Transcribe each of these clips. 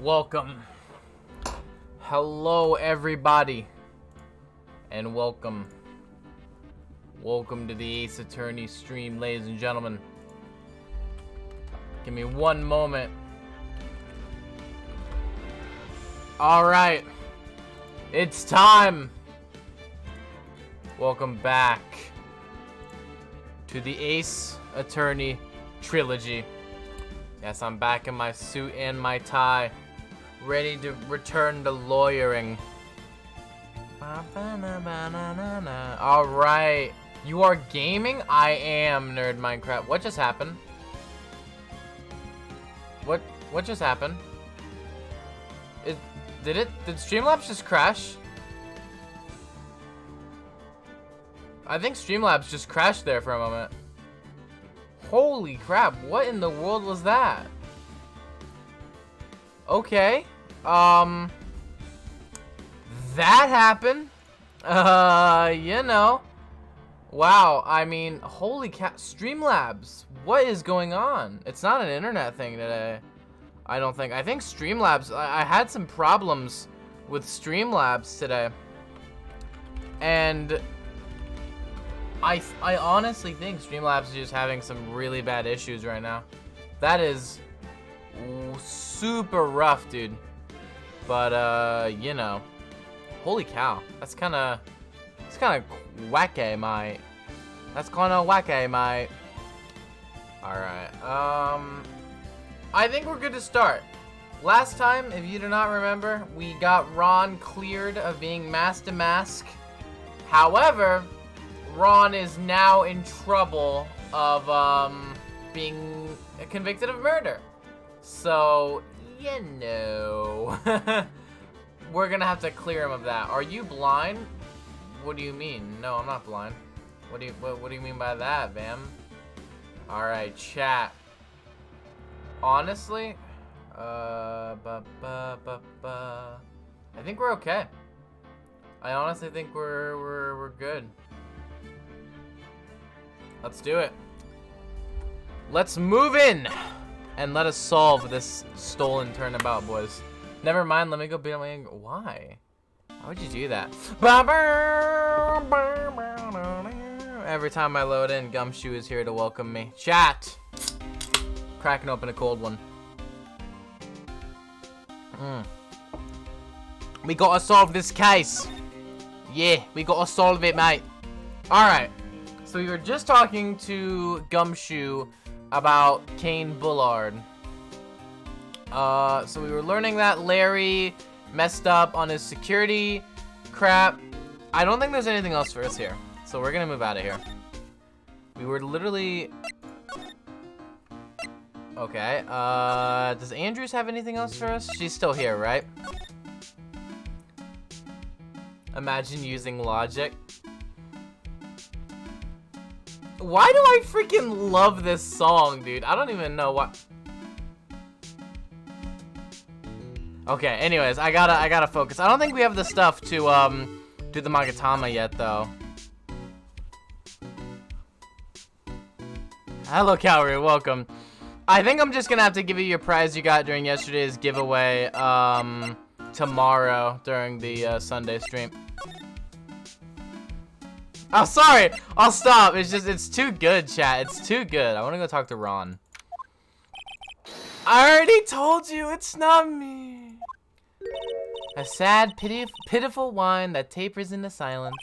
Welcome. Hello, everybody. And welcome. Welcome to the Ace Attorney stream, ladies and gentlemen. Give me one moment. Alright. It's time. Welcome back to the Ace Attorney trilogy. Yes, I'm back in my suit and my tie, ready to return to lawyering. Alright. You are gaming? I am, Nerd Minecraft. What just happened? What just happened? Did Streamlabs just crash? I think Streamlabs just crashed there for a moment. Holy crap, what in the world was that? Okay. That happened. You know. Wow, I mean, holy cow. Streamlabs, what is going on? It's not an internet thing today. I don't think. I think Streamlabs, I had some problems with Streamlabs today. And I honestly think Streamlabs is just having some really bad issues right now. That is super rough, dude. But, you know. Holy cow. That's kind of wacky, mate. That's kind of wacky, mate. Alright, I think we're good to start. Last time, if you do not remember, we got Ron cleared of being mask to mask. However, Ron is now in trouble of being convicted of murder. So, you know, we're gonna have to clear him of that. Are you blind? What do you mean? No, I'm not blind. What do you mean by that, Bam? All right, chat. Honestly, I think we're okay. I honestly think we're good. Let's do it. Let's move in and let us solve this stolen turnabout, boys. Never mind, let me go beat my anger. Why? Why would you do that? Every time I load in, Gumshoe is here to welcome me. Chat! Cracking open a cold one. We gotta solve this case. Yeah, we gotta solve it, mate. Alright. So we were just talking to Gumshoe about Kane Bullard. So we were learning that Larry messed up on his security crap. I don't think there's anything else for us here. So we're gonna move out of here. We were literally... Okay, does Andrews have anything else for us? She's still here, right? Imagine using logic. Why do I freaking love this song, dude? I don't even know what... Okay, anyways, I gotta focus. I don't think we have the stuff to, do the Magatama yet, though. Hello, Calorie, welcome. I think I'm just gonna have to give you your prize you got during yesterday's giveaway, tomorrow during the, Sunday stream. Oh, sorry! I'll stop. It's too good, chat. It's too good. I wanna go talk to Ron. I already told you, it's not me. A sad, pitiful whine that tapers into silence.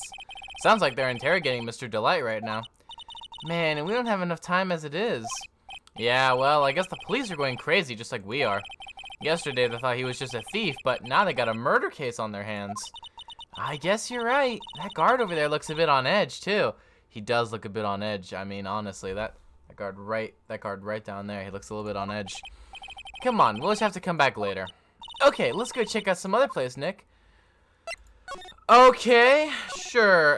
Sounds like they're interrogating Mr. Delight right now. Man, and we don't have enough time as it is. Yeah, well, I guess the police are going crazy just like we are. Yesterday they thought he was just a thief, but now they got a murder case on their hands. I guess you're right. That guard over there looks a bit on edge, too. He does look a bit on edge. I mean, honestly, that guard right down there, he looks a little bit on edge. Come on, we'll just have to come back later. Okay, let's go check out some other place, Nick. Okay, sure.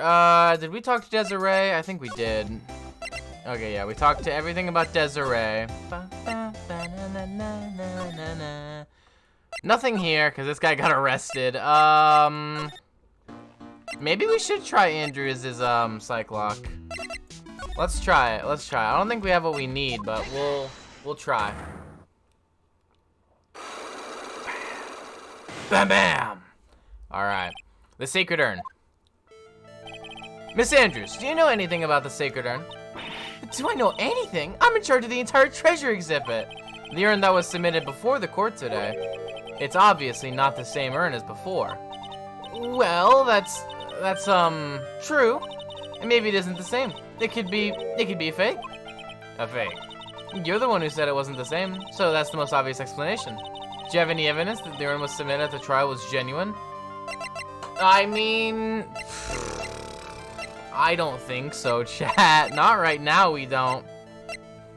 Did we talk to Desiree? I think we did. Okay, yeah, we talked to everything about Desiree. Nothing here, because this guy got arrested. Maybe we should try Andrews' psych lock. Let's try it. Let's try it. I don't think we have what we need, but we'll try. Bam bam! Alright. The Sacred Urn. Miss Andrews, do you know anything about the Sacred Urn? Do I know anything? I'm in charge of the entire treasure exhibit. The urn that was submitted before the court today. It's obviously not the same urn as before. Well, that's true. And maybe it isn't the same. It could be a fake. A fake. You're the one who said it wasn't the same, so that's the most obvious explanation. Do you have any evidence that the urn was submitted at the trial was genuine? I mean, I don't think so, chat. Not right now, we don't.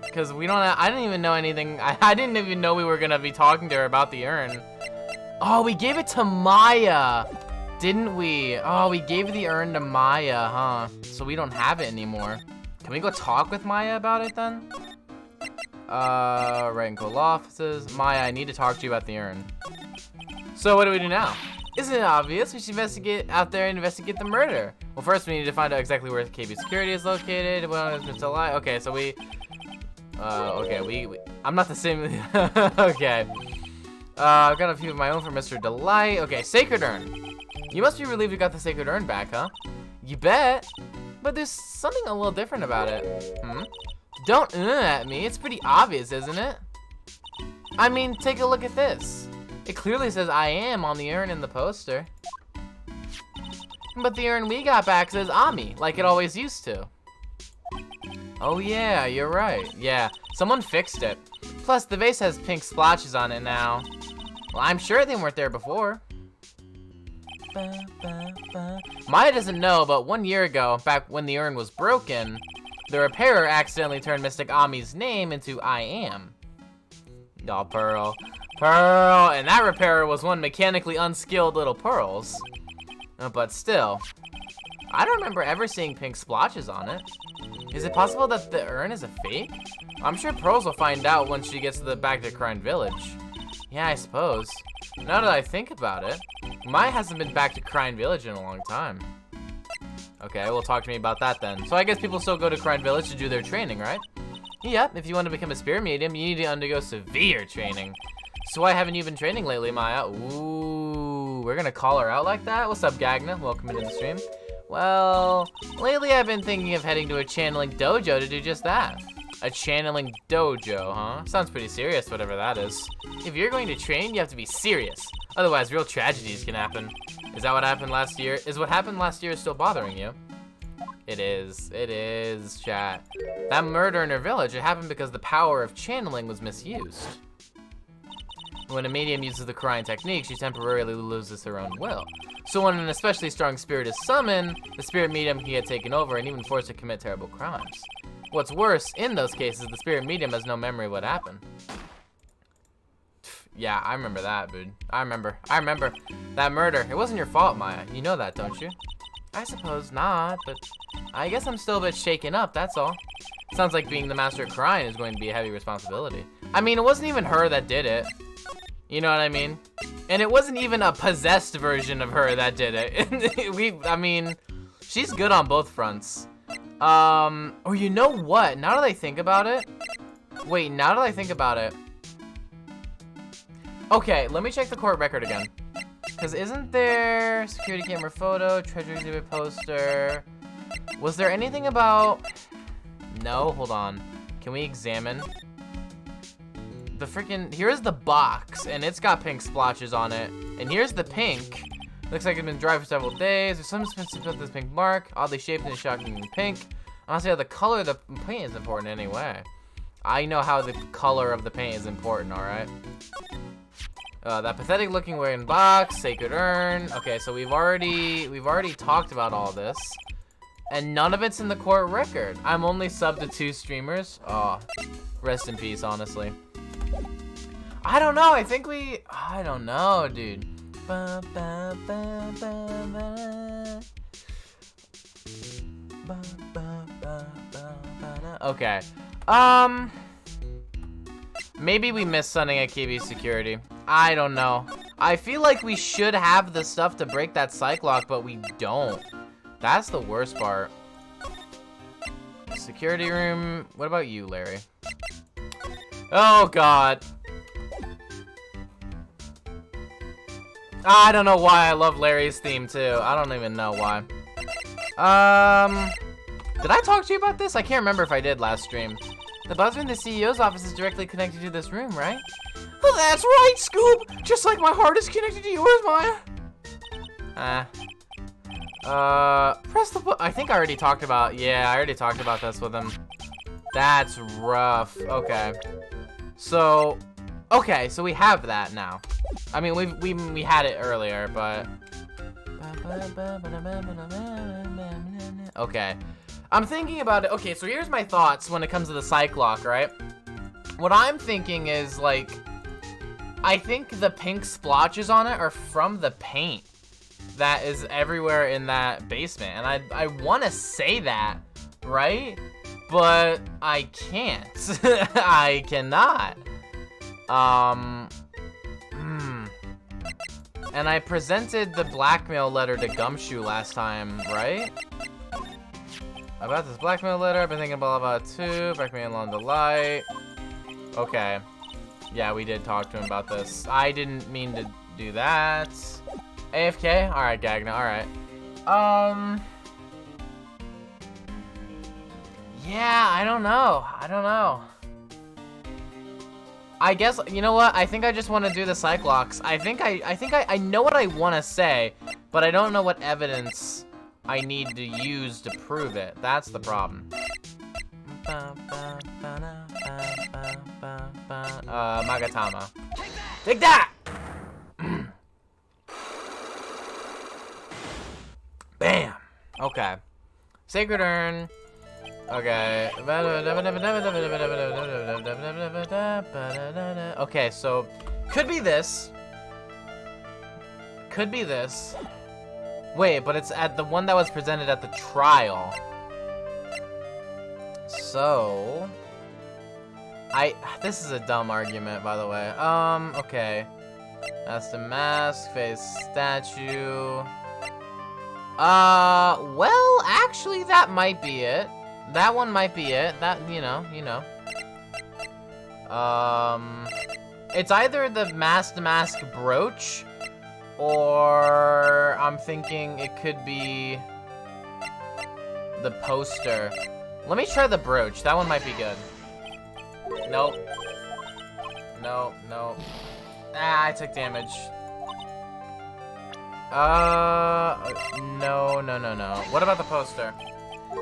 Because we don't I didn't even know anything. I didn't even know we were going to be talking to her about the urn. Oh, we gave it to Maya, didn't we? Oh, we gave the urn to Maya, huh? So we don't have it anymore. Can we go talk with Maya about it then? Right and cool offices. Maya, I need to talk to you about the urn. So what do we do now? Isn't it obvious? We should investigate out there and investigate the murder. Well, first we need to find out exactly where KB Security is located. Well, it's a lie. Okay, so we... okay, I'm not the same... okay. I've got a few of my own for Mr. Delight. Okay, Sacred Urn. You must be relieved you got the Sacred Urn back, huh? You bet. But there's something a little different about it. Don't at me. It's pretty obvious, isn't it? I mean, take a look at this. It clearly says I am on the urn in the poster. But the urn we got back says Ami, like it always used to. Oh yeah, you're right. Yeah, someone fixed it. Plus, the vase has pink splotches on it now. Well, I'm sure they weren't there before. Maya doesn't know, but 1 year ago, back when the urn was broken, the repairer accidentally turned Mystic Ami's name into I am. Oh, Pearl. Pearl! And that repairer was one mechanically unskilled little Pearls. But still, I don't remember ever seeing pink splotches on it. Is it possible that the urn is a fake? I'm sure Pearls will find out once she gets back to Crine Village. Yeah, I suppose. Now that I think about it, Maya hasn't been back to Crine Village in a long time. Okay, well, talk to me about that then. So I guess people still go to Crine Village to do their training, right? Yep, if you want to become a spirit medium, you need to undergo severe training. So why haven't you been training lately, Maya? Ooh, we're gonna call her out like that? What's up, Gagna? Welcome into the stream. Well, lately I've been thinking of heading to a channeling dojo to do just that. A channeling dojo, huh? Sounds pretty serious, whatever that is. If you're going to train, you have to be serious. Otherwise, real tragedies can happen. Is that what happened last year? Is what happened last year still bothering you? It is, chat. That murder in her village, it happened because the power of channeling was misused. When a medium uses the Crine technique, she temporarily loses her own will. So when an especially strong spirit is summoned, the spirit medium can get taken over and even forced to commit terrible crimes. What's worse, in those cases, the spirit medium has no memory of what happened. Yeah, I remember that, dude. I remember. That murder. It wasn't your fault, Maya. You know that, don't you? I suppose not, but I guess I'm still a bit shaken up, that's all. Sounds like being the master of Crine is going to be a heavy responsibility. I mean, it wasn't even her that did it. You know what I mean? And it wasn't even a possessed version of her that did it. I mean, she's good on both fronts. Or you know what? Now that I think about it. Wait, now that I think about it. Okay, let me check the court record again. Because isn't there security camera photo, treasure exhibit poster? Was there anything about... No, hold on. Can we examine? The freaking... Here's the box, and it's got pink splotches on it. And here's the pink. Looks like it's been dry for several days. There's some specific with this pink mark. Oddly shaped and shocking pink. Honestly, the color of the paint is important anyway. I know how the color of the paint is important, alright? That pathetic looking wearing box, Sacred Urn. Okay, so we've already talked about all this. And none of it's in the court record. I'm only subbed to 2 streamers. Oh, rest in peace, honestly. I don't know, I don't know, dude. Okay. Maybe we missed something at KB Security. I don't know. I feel like we should have the stuff to break that psych lock, but we don't. That's the worst part. Security room. What about you, Larry? Oh, God. I don't know why I love Larry's theme too. I don't even know why. Did I talk to you about this? I can't remember if I did last stream. The buzzer in the CEO's office is directly connected to this room, right? Well, that's right, Scoop! Just like my heart is connected to yours, Maya. Press the button. I think I already talked about, yeah, I already talked about this with him. That's rough. Okay. So, okay, so we have that now. I mean, we had it earlier, but... Okay. I'm thinking about it. Okay, so here's my thoughts when it comes to the Cyclock, right? What I'm thinking is, like, I think the pink splotches on it are from the paint that is everywhere in that basement. And I want to say that, right? But I can't. I cannot. And I presented the blackmail letter to Gumshoe last time, right? About this blackmail letter, I've been thinking about it too. Blackmail on the light. Okay. Yeah, we did talk to him about this. I didn't mean to do that. AFK? Alright, Gagna, alright. Yeah, I don't know. I guess, you know what? I think I just want to do the Cyclops. I think I know what I want to say, but I don't know what evidence I need to use to prove it. That's the problem. Magatama. Take that! Bam! Okay. Sacred Urn. Okay. Okay, so could be this. Could be this. Wait, but it's at the one that was presented at the trial. So, this is a dumb argument, by the way. Okay. That's the mask, face statue. Well, actually, that might be it. That one might be it. That, you know. It's either the mask brooch, or I'm thinking it could be the poster. Let me try the brooch. That one might be good. Nope. No. Ah, I took damage. No. What about the poster?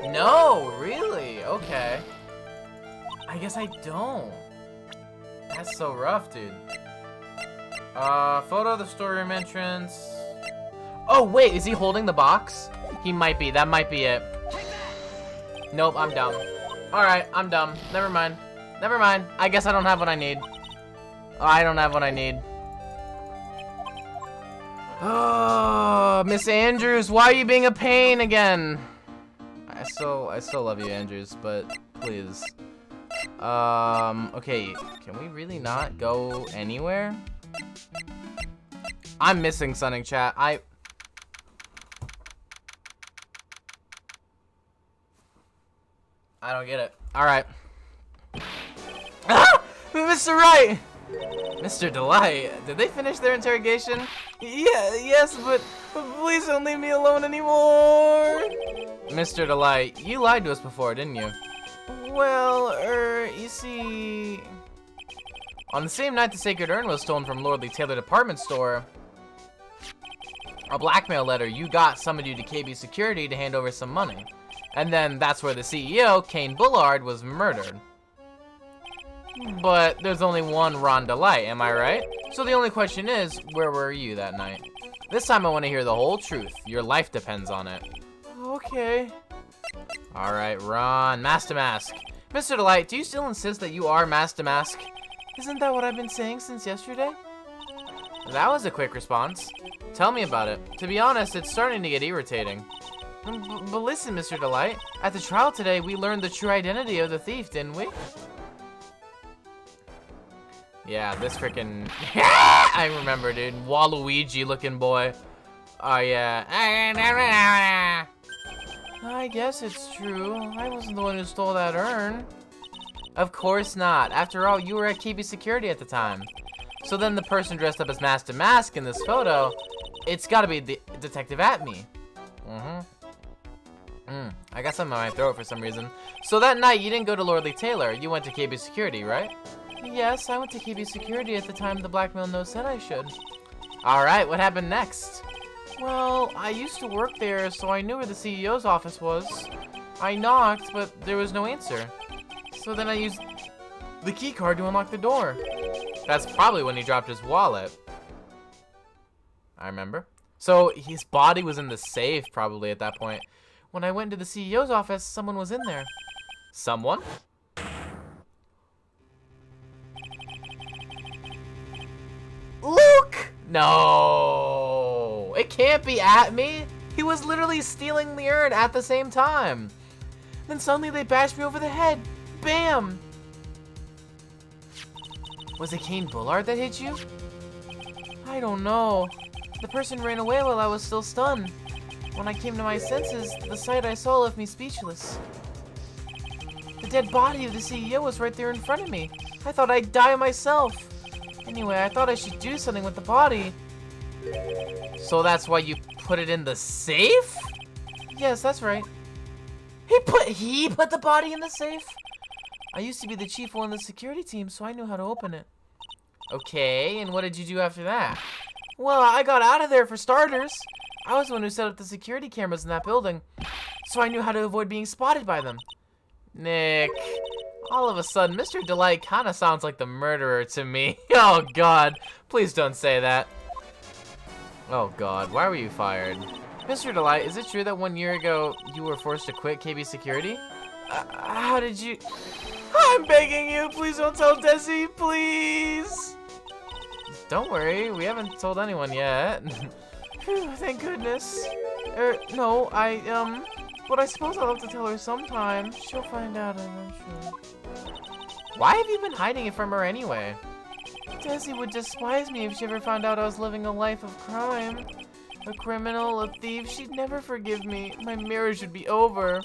No, really? Okay. I guess I don't. That's so rough, dude. Photo of the storeroom entrance. Oh, wait, is he holding the box? He might be. That might be it. Nope, I'm dumb. Alright, I'm dumb. Never mind. I guess I don't have what I need. I don't have what I need. Oh, Miss Andrews, why are you being a pain again? I still love you, Andrews, but please. Okay, can we really not go anywhere? I'm missing something, chat. I don't get it. Alright. Ah! Mr. Wright! Mr. Delight, did they finish their interrogation? Yes, but please don't leave me alone anymore! Mr. Delight, you lied to us before, didn't you? Well, you see... On the same night the Sacred Urn was stolen from Lordly Taylor department store, a blackmail letter you got summoned you to KB Security to hand over some money. And then that's where the CEO, Kane Bullard, was murdered. But there's only one Ron Delight, am I right? So the only question is, where were you that night? This time I want to hear the whole truth. Your life depends on it. Okay. Alright, Ron. Master Mask. Mr. Delight, do you still insist that you are Master Mask? Isn't that what I've been saying since yesterday? That was a quick response. Tell me about it. To be honest, it's starting to get irritating. But listen, Mr. Delight. At the trial today, we learned the true identity of the thief, didn't we? Yeah, this freaking... I remember, dude. Waluigi looking boy. Oh, yeah. I guess it's true. I wasn't the one who stole that urn. Of course not. After all, you were at KB Security at the time. So then the person dressed up as Master Mask in this photo, it's gotta be the Detective Atme. I got something in my throat for some reason. So that night, you didn't go to Lordly Taylor. You went to KB Security, right? Yes, I went to KB Security at the time the blackmail note said I should. Alright, what happened next? Well, I used to work there, so I knew where the CEO's office was. I knocked, but there was no answer. So then I used the key card to unlock the door. That's probably when he dropped his wallet. I remember. So his body was in the safe probably at that point. When I went to the CEO's office, someone was in there. Someone? Luke! No! It can't be Atme! He was literally stealing the urn at the same time. Then suddenly they bashed me over the head. Bam! Was it Kane Bullard that hit you? I don't know. The person ran away while I was still stunned. When I came to my senses, the sight I saw left me speechless. The dead body of the CEO was right there in front of me. I thought I'd die myself. Anyway, I thought I should do something with the body. So that's why you put it in the safe? Yes, that's right. He put the body in the safe? I used to be the chief on the security team, so I knew how to open it. Okay, and what did you do after that? Well, I got out of there for starters. I was the one who set up the security cameras in that building, so I knew how to avoid being spotted by them. Nick, all of a sudden, Mr. Delight kind of sounds like the murderer to me. Oh God, please don't say that. Oh God, why were you fired? Mr. Delight, is it true that 1 year ago you were forced to quit KB Security? How did you... I'm begging you, please don't tell Desi, please! Don't worry, we haven't told anyone yet. Thank goodness. No, but I suppose I'll have to tell her sometime. She'll find out eventually. Why have you been hiding it from her anyway? Desi would despise me if she ever found out I was living a life of crime. A criminal, a thief, she'd never forgive me. My marriage would be over.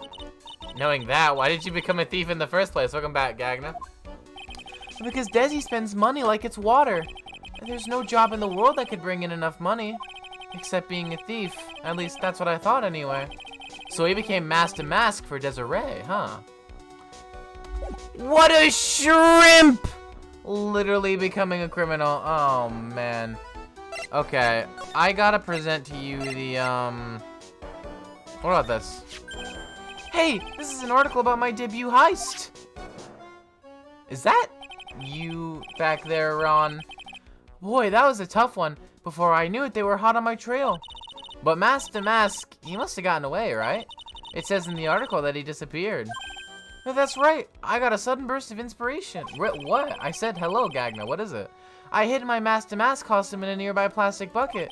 Knowing that, why did you become a thief in the first place? Welcome back, Gagna. Because Desi spends money like it's water. And there's no job in the world that could bring in enough money. Except being a thief. At least that's what I thought anyway. So he became Master Mask for Desiree, huh? What a shrimp! Literally becoming a criminal. Oh, man. Okay, I gotta present to you the, what about this? Hey, this is an article about my debut heist. Is that you back there, Ron? Boy, that was a tough one. Before I knew it, they were hot on my trail. But Master Mask, he must have gotten away, right? It says in the article that he disappeared. No, that's right. I got a sudden burst of inspiration. What? I said hello, Gagna. What is it? I hid my Master Mask costume in a nearby plastic bucket.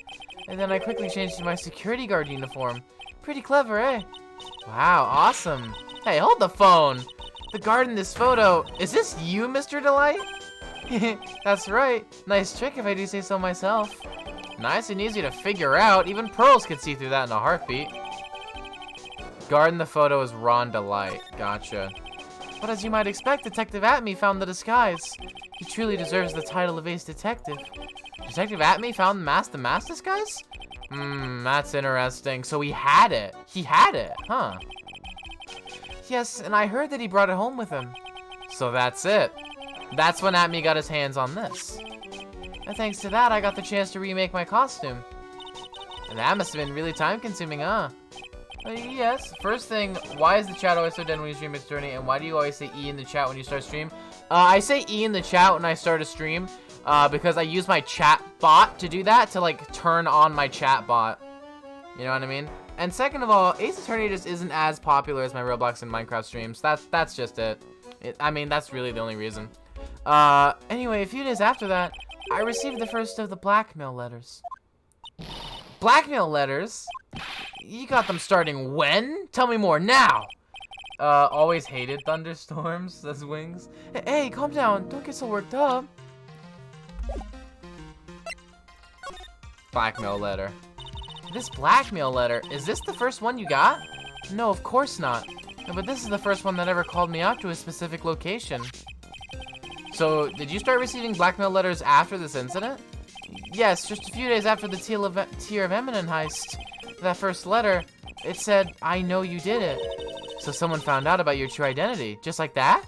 And then I quickly changed to my security guard uniform. Pretty clever, eh? Wow, awesome. Hey, hold the phone. The guard in this photo, is this you, Mr. Delight? That's right. Nice trick if I do say so myself. Nice and easy to figure out. Even pearls could see through that in a heartbeat. Guard in the photo is Ron Delight. Gotcha. But as you might expect, Detective Atme found the disguise. He truly deserves the title of Ace Detective. Detective Atme found the Mask disguise? That's interesting. So he had it. He had it, huh? Yes, and I heard that he brought it home with him. So that's it. That's when Atme got his hands on this. And thanks to that, I got the chance to remake my costume. And that must have been really time-consuming, huh? Yes. First thing, why is the chat always so dead when you stream Mixed Journey? And why do you always say E in the chat when you start stream? I say E in the chat when I start a stream because I use my chat bot to do that, to like turn on my chat bot. You know what I mean? And second of all, Ace Attorney just isn't as popular as my Roblox and Minecraft streams. That's just it. I mean, that's really the only reason. Anyway, a few days after that, I received the first of the blackmail letters. Blackmail letters? You got them starting when? Tell me more now! Always hated thunderstorms, says Wings. Hey, calm down. Don't get so worked up. Blackmail letter. This blackmail letter, is this the first one you got? No, of course not. No, but this is the first one that ever called me out to a specific location. So, did you start receiving blackmail letters after this incident? Yes, just a few days after the Tear of Eminence heist. That first letter, it said, I know you did it. So someone found out about your true identity, just like that?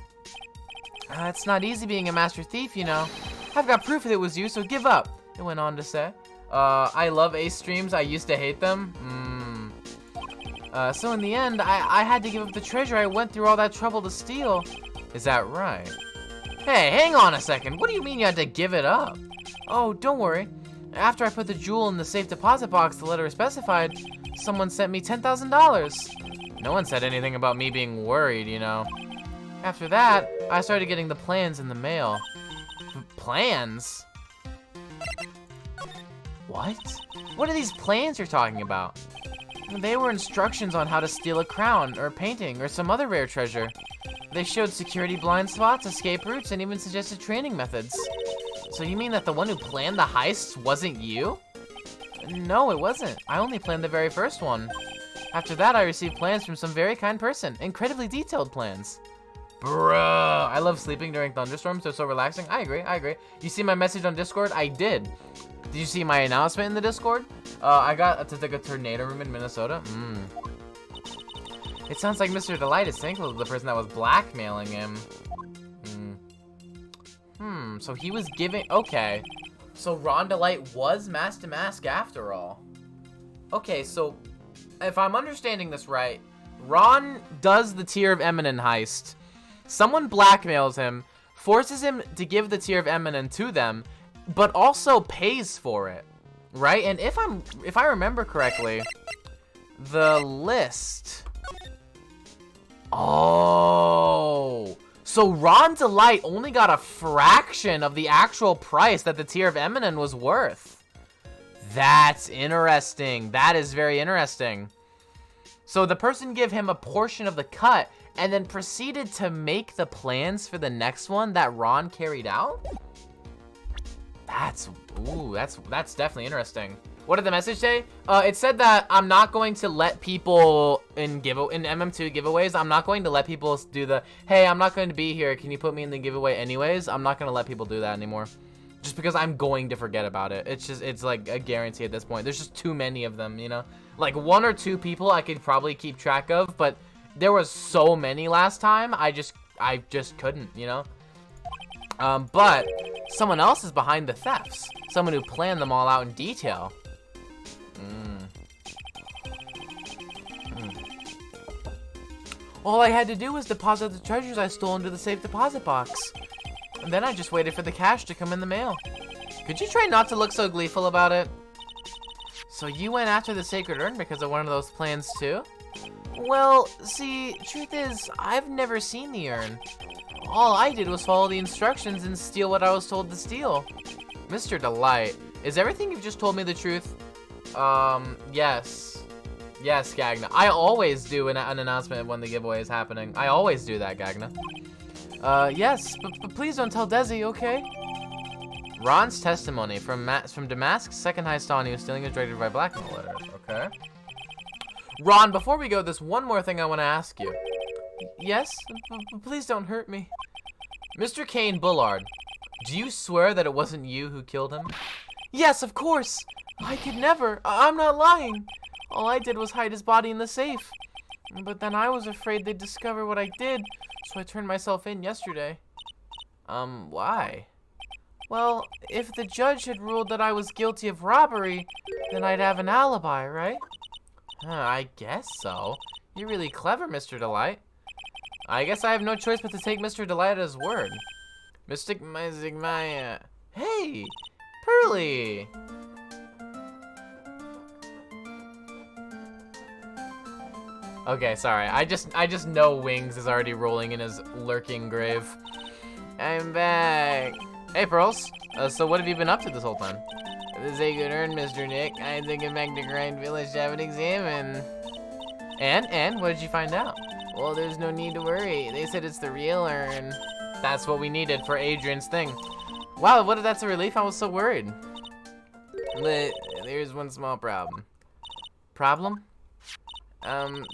It's not easy being a master thief, you know. I've got proof that it was you, so give up, it went on to say. I love Ace streams, I used to hate them. So in the end, I had to give up the treasure I went through all that trouble to steal. Is that right? Hey, hang on a second, what do you mean you had to give it up? Oh, don't worry. After I put the jewel in the safe deposit box the letter specified, someone sent me $10,000. No one said anything about me being worried, you know. After that, I started getting the plans in the mail. Plans? What? What are these plans you're talking about? They were instructions on how to steal a crown, or a painting, or some other rare treasure. They showed security blind spots, escape routes, and even suggested training methods. So you mean that the one who planned the heists wasn't you? No, it wasn't. I only planned the very first one. After that, I received plans from some very kind person. Incredibly detailed plans. Bruh, I love sleeping during thunderstorms. They're so relaxing. I agree. You see my message on Discord? I did. Did you see my announcement in the Discord? I got to take a tornado room in Minnesota. It sounds like Mr. Delight is thankful to the person that was blackmailing him. So he was giving, okay. So Ron Delight was Mask to Mask after all. Okay, so if I'm understanding this right, Ron does the Tear of Eminence heist. Someone blackmails him, forces him to give the Tear of Eminence to them, but also pays for it, right? And if I remember correctly, the list. Oh. So Ron Delight only got a fraction of the actual price that the Tear of Eminence was worth. That's interesting. That is very interesting. So the person gave him a portion of the cut and then proceeded to make the plans for the next one that Ron carried out? That's definitely interesting. What did the message say? It said that I'm not going to let people in MM2 giveaways. I'm not going to let people do the, hey, I'm not going to be here. Can you put me in the giveaway anyways? I'm not going to let people do that anymore. Just because I'm going to forget about it. It's like a guarantee at this point. There's just too many of them, you know? Like 1 or 2 people I could probably keep track of, but there was so many last time, I just couldn't, you know? But someone else is behind the thefts. Someone who planned them all out in detail. All I had to do was deposit the treasures I stole into the safe deposit box. And then I just waited for the cash to come in the mail. Could you try not to look so gleeful about it? So you went after the Sacred Urn because of one of those plans too? Well, see, truth is, I've never seen the urn. All I did was follow the instructions and steal what I was told to steal. Mr. Delight, is everything you've just told me the truth? Yes. Yes, Gagna. I always do an announcement when the giveaway is happening. I always do that, Gagna. Yes, but please don't tell Desi, okay? Ron's testimony from Damask's second heist on, he was stealing his directed by blackmail letters, okay? Ron, before we go, there's one more thing I want to ask you. Yes? Please don't hurt me. Mr. Kane Bullard, do you swear that it wasn't you who killed him? Yes, of course. I could never. I'm not lying. All I did was hide his body in the safe. But then I was afraid they'd discover what I did, so I turned myself in yesterday. Why? Well, if the judge had ruled that I was guilty of robbery, then I'd have an alibi, right? I guess so. You're really clever, Mr. Delight. I guess I have no choice but to take Mr. Delight at his word. Mystic Maya. Hey! Pearly! Okay, sorry. I just know Wings is already rolling in his lurking grave. I'm back. Hey, Pearls. So what have you been up to this whole time? The Sacred Urn, Mr. Nick. I'm thinking back to Grind Village to have it examined. And what did you find out? Well, there's no need to worry. They said it's the real urn. That's what we needed for Adrian's thing. Wow, that's a relief. I was so worried. But there's one small problem. Problem?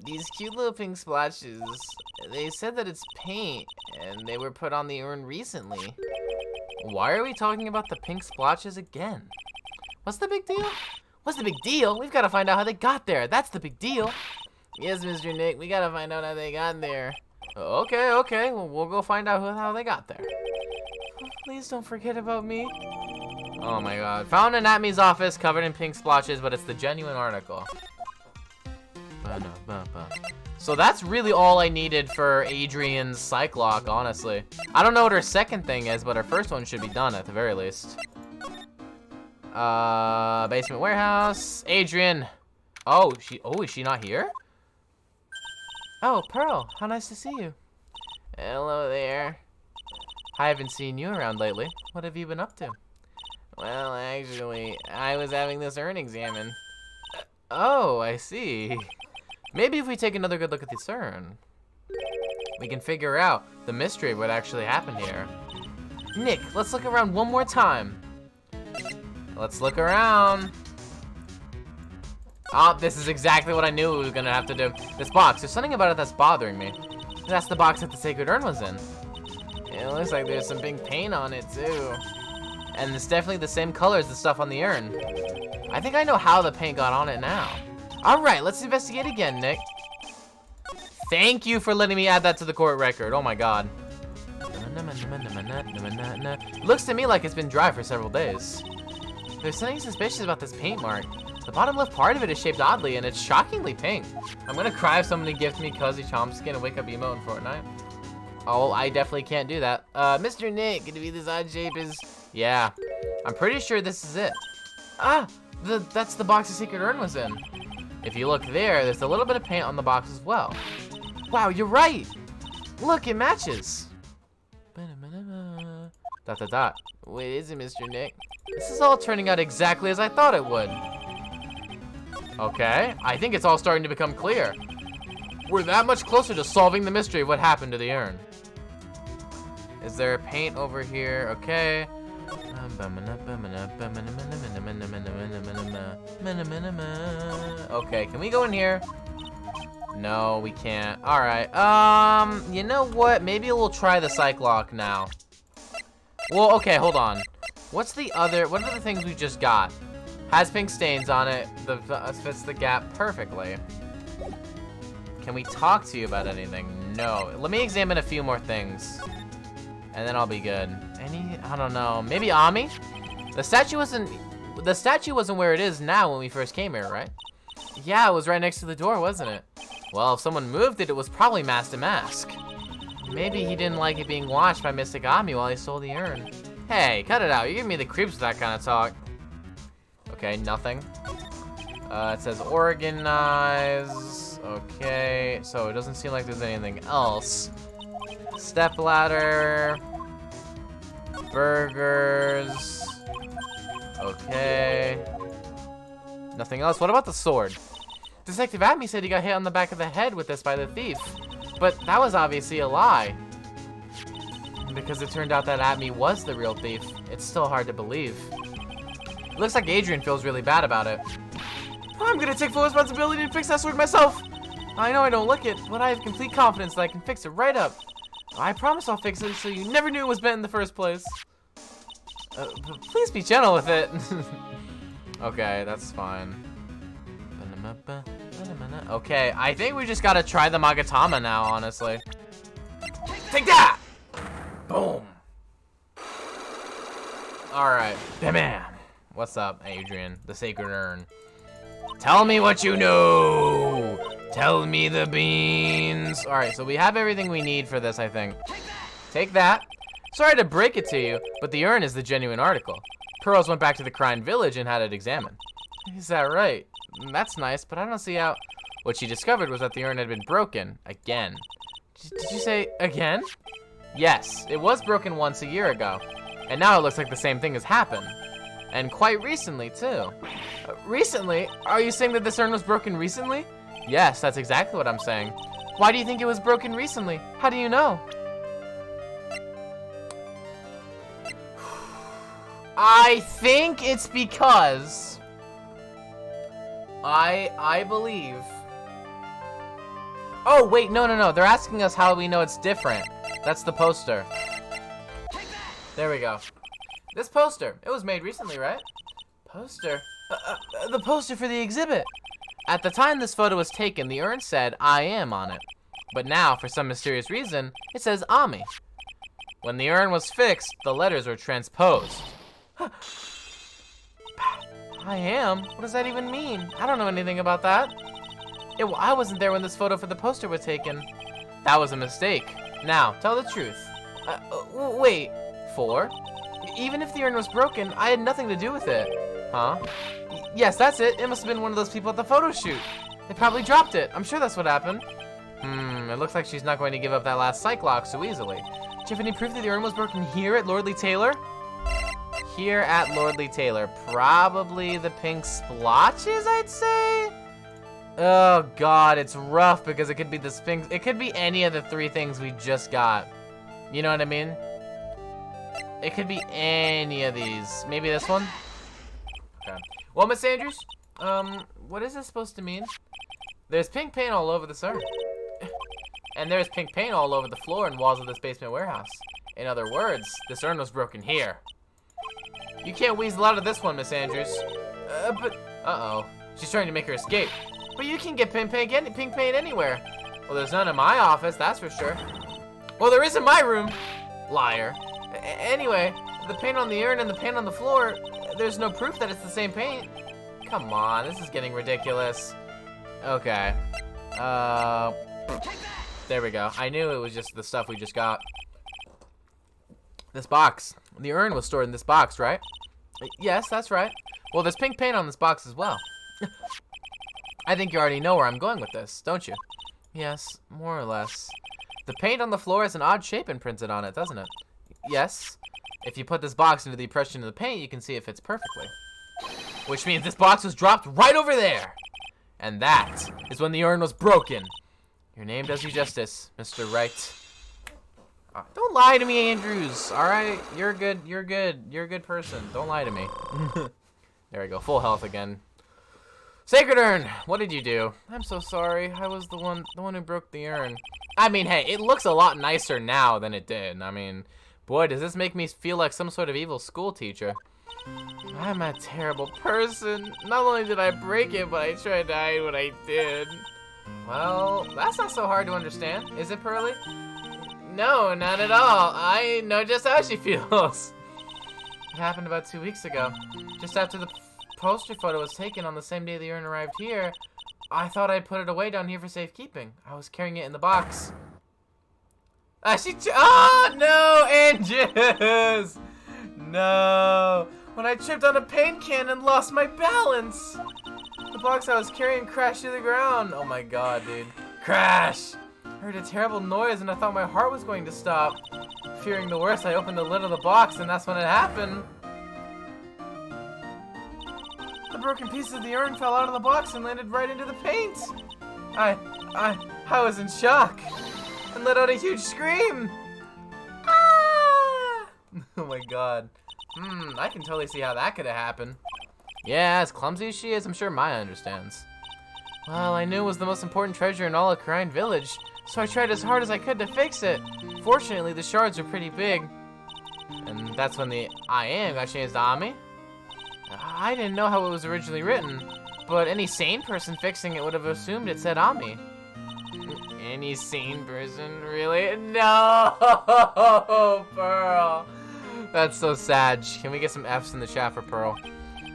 These cute little pink splotches, they said that it's paint, and they were put on the urn recently. Why are we talking about the pink splotches again? What's the big deal? What's the big deal? We've got to find out how they got there. That's the big deal. Yes, Mr. Nick, we got to find out how they got there. Okay. Well, we'll go find out how they got there. Please don't forget about me. Oh my god. Found in Atmy's office covered in pink splotches, but it's the genuine article. So that's really all I needed for Adrian's psych lock, honestly. I don't know what her second thing is, but her first one should be done at the very least. Basement warehouse. Adrian. Oh, is she not here? Oh, Pearl, how nice to see you. Hello there. I haven't seen you around lately. What have you been up to? Well, actually, I was having this urn examined. Oh, I see. Maybe if we take another good look at this urn, we can figure out the mystery of what actually happened here. Nick, let's look around one more time. Let's look around. Oh, this is exactly what I knew we were gonna have to do. This box, there's something about it that's bothering me. That's the box that the sacred urn was in. It looks like there's some pink paint on it too. And it's definitely the same color as the stuff on the urn. I think I know how the paint got on it now. All right, let's investigate again, Nick. Thank you for letting me add that to the court record. Oh my god. Looks to me like it's been dry for several days. There's something suspicious about this paint mark. The bottom left part of it is shaped oddly, and it's shockingly pink. I'm gonna cry if somebody gives me Cozy Chompskin and wake up emo in Fortnite. Oh, I definitely can't do that. Mr. Nick, could it be this odd shape is... Yeah, I'm pretty sure this is it. Ah, that's the box the secret urn was in. If you look there, there's a little bit of paint on the box as well. Wow, you're right. Look, it matches. Dot, dot, dot. Wait, is it, Mr. Nick? This is all turning out exactly as I thought it would. Okay, I think it's all starting to become clear. We're that much closer to solving the mystery of what happened to the urn. Is there paint over here? Okay. Okay, can we go in here? No, we can't. All right. You know what? Maybe we'll try the psych lock now. Well, okay, hold on. What are the things we just got? Has pink stains on it. Fits the gap perfectly. Can we talk to you about anything? No. Let me examine a few more things, and then I'll be good. I don't know. Maybe Ami? The statue wasn't where it is now when we first came here, right? Yeah, it was right next to the door, wasn't it? Well, if someone moved it, it was probably Mask to Mask. Maybe he didn't like it being watched by Mystic Ami while he stole the urn. Hey, cut it out. You're giving me the creeps with that kind of talk. Okay, nothing. It says organize. Okay, so it doesn't seem like there's anything else. Step ladder. Burgers. Okay. Nothing else. What about the sword? Detective Atmy said he got hit on the back of the head with this by the thief. But that was obviously a lie. Because it turned out that Atmy was the real thief. It's still hard to believe. It looks like Adrian feels really bad about it. I'm gonna take full responsibility and fix that sword myself. I know I don't look it, but I have complete confidence that I can fix it right up. I promise I'll fix it so you never knew it was bent in the first place. Please be gentle with it. Okay, that's fine. Okay, I think we just gotta try the Magatama now, honestly. Take that! Boom. Alright, man. What's up, Adrian? The Sacred Urn. Tell me what you know! Tell me the beans! Alright, so we have everything we need for this, I think. Take that. Sorry to break it to you, but the urn is the genuine article. Pearls went back to the Crine Village and had it examined. Is that right? That's nice, but I don't see how... What she discovered was that the urn had been broken. Again. Did you say again? Yes, it was broken once a year ago. And now it looks like the same thing has happened. And quite recently, too. Recently? Are you saying that this urn was broken recently? Yes, that's exactly what I'm saying. Why do you think it was broken recently? How do you know? I think it's because... I believe... Oh, wait, no. They're asking us how we know it's different. That's the poster. There we go. This poster. It was made recently, right? Poster? The poster for the exhibit. At the time this photo was taken, the urn said, I am on it. But now, for some mysterious reason, it says Ami. When the urn was fixed, the letters were transposed. I am? What does that even mean? I don't know anything about that. I wasn't there when this photo for the poster was taken. That was a mistake. Now, tell the truth. Wait, 4? Even if the urn was broken, I had nothing to do with it. Huh? Yes, that's it. It must have been one of those people at the photo shoot. They probably dropped it. I'm sure that's what happened. It looks like she's not going to give up that last psych lock so easily. Do you have any proof that the urn was broken here at Lordly Taylor? Here at Lordly Taylor. Probably the pink splotches, I'd say? Oh god, it's rough because it could be the Sphinx. It could be any of the 3 things we just got. You know what I mean? It could be any of these. Maybe this one? Okay. Well, Miss Andrews, what is this supposed to mean? There's pink paint all over the urn. And there's pink paint all over the floor and walls of this basement warehouse. In other words, this urn was broken here. You can't weasel out of this one, Miss Andrews. Uh-oh. She's trying to make her escape. But you can get pink paint anywhere. Well, there's none in my office, that's for sure. Well, there is in my room. Liar. Anyway, the paint on the urn and the paint on the floor, there's no proof that it's the same paint. Come on, this is getting ridiculous. Okay. There we go. I knew it was just the stuff we just got. This box. The urn was stored in this box, right? Yes, that's right. Well, there's pink paint on this box as well. I think you already know where I'm going with this, don't you? Yes, more or less. The paint on the floor has an odd shape imprinted on it, doesn't it? Yes. If you put this box into the impression of the paint, you can see it fits perfectly. Which means this box was dropped right over there. And that is when the urn was broken. Your name does you justice, Mr. Wright. Don't lie to me, Andrews. All right, you're good. You're good. You're a good person. Don't lie to me. There we go. Full health again. Sacred Urn, what did you do? I'm so sorry. I was the one who broke the urn. I mean, hey, it looks a lot nicer now than it did. I mean, boy, does this make me feel like some sort of evil school teacher. I'm a terrible person. Not only did I break it, but I tried to hide what I did. Well, that's not so hard to understand, is it, Pearly? No, not at all. I know just how she feels. It happened about 2 weeks ago. Just after the poster photo was taken on the same day the urn arrived here, I thought I'd put it away down here for safekeeping. I was carrying it in the box. Oh, no, Andrews! No. When I tripped on a paint can and lost my balance. The box I was carrying crashed to the ground. Oh my god, dude. Crash! I heard a terrible noise and I thought my heart was going to stop. Fearing the worst, I opened the lid of the box and that's when it happened. The broken piece of the urn fell out of the box and landed right into the paint. I was in shock and let out a huge scream. Ah! Oh my god. I can totally see how that could have happened. Yeah, as clumsy as she is, I'm sure Maya understands. Well, I knew it was the most important treasure in all of Khura'in Village, so I tried as hard as I could to fix it. Fortunately, the shards are pretty big. And that's when the I am got changed to Ami. I didn't know how it was originally written, but any sane person fixing it would have assumed it said Ami. Any sane person? Really? No, Pearl. That's so sad. Can we get some F's in the chat for Pearl?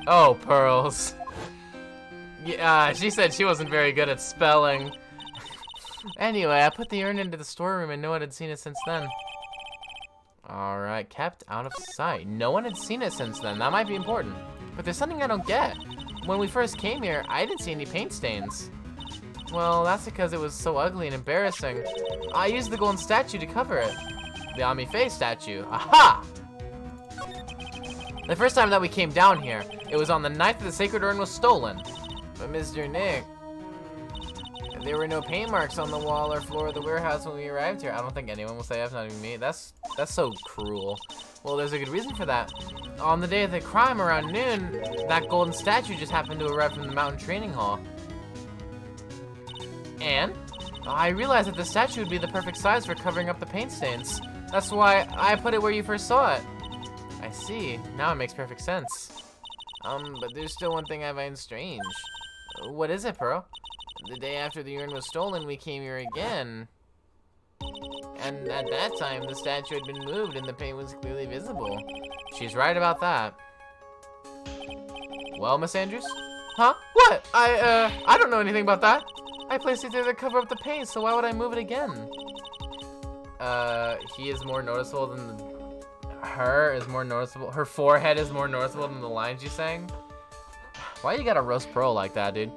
Oh, Pearls. Yeah, she said she wasn't very good at spelling. Anyway, I put the urn into the storeroom and no one had seen it since then. Alright, kept out of sight. No one had seen it since then. That might be important. But there's something I don't get. When we first came here, I didn't see any paint stains. Well, that's because it was so ugly and embarrassing. I used the golden statue to cover it. The Ami Faye statue. Aha! The first time that we came down here, it was on the night that the sacred urn was stolen. But Mr. Nick, there were no paint marks on the wall or floor of the warehouse when we arrived here. I don't think anyone will say that, not even me. That's so cruel. Well, there's a good reason for that. On the day of the crime around noon, that golden statue just happened to arrive from the mountain training hall. And I realized that the statue would be the perfect size for covering up the paint stains. That's why I put it where you first saw it. I see. Now it makes perfect sense. But there's still one thing I find strange. What is it, Pearl? The day after the urn was stolen, we came here again. And at that time, the statue had been moved and the paint was clearly visible. She's right about that. Well, Miss Andrews? Huh? What? I don't know anything about that. I placed it there to cover up the paint, so why would I move it again? He is more noticeable than her forehead is more noticeable than the lines you sang? Why you gotta roast Pearl like that, dude?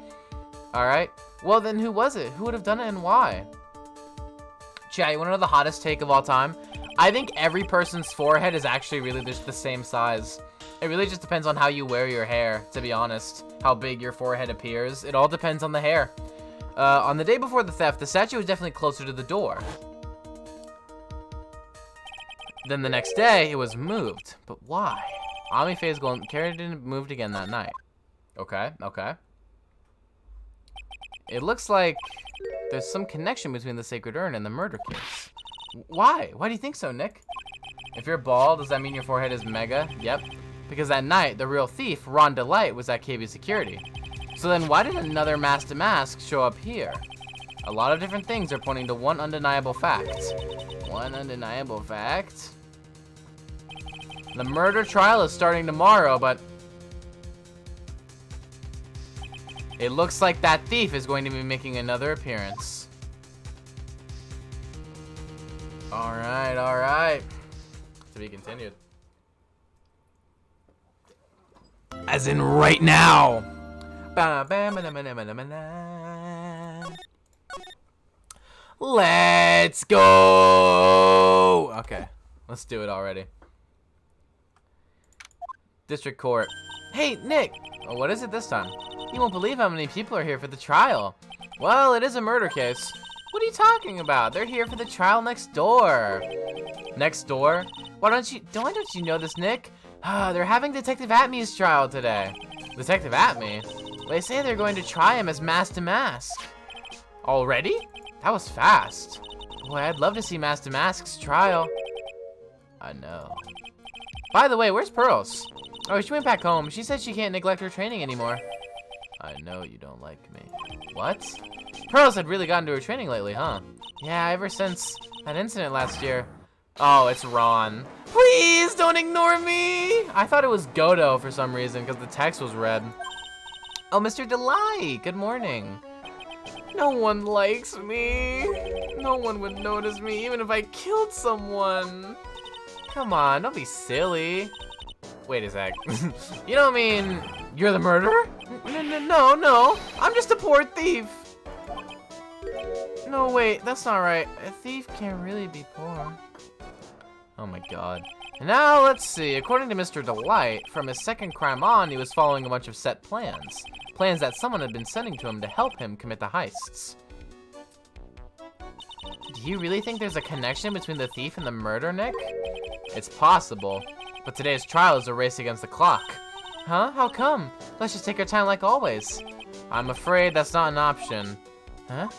Alright. Well, then who was it? Who would have done it and why? Chat, you wanna know the hottest take of all time? I think every person's forehead is actually really just the same size. It really just depends on how you wear your hair, to be honest. How big your forehead appears. It all depends on the hair. On the day before the theft, the statue was definitely closer to the door. Then the next day, it was moved. But why? Ami Faye's golden keratin moved again that night. Okay, okay. It looks like there's some connection between the sacred urn and the murder case. Why? Why do you think so, Nick? If you're bald, does that mean your forehead is mega? Yep. Because that night, the real thief, Ron Delight, was at KB Security. So then why did another masked mask show up here? A lot of different things are pointing to one undeniable fact. One undeniable fact? The murder trial is starting tomorrow, but it looks like that thief is going to be making another appearance. Alright, alright. To be continued. As in right now. Let's go. Okay, let's do it already. District Court. Hey, Nick. Oh, what is it this time? You won't believe how many people are here for the trial. Well, it is a murder case. What are you talking about? They're here for the trial next door. Next door? Why don't you know this, Nick? They're having Detective Atme's trial today. Detective Atme? They say they're going to try him as Mask to Mask. Already? That was fast. Boy, I'd love to see Mask to Mask's trial. I know. By the way, where's Pearls? Oh, she went back home. She said she can't neglect her training anymore. I know you don't like me. What? Pearls had really gotten to her training lately, huh? Yeah, ever since that incident last year. Oh, it's Ron. Please don't ignore me! I thought it was Godo for some reason because the text was red. Oh, Mr. Delight, good morning. No one likes me. No one would notice me even if I killed someone. Come on, don't be silly. Wait a sec. You don't mean you're the murderer? No. I'm just a poor thief. No, wait, that's not right. A thief can't really be poor. Oh my god. Now, let's see. According to Mr. Delight, from his second crime on, he was following a bunch of set plans. Plans that someone had been sending to him to help him commit the heists. Do you really think there's a connection between the thief and the murder, Nick? It's possible, but today's trial is a race against the clock. Huh? How come? Let's just take our time like always. I'm afraid that's not an option. Huh?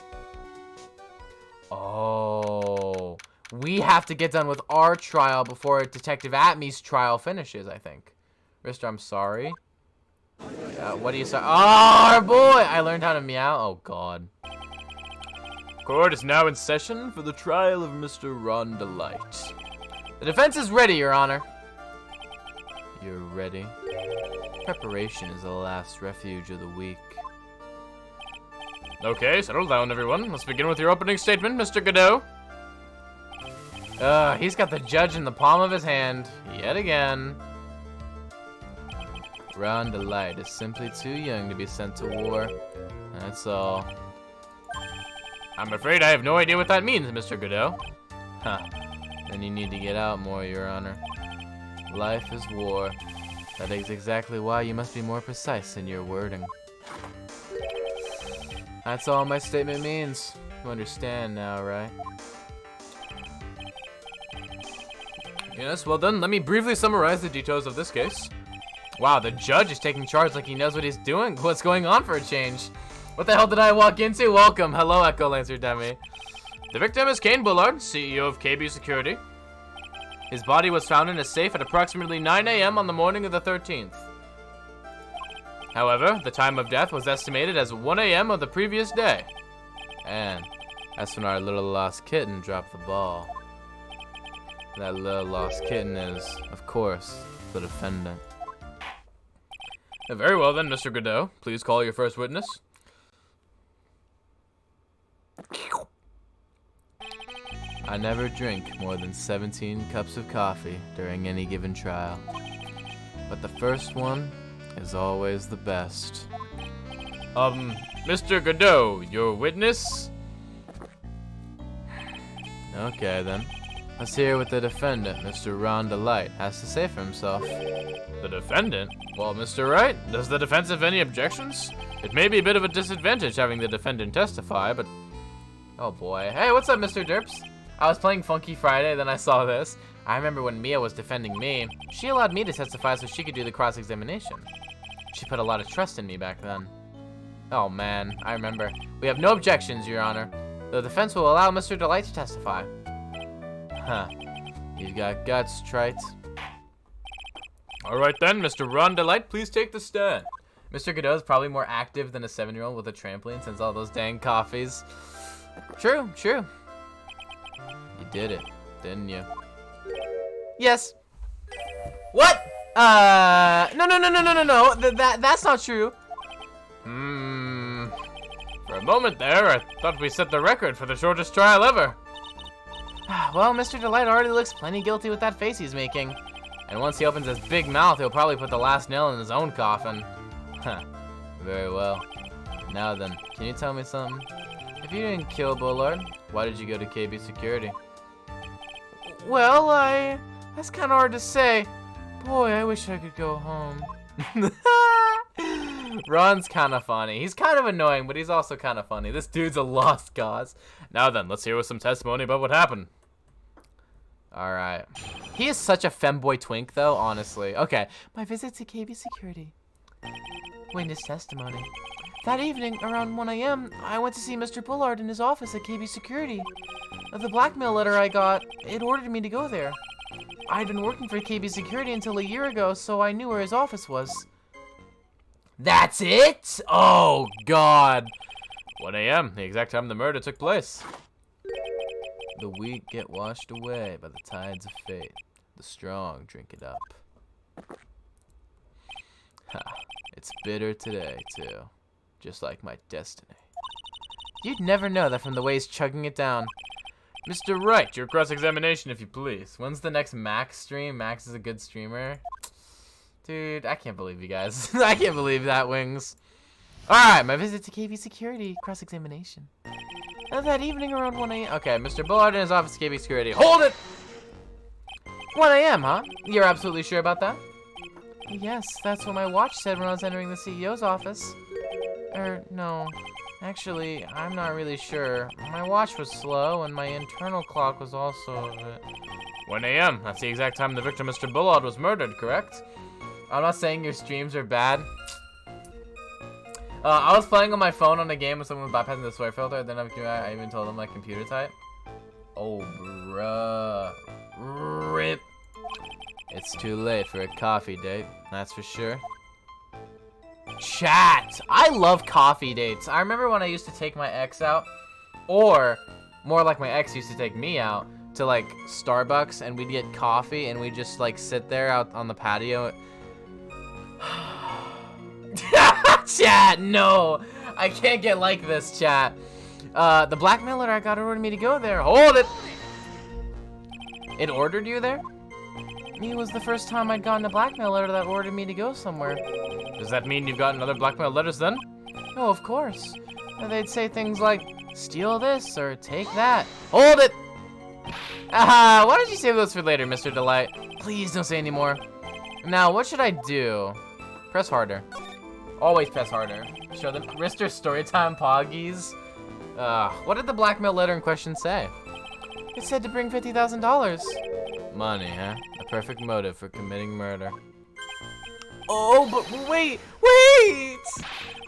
Oh. We have to get done with our trial before Detective Atme's trial finishes, I think. Mister, I'm sorry. What do you say? Oh, our boy! I learned how to meow. Oh, God. Court is now in session for the trial of Mr. Ron Delight. The defense is ready, Your Honor. You're ready? Preparation is the last refuge of the weak. Okay, settle down, everyone. Let's begin with your opening statement, Mr. Godot. He's got the judge in the palm of his hand, yet again. Ron Delight is simply too young to be sent to war. That's all. I'm afraid I have no idea what that means, Mr. Godot. Huh. Then you need to get out more, Your Honor. Life is war. That is exactly why you must be more precise in your wording. That's all my statement means. You understand now, right? Yes, well then, let me briefly summarize the details of this case. Wow, the judge is taking charge like he knows what he's doing. What's going on for a change? What the hell did I walk into? Welcome. Hello, Echo Lancer Demi. The victim is Kane Bullard, CEO of KB Security. His body was found in a safe at approximately 9 a.m. on the morning of the 13th. However, the time of death was estimated as 1 a.m. of the previous day. And that's when our little lost kitten dropped the ball. That little lost kitten is, of course, the defendant. Very well then, Mr. Godot. Please call your first witness. I never drink more than 17 cups of coffee during any given trial. But the first one is always the best. Mr. Godot, your witness? Okay then. Let's hear what the defendant, Mr. Ron Delight, has to say for himself. The defendant? Well, Mr. Wright, does the defense have any objections? It may be a bit of a disadvantage having the defendant testify, but... Oh boy. Hey, what's up, Mr. Derps? I was playing Funky Friday, then I saw this. I remember when Mia was defending me, she allowed me to testify so she could do the cross-examination. She put a lot of trust in me back then. Oh man, I remember. We have no objections, Your Honor. The defense will allow Mr. Delight to testify. Huh. You've got guts, Trite. Alright then, Mr. Ron Delight, please take the stand. Mr. Godot is probably more active than a 7-year-old with a trampoline since all those dang coffees. True, true. You did it, didn't you? Yes. What? No. That's not true. For a moment there, I thought we set the record for the shortest trial ever. Well, Mr. Delight already looks plenty guilty with that face he's making. And once he opens his big mouth, he'll probably put the last nail in his own coffin. Huh. Very well. Now then, can you tell me something? If you didn't kill Bullard, why did you go to KB Security? Well, that's kind of hard to say. Boy, I wish I could go home. Ron's kind of funny. He's kind of annoying, but he's also kind of funny. This dude's a lost cause. Now then, let's hear some testimony about what happened. Alright. He is such a femboy twink, though, honestly. Okay. My visit to KB Security. Witness testimony. That evening, around 1 a.m., I went to see Mr. Bullard in his office at KB Security. The blackmail letter I got, it ordered me to go there. I'd been working for KB Security until a year ago, so I knew where his office was. That's it? Oh, God. 1 a.m., the exact time the murder took place. The weak get washed away by the tides of fate. The strong drink it up. Ha, it's bitter today, too. Just like my destiny. You'd never know that from the way he's chugging it down. Mr. Wright, your cross-examination, if you please. When's the next Max stream? Max is a good streamer. Dude, I can't believe you guys. I can't believe that, Wings. Alright, my visit to KB Security, cross-examination. That evening around 1 a.m. Okay, Mr. Bullard in his office, KB Security. Hold it! 1 a.m., huh? You're absolutely sure about that? Yes, that's what my watch said when I was entering the CEO's office. No. Actually, I'm not really sure. My watch was slow, and my internal clock was also... 1 a.m. That's the exact time the victim, Mr. Bullard, was murdered, correct? I'm not saying your streams are bad. I was playing on my phone on a game with someone bypassing the swear filter, then I even told them my computer type. Oh, bruh. RIP. It's too late for a coffee date, that's for sure. Chat! I love coffee dates. I remember when I used to take my ex out, or more like my ex used to take me out to like Starbucks, and we'd get coffee and we'd just like sit there out on the patio. Chat, no! I can't get like this, chat. The blackmailer I got ordered me to go there. Hold it! It ordered you there? It was the first time I'd gotten a blackmail letter that ordered me to go somewhere. Does that mean you've gotten other blackmail letters then? No, of course. They'd say things like, steal this or take that. Hold it! Why don't you save those for later, Mr. Delight? Please don't say any more. Now, what should I do? Press harder. Always press harder. Show them Mr. Storytime Poggies. What did the blackmail letter in question say? It said to bring $50,000. Money, huh? A perfect motive for committing murder. Oh, but wait!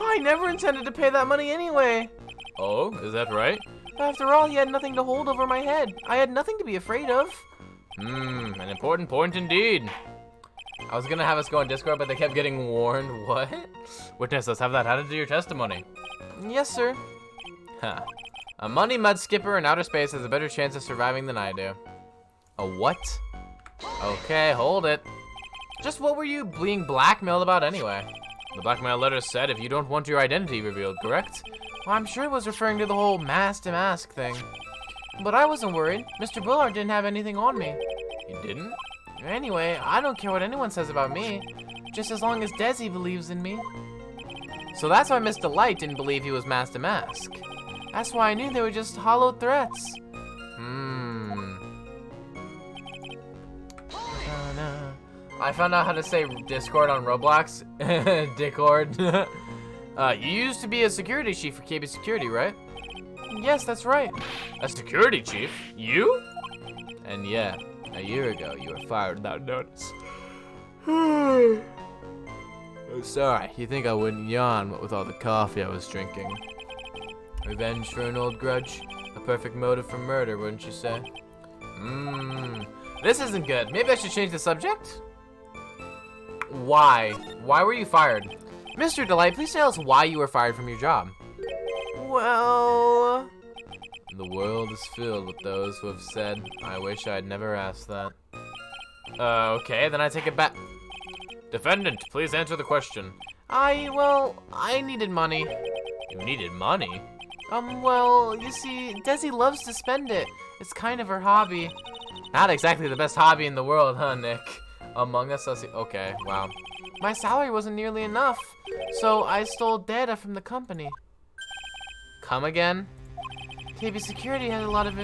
I never intended to pay that money anyway. Oh, is that right? After all, he had nothing to hold over my head. I had nothing to be afraid of. An important point indeed. I was gonna have us go on Discord, but they kept getting warned. What? Witness, let's have that added to your testimony. Yes, sir. Huh. A money mud skipper in outer space has a better chance of surviving than I do. A what? Okay, hold it. Just what were you being blackmailed about anyway? The blackmail letter said if you don't want your identity revealed, correct? Well, I'm sure it was referring to the whole mask to mask thing. But I wasn't worried. Mr. Bullard didn't have anything on me. He didn't? Anyway, I don't care what anyone says about me. Just as long as Desi believes in me. So that's why Miss Delight didn't believe he was mask to mask. That's why I knew they were just hollow threats. I found out how to say Discord on Roblox. Discord. You used to be a security chief for KB Security, right? Yes, that's right. A security chief? You? And yeah, a year ago you were fired without notice. I'm sorry, you think I wouldn't yawn, what with all the coffee I was drinking. Revenge for an old grudge? A perfect motive for murder, wouldn't you say? This isn't good. Maybe I should change the subject? Why? Why were you fired? Mr. Delight, please tell us why you were fired from your job. Well... The world is filled with those who have said, I wish I'd never asked that. Okay, then I take it back. Defendant, please answer the question. I needed money. You needed money? Well, you see, Desi loves to spend it. It's kind of her hobby. Not exactly the best hobby in the world, huh, Nick? Among Us, okay, wow. My salary wasn't nearly enough, so I stole data from the company. Come again? KB Security had a lot of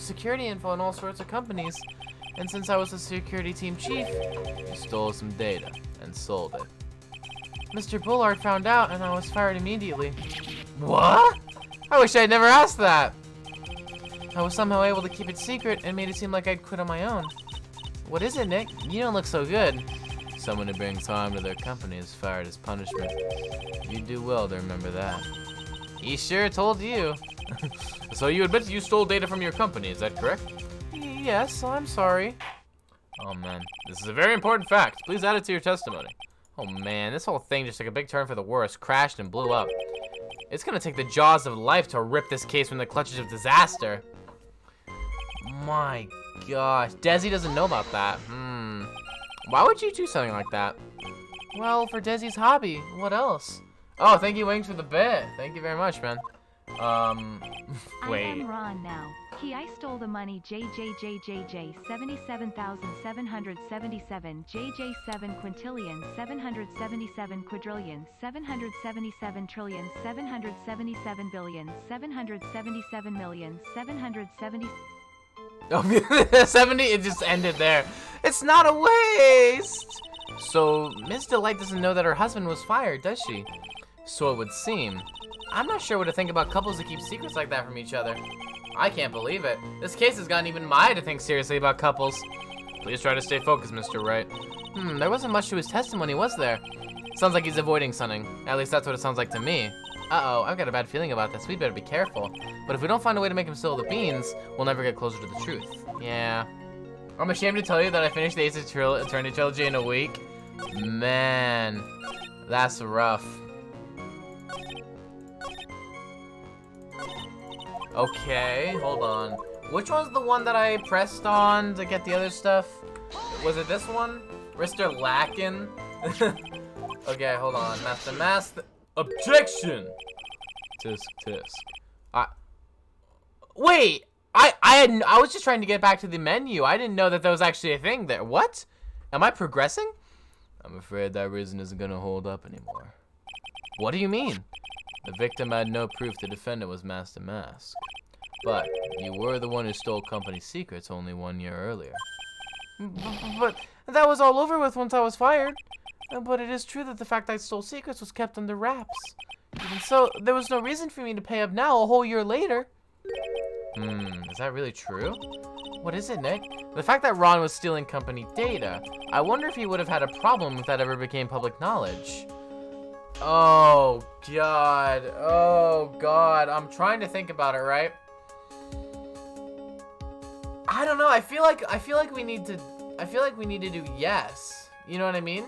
security info in all sorts of companies, and since I was the security team chief, I stole some data and sold it. Mr. Bullard found out, and I was fired immediately. What? I wish I'd never asked that. I was somehow able to keep it secret and made it seem like I'd quit on my own. What is it, Nick? You don't look so good. Someone who brings harm to their company is fired as punishment. You'd do well to remember that. He sure told you. So you admit you stole data from your company, is that correct? Yes, I'm sorry. Oh man, this is a very important fact. Please add it to your testimony. Oh man, this whole thing just took a big turn for the worse, crashed and blew up. It's gonna take the jaws of life to rip this case from the clutches of disaster. My gosh, Desi doesn't know about that. Why would you do something like that? Well, for Desi's hobby. What else? Oh, thank you, Wings, for the bit. Thank you very much, man. Wait. I am Ron now. I stole the money JJJJJ 77,777 JJ 7 quintillion 777 quadrillion 777 trillion 777 billion 777 million 770. Oh, 70, it just ended there. It's not a waste! So, Miss Delight doesn't know that her husband was fired, does she? So it would seem. I'm not sure what to think about couples that keep secrets like that from each other. I can't believe it. This case has gotten even Maya to think seriously about couples. Please try to stay focused, Mr. Wright. There wasn't much to his testimony, was there? Sounds like he's avoiding something. At least that's what it sounds like to me. Uh-oh, I've got a bad feeling about this. We'd better be careful. But if we don't find a way to make him spill the beans, we'll never get closer to the truth. Yeah. I'm ashamed to tell you that I finished the Ace Attorney trilogy in a week. Man, that's rough. Okay, hold on. Which one's the one that I pressed on to get the other stuff? Was it this one? Mr. Lackin? Okay, hold on. Master Master. Objection! Tisk tisk. Wait! I was just trying to get back to the menu. I didn't know that there was actually a thing there. What? Am I progressing? I'm afraid that reason isn't gonna hold up anymore. What do you mean? The victim had no proof the defendant was Master Mask. But you were the one who stole company secrets only 1 year earlier. But that was all over with once I was fired. But it is true that the fact I stole secrets was kept under wraps. Even so, there was no reason for me to pay up now a whole year later. Is that really true? What is it, Nick? The fact that Ron was stealing company data. I wonder if he would have had a problem if that ever became public knowledge. Oh, God. Oh, God. I'm trying to think about it, right? I don't know. I feel like we need to do yes. You know what I mean?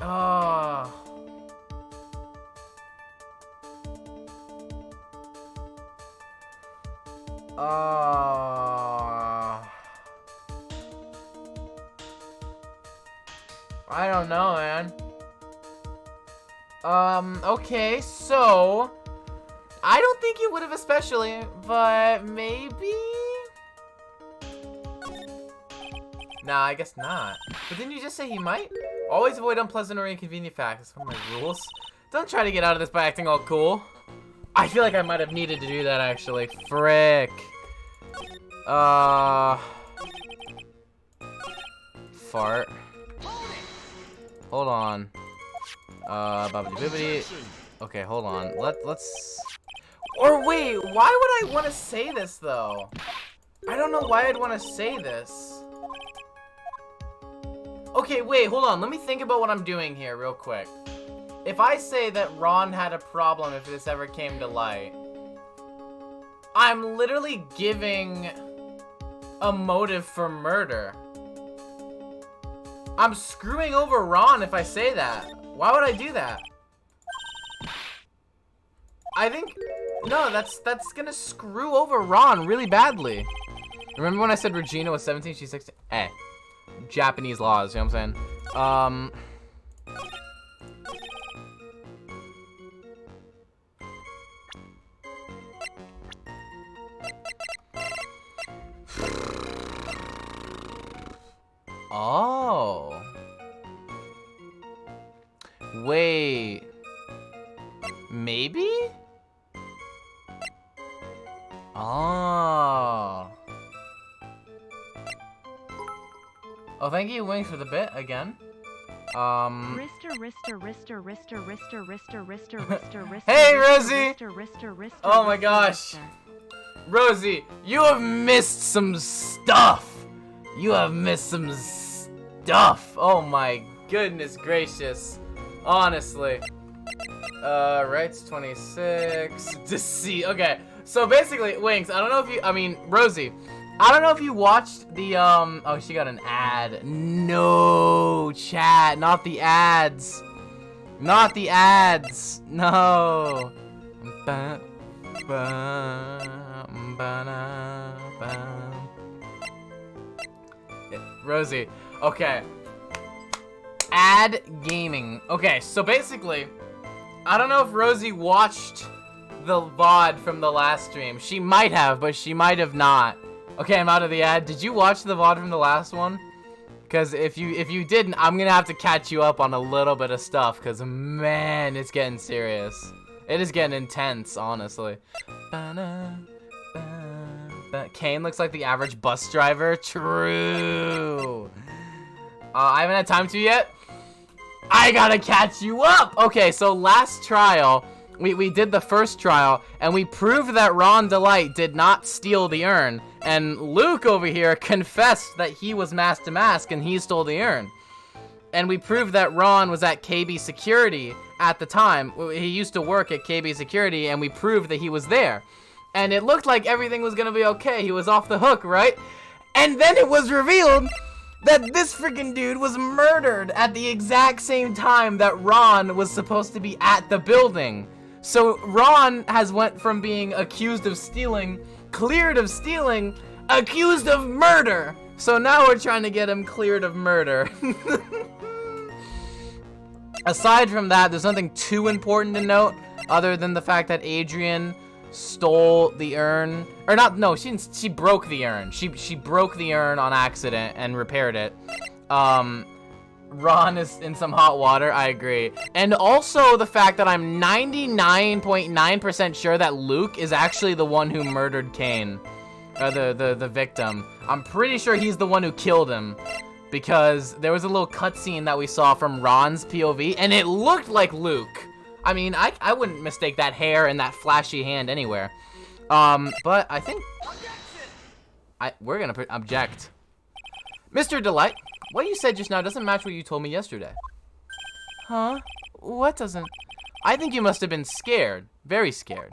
Oh. I don't know, man. Okay, so I don't think he would have especially, but maybe? Nah, I guess not. But didn't you just say he might? Always avoid unpleasant or inconvenient facts. That's one of my rules. Don't try to get out of this by acting all cool. I feel like I might have needed to do that, actually. Frick. Fart. Hold on. Bobbity bibbity. Okay, hold on. Let's... Or wait, why would I want to say this, though? I don't know why I'd want to say this. Okay, wait, hold on. Let me think about what I'm doing here real quick. If I say that Ron had a problem if this ever came to light, I'm literally giving a motive for murder. I'm screwing over Ron if I say that. Why would I do that? I think... No, that's gonna screw over Ron really badly. Remember when I said Regina was 17, she's 16? Eh. Japanese laws, you know what I'm saying? Oh. Wait. Maybe? Oh. Oh, thank you, Wings, for the bit again. Hey, Rosie! Oh my gosh. Rosie, you have missed some stuff. You have missed some stuff. Oh my goodness gracious. Honestly. Rights 26. Deceit. Okay. So basically, Wings, I don't know if you, Rosie, I don't know if you watched the, oh, she got an ad. No, chat, not the ads. Not the ads. No. Rosie, okay. Ad gaming. Okay, so basically, I don't know if Rosie watched the VOD from the last stream. She might have, but she might have not. Okay, I'm out of the ad. Did you watch the VOD from the last one? Because if you didn't, I'm gonna have to catch you up on a little bit of stuff. Because man, it's getting serious. It is getting intense, honestly. Kane looks like the average bus driver. True. I haven't had time to yet. I gotta catch you up. Okay, so last trial, we did the first trial, and we proved that Ron Delight did not steal the urn. And Luke over here confessed that he was Mask to Mask and he stole the urn. And we proved that Ron was at KB Security at the time. He used to work at KB Security, and we proved that he was there. And it looked like everything was gonna be okay. He was off the hook, right? And then it was revealed that this freaking dude was murdered at the exact same time that Ron was supposed to be at the building. So Ron has went from being accused of stealing, cleared of stealing, accused of murder. So now we're trying to get him cleared of murder. Aside from that, there's nothing too important to note other than the fact that Adrian stole the urn. Or not, no, she broke the urn. She broke the urn on accident and repaired it. Ron is in some hot water, I agree. And also the fact that I'm 99.9% sure that Luke is actually the one who murdered Kane. The victim. I'm pretty sure he's the one who killed him. Because there was a little cutscene that we saw from Ron's POV, and it looked like Luke. I mean, I wouldn't mistake that hair and that flashy hand anywhere. But I think... we're gonna object. Mr. Delight, what you said just now doesn't match what you told me yesterday. Huh? What doesn't? I think you must have been scared. Very scared.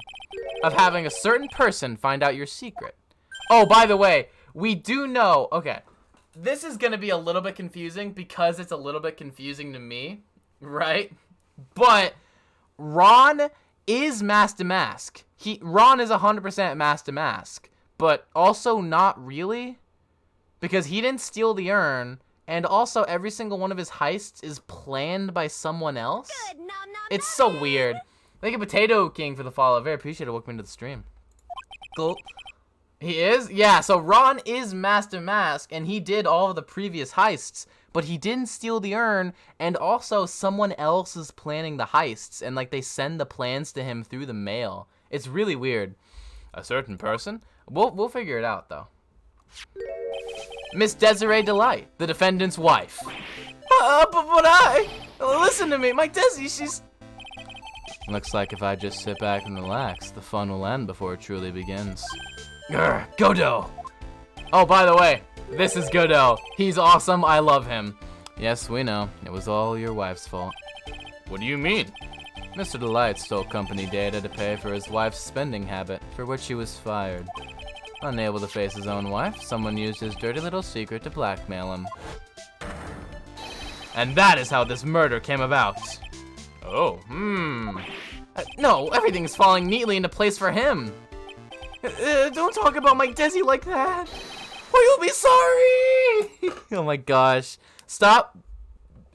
of having a certain person find out your secret. Oh, by the way, we do know, okay, this is going to be a little bit confusing because it's a little bit confusing to me, right? But Ron is Master Mask. Ron is 100% Master Mask, but also not really, because he didn't steal the urn, and also every single one of his heists is planned by someone else. Good, nom, nom, It's so weird. Thank you, Potato King, for the follow. Very appreciated. Welcome to the stream. Cool. He is? Yeah, so Ron is Master Mask, and he did all of the previous heists, but he didn't steal the urn, and also someone else is planning the heists, and, like, they send the plans to him through the mail. It's really weird. A certain person? We'll figure it out, though. Miss Desiree Delight, the defendant's wife. Listen to me, my Desi, she's... Looks like if I just sit back and relax, the fun will end before it truly begins. Grr, Godot! Oh, by the way, this is Godot. He's awesome, I love him. Yes, we know, it was all your wife's fault. What do you mean? Mr. Delight stole company data to pay for his wife's spending habit, for which he was fired. Unable to face his own wife, someone used his dirty little secret to blackmail him. And that is how this murder came about. Oh, no, everything is falling neatly into place for him. Don't talk about my Desi like that, or you'll be sorry. Oh my gosh. Stop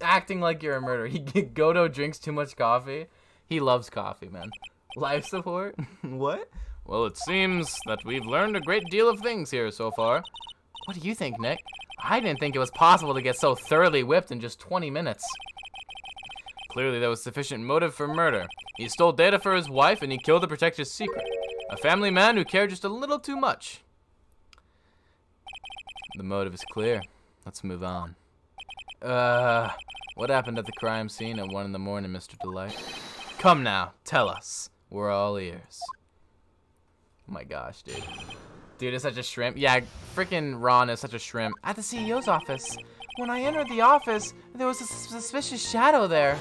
acting like you're a murderer. Godot drinks too much coffee. He loves coffee, man. Life support? What? Well, it seems that we've learned a great deal of things here so far. What do you think, Nick? I didn't think it was possible to get so thoroughly whipped in just 20 minutes. Clearly, there was sufficient motive for murder. He stole data for his wife, and he killed to protect his secret. A family man who cared just a little too much. The motive is clear. Let's move on. What happened at the crime scene at 1 in the morning, Mr. Delight? Come now, tell us. We're all ears. Oh my gosh, dude. Dude is such a shrimp. Yeah, freaking Ron is such a shrimp. At the CEO's office. When I entered the office, there was a suspicious shadow there.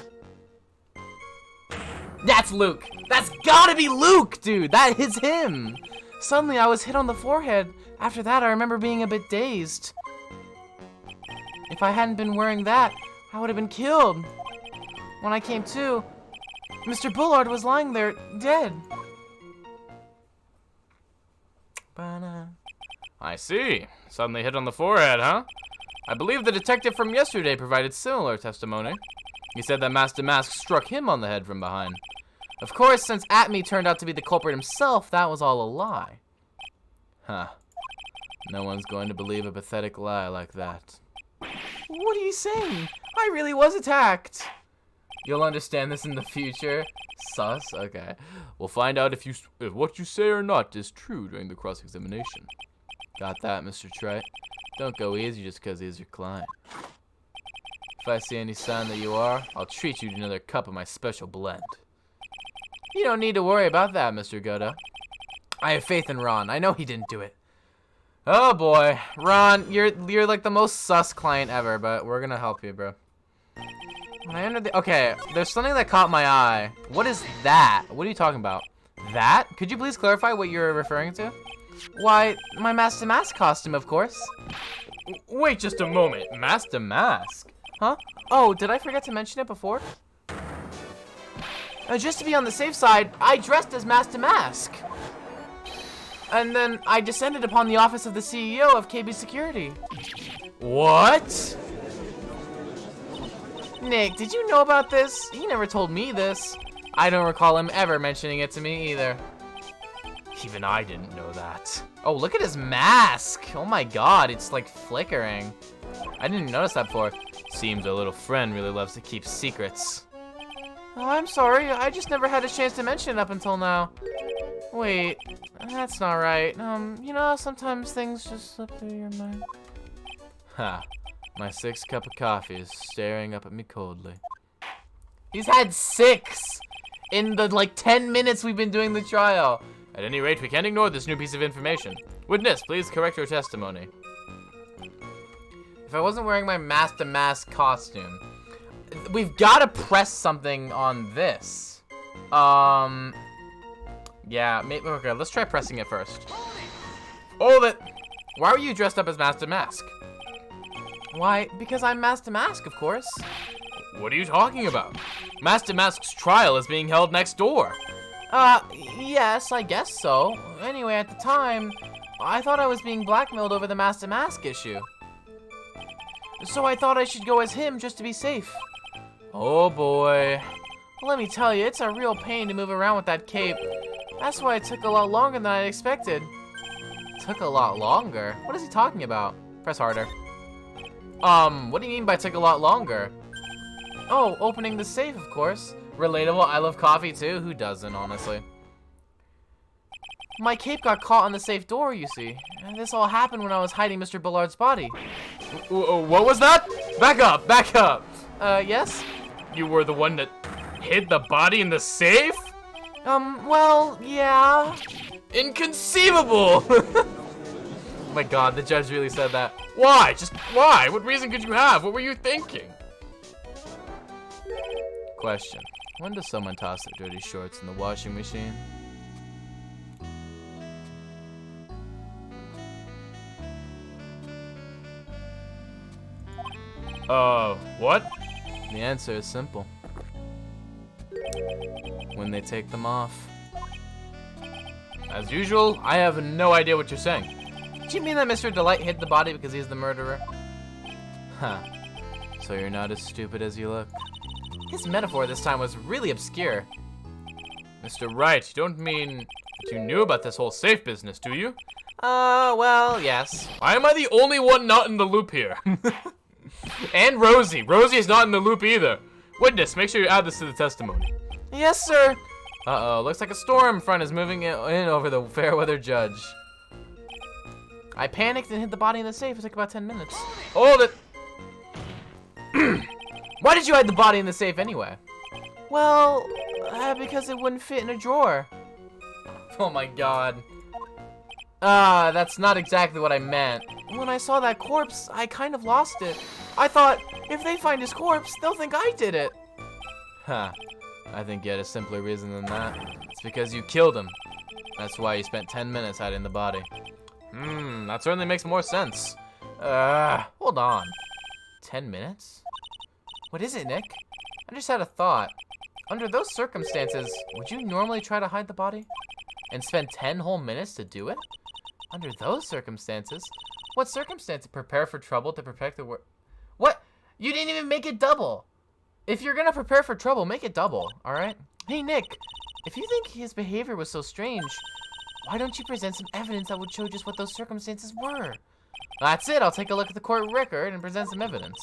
That's Luke. That's gotta be Luke, dude. That is him. Suddenly, I was hit on the forehead. After that, I remember being a bit dazed. If I hadn't been wearing that, I would have been killed. When I came to, Mr. Bullard was lying there, dead. I see. Suddenly hit on the forehead, huh? I believe the detective from yesterday provided similar testimony. He said that Master Mask struck him on the head from behind. Of course, since Atme turned out to be the culprit himself, that was all a lie. Huh. No one's going to believe a pathetic lie like that. What are you saying? I really was attacked. You'll understand this in the future. Sus? Okay. We'll find out if what you say or not is true during the cross-examination. Got that, Mr. Trite? Don't go easy just because he's your client. If I see any sign that you are, I'll treat you to another cup of my special blend. You don't need to worry about that, Mr. Godot. I have faith in Ron. I know he didn't do it. Oh boy. Ron, you're like the most sus client ever, but we're gonna help you, bro. When I entered the... Okay, there's something that caught my eye. What is that? What are you talking about? That? Could you please clarify what you're referring to? Why, my Master Mask costume, of course. Wait just a moment. Master Mask? Huh? Oh, did I forget to mention it before? Just to be on the safe side, I dressed as Master Mask. And then I descended upon the office of the CEO of KB Security. What? Nick, did you know about this? He never told me this. I don't recall him ever mentioning it to me either. Even I didn't know that. Oh, look at his mask. Oh my god, it's like flickering. I didn't notice that before. Seems our little friend really loves to keep secrets. Oh, I'm sorry. I just never had a chance to mention it up until now. Wait, that's not right. You know, sometimes things just slip through your mind. Ha. My 6th cup of coffee is staring up at me coldly. He's had 6 in the, like, 10 minutes we've been doing the trial. At any rate, we can't ignore this new piece of information. Witness, please correct your testimony. If I wasn't wearing my Master Mask costume, we've got to press something on this. Yeah, maybe. Okay, let's try pressing it first. Hold it! Why were you dressed up as Master Mask? Why, because I'm Master Mask, of course. What are you talking about? Master Mask's trial is being held next door. Yes, I guess so. Anyway, at the time, I thought I was being blackmailed over the Master Mask issue. So I thought I should go as him just to be safe. Oh boy. Let me tell you, it's a real pain to move around with that cape. That's why it took a lot longer than I expected. Took a lot longer? What is he talking about? Press harder. What do you mean by took a lot longer? Oh, opening the safe, of course. Relatable, I love coffee too. Who doesn't, honestly? My cape got caught on the safe door, you see. And this all happened when I was hiding Mr. Bullard's body. What was that? Back up, back up. Yes? You were the one that hid the body in the safe? Well, yeah. Inconceivable! Oh my god, the judge really said that. Why? Just why? What reason could you have? What were you thinking? Question. When does someone toss their dirty shorts in the washing machine? What? The answer is simple. When they take them off. As usual, I have no idea what you're saying. Do you mean that Mr. Delight hid the body because he's the murderer? Huh. So you're not as stupid as you look. His metaphor this time was really obscure. Mr. Wright, you don't mean that you knew about this whole safe business, do you? Well, yes. Why am I the only one not in the loop here? And Rosie. Rosie is not in the loop either. Witness, make sure you add this to the testimony. Yes, sir. Uh-oh, looks like a storm front is moving in over the Fairweather judge. I panicked and hid the body in the safe. It took about 10 minutes. Hold it. Why did you hide the body in the safe anyway? Well, because it wouldn't fit in a drawer. Oh my god. That's not exactly what I meant. When I saw that corpse, I kind of lost it. I thought, if they find his corpse, they'll think I did it. Huh. I think you had a simpler reason than that. It's because you killed him. That's why you spent 10 minutes hiding the body. That certainly makes more sense. Hold on. 10 minutes? What is it, Nick? I just had a thought. Under those circumstances, would you normally try to hide the body? And spend 10 whole minutes to do it? Under those circumstances? What circumstances? Prepare for trouble to protect the What? You didn't even make it double. If you're gonna prepare for trouble, make it double, alright? Hey, Nick, if you think his behavior was so strange, why don't you present some evidence that would show just what those circumstances were? That's it, I'll take a look at the court record and present some evidence.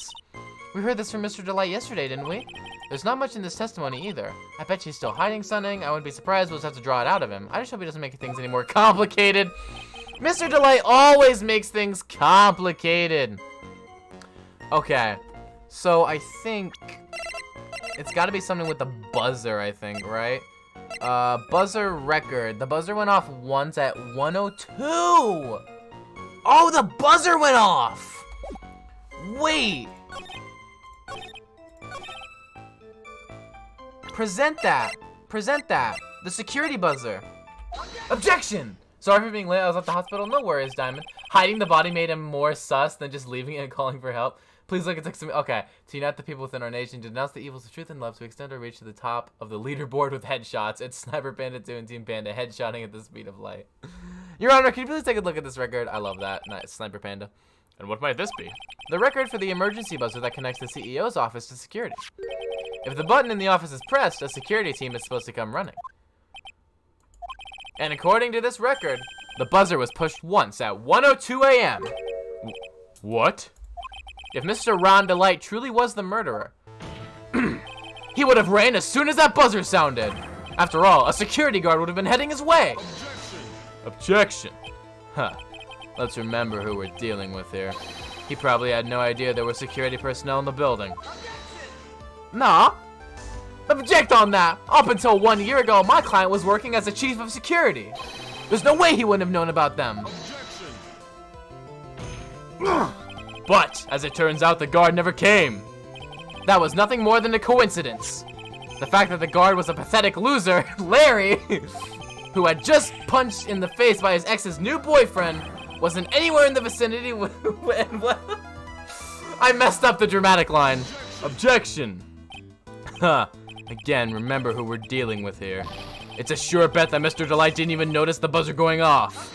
We heard this from Mr. Delight yesterday, didn't we? There's not much in this testimony either. I bet she's still hiding something. I wouldn't be surprised we'll just have to draw it out of him. I just hope he doesn't make things any more complicated. Mr. Delight always makes things complicated. Okay, so I think it's gotta be something with the buzzer, I think, right? Buzzer record. The buzzer went off once at 1:02. Oh, the buzzer went off. Wait. Present that. Present that. The security buzzer. Objection. Sorry for being late. I was at the hospital. No worries, Diamond. Hiding the body made him more sus than just leaving it and calling for help. Please look at text me. Okay. To unite the people within our nation, to denounce the evils of truth and love, to extend our reach to the top of the leaderboard with headshots. It's Sniper Panda 2 and Team Panda headshotting at the speed of light. Your Honor, can you please take a look at this record? I love that. Nice. Sniper Panda. And what might this be? The record for the emergency buzzer that connects the CEO's office to security. If the button in the office is pressed, a security team is supposed to come running. And according to this record, the buzzer was pushed once at 1:02 a.m. What? If Mr. Ron Delight truly was the murderer, he would have ran as soon as that buzzer sounded. After all, a security guard would have been heading his way. Objection. Huh. Let's remember who we're dealing with here. He probably had no idea there were security personnel in the building. Nah. Object on that. Up until 1 year ago, my client was working as a chief of security. There's no way he wouldn't have known about them. But, as it turns out, the guard never came. That was nothing more than a coincidence. The fact that the guard was a pathetic loser, Larry, who had just punched in the face by his ex's new boyfriend, wasn't anywhere in the vicinity when I messed up the dramatic line. Objection. Huh. Again, remember who we're dealing with here. It's a sure bet that Mr. Delight didn't even notice the buzzer going off.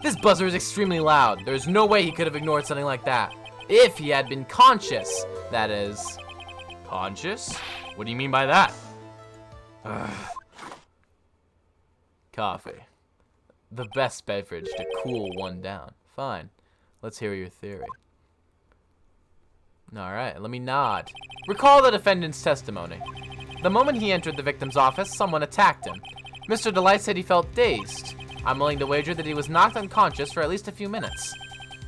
This buzzer is extremely loud. There's no way he could have ignored something like that. If he had been conscious, that is. Conscious? What do you mean by that? Coffee. The best beverage to cool one down. Fine. Let's hear your theory. Alright, let me nod. Recall the defendant's testimony. The moment he entered the victim's office, someone attacked him. Mr. Delight said he felt dazed. I'm willing to wager that he was knocked unconscious for at least a few minutes.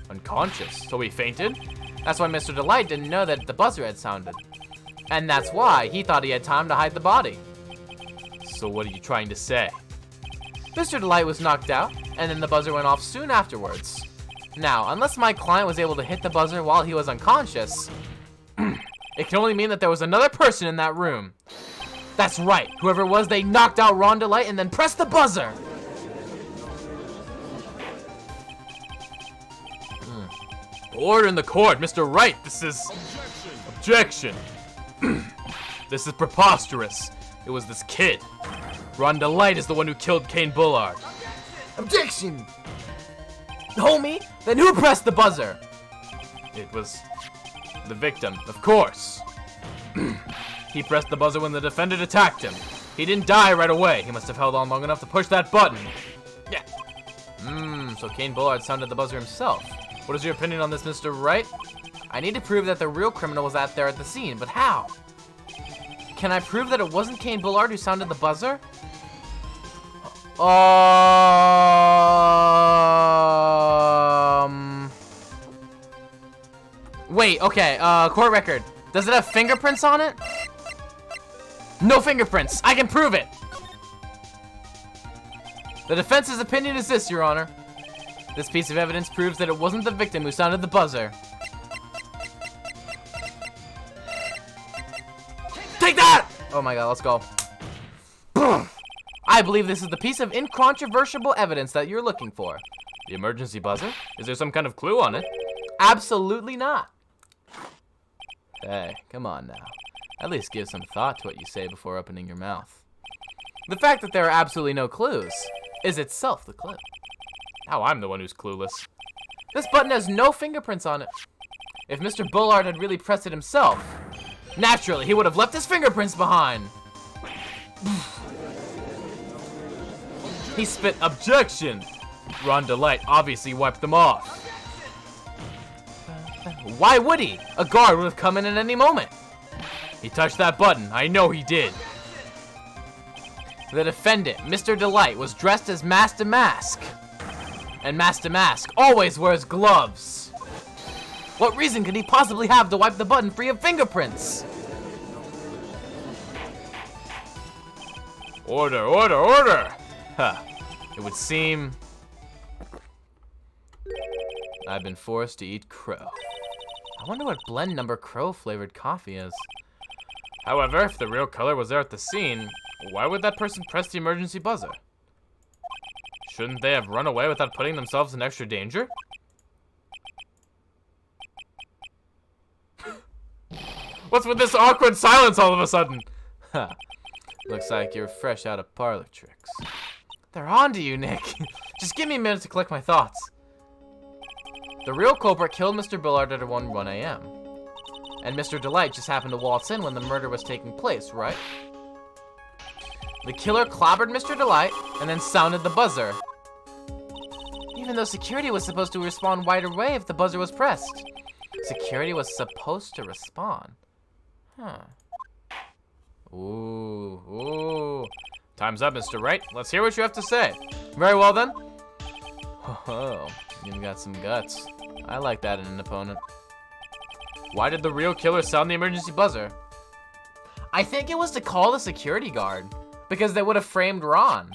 Unconscious? So he fainted? That's why Mr. Delight didn't know that the buzzer had sounded. And that's why he thought he had time to hide the body. So what are you trying to say? Mr. Delight was knocked out, and then the buzzer went off soon afterwards. Now, unless my client was able to hit the buzzer while he was unconscious, it can only mean that there was another person in that room. That's right. Whoever it was, they knocked out Ron Delight and then pressed the buzzer. Order in the court, Mr. Wright. This is... Objection. This is preposterous. It was this kid. Ron Delight is the one who killed Kane Bullard. Objection. Homie, then who pressed the buzzer? It was the victim, of course. He pressed the buzzer when the defendant attacked him. He didn't die right away. He must have held on long enough to push that button. Yeah. So Kane Bullard sounded the buzzer himself. What is your opinion on this, Mr. Wright? I need to prove that the real criminal was out there at the scene, but how? Can I prove that it wasn't Kane Bullard who sounded the buzzer? Wait, okay, court record. Does it have fingerprints on it? No fingerprints. I can prove it. The defense's opinion is this, Your Honor. This piece of evidence proves that it wasn't the victim who sounded the buzzer. Take that! Oh my god, let's go. I believe this is the piece of incontrovertible evidence that you're looking for. The emergency buzzer? Is there some kind of clue on it? Absolutely not. Hey, come on now. At least give some thought to what you say before opening your mouth. The fact that there are absolutely no clues is itself the clue. Now I'm the one who's clueless. This button has no fingerprints on it. If Mr. Bullard had really pressed it himself, naturally he would have left his fingerprints behind. He spit objection. Ron Delight obviously wiped them off. Why would he? A guard would have come in at any moment. He touched that button. I know he did. The defendant, Mr. Delight, was dressed as Master Mask. And Master Mask always wears gloves. What reason could he possibly have to wipe the button free of fingerprints? Order, order, order! Huh. It would seem I've been forced to eat crow. I wonder what blend number crow flavored coffee is. However, if the real color was there at the scene, why would that person press the emergency buzzer? Shouldn't they have run away without putting themselves in extra danger? What's with this awkward silence all of a sudden? Huh. Looks like you're fresh out of parlor tricks. They're on to you, Nick. Just give me a minute to collect my thoughts. The real culprit killed Mr. Bullard at 1 a.m. And Mr. Delight just happened to waltz in when the murder was taking place, right? The killer clobbered Mr. Delight and then sounded the buzzer. Even though security was supposed to respond right away if the buzzer was pressed. Security was supposed to respond. Huh. Ooh. Time's up, Mr. Wright. Let's hear what you have to say. Very well, then. Oh, you've got some guts. I like that in an opponent. Why did the real killer sound the emergency buzzer? I think it was to call the security guard, because they would have framed Ron.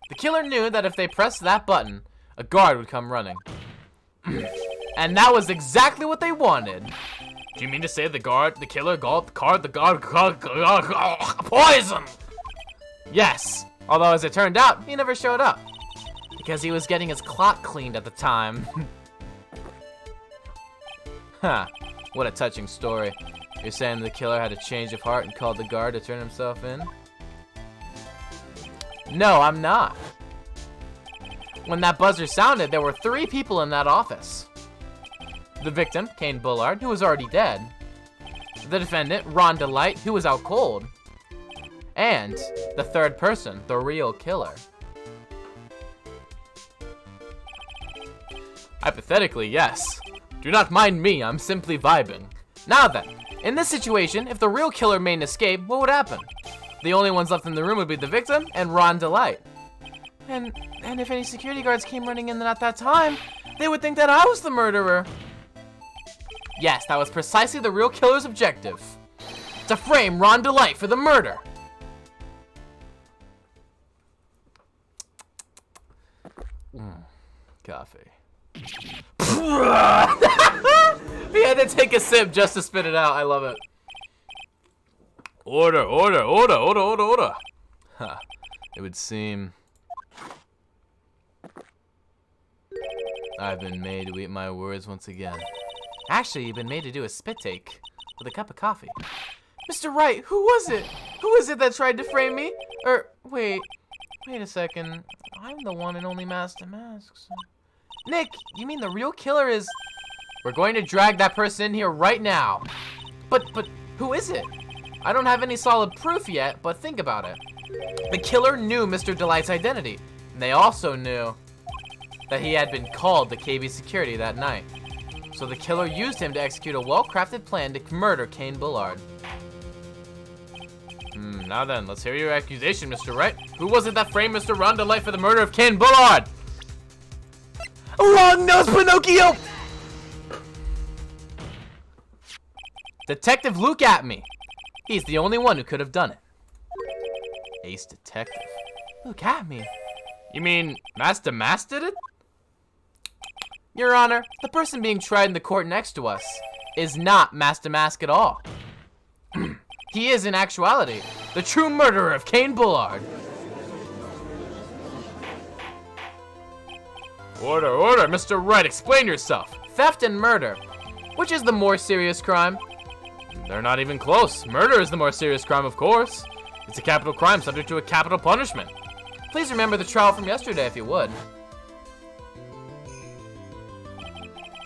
The killer knew that if they pressed that button, a guard would come running. And that was exactly what they wanted. Do you mean to say the killer, poison? Yes, Although, as it turned out, he never showed up. Because he was getting his clock cleaned at the time. Huh. What a touching story. You're saying the killer had a change of heart and called the guard to turn himself in? No, I'm not. When that buzzer sounded, there were 3 people in that office. The victim, Kane Bullard, who was already dead. The defendant, Ron DeLite, who was out cold. And the 3rd person, the real killer. Hypothetically, yes. Do not mind me, I'm simply vibing. Now then, in this situation, if the real killer made an escape, what would happen? The only ones left in the room would be the victim and Ron DeLite. And if any security guards came running in at that time, they would think that I was the murderer. Yes, that was precisely the real killer's objective. To frame Ron DeLite for the murder. Coffee. He had to take a sip just to spit it out. I love it. Order. Huh. It would seem I've been made to eat my words once again. Actually, you've been made to do a spit take with a cup of coffee. Mr. Wright, who was it? Who was it that tried to frame me? Wait a second. I'm the one and only Master Masks. Nick, you mean the real killer is... We're going to drag that person in here right now. But who is it? I don't have any solid proof yet, but think about it. The killer knew Mr. DeLite's identity, and they also knew that he had been called to KB security that night. So the killer used him to execute a well-crafted plan to murder Kane Bullard. Now then, let's hear your accusation, Mr. Wright. Who was it that framed Mr. Ron DeLite for the murder of Kane Bullard? Long-nosed Pinocchio! Detective Luke Atme. He's the only one who could have done it. Ace detective. Luke Atme? You mean Master Mask did it? Your Honor, the person being tried in the court next to us is not Master Mask at all. He is, in actuality, the true murderer of Kane Bullard. Order, Mr. Wright, explain yourself. Theft and murder. Which is the more serious crime? They're not even close. Murder is the more serious crime, of course. It's a capital crime subject to a capital punishment. Please remember the trial from yesterday, if you would.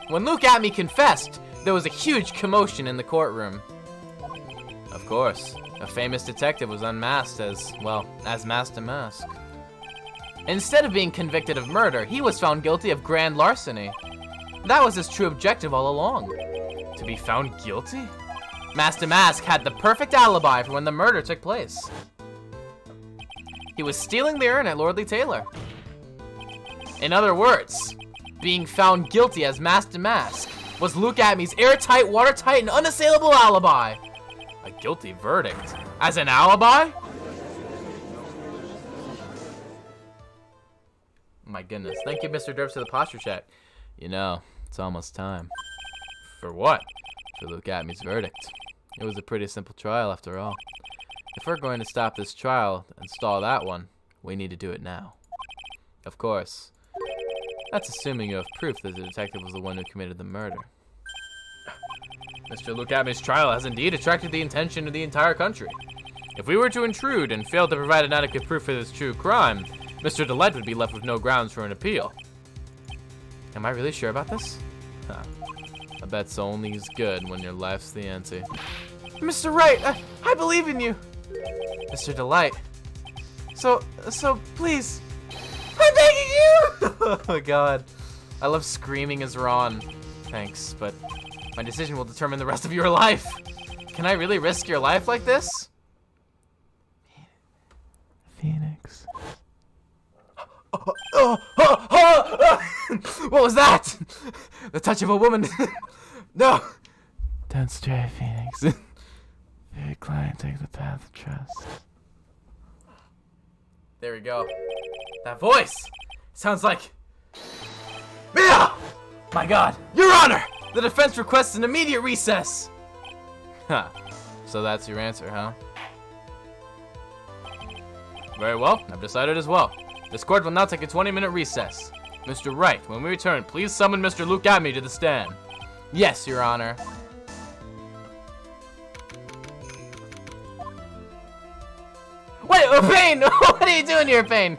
When Luke Atme confessed, there was a huge commotion in the courtroom. Of course, a famous detective was unmasked as Master Mask. Instead of being convicted of murder, he was found guilty of grand larceny. That was his true objective all along. To be found guilty? Master Mask had the perfect alibi for when the murder took place. He was stealing the urn at Lordly Taylor. In other words, being found guilty as Master Mask was Luke Atme's airtight, watertight, and unassailable alibi. A guilty verdict as an alibi? My goodness. Thank you, Mr. Derps, for the posture check. You know, it's almost time. For what? For Luke Atme's verdict. It was a pretty simple trial, after all. If we're going to stop this trial and stall that one, we need to do it now. Of course. That's assuming you have proof that the detective was the one who committed the murder. Mr. Luke Atme's trial has indeed attracted the attention of the entire country. If we were to intrude and fail to provide an adequate proof for this true crime, Mr. DeLite would be left with no grounds for an appeal. Am I really sure about this? Huh. I bet's only as good when your life's the ante. Mr. Wright, I believe in you. Mr. DeLite. So please. I'm begging you! Oh my god. I love screaming as Ron. Thanks, but my decision will determine the rest of your life. Can I really risk your life like this? Phoenix. What was that? The touch of a woman. No. Don't stray, Phoenix. Very client, take the path of trust. There we go. That voice sounds like... Yeah! My god. Your Honor! The defense requests an immediate recess. Huh. So that's your answer, huh? Very well, I've decided as well. This court will now take a 20-minute recess. Mr. Wright, when we return, please summon Mr. Luke Atme to the stand. Yes, Your Honor. Wait, Payne! What are you doing here, Payne?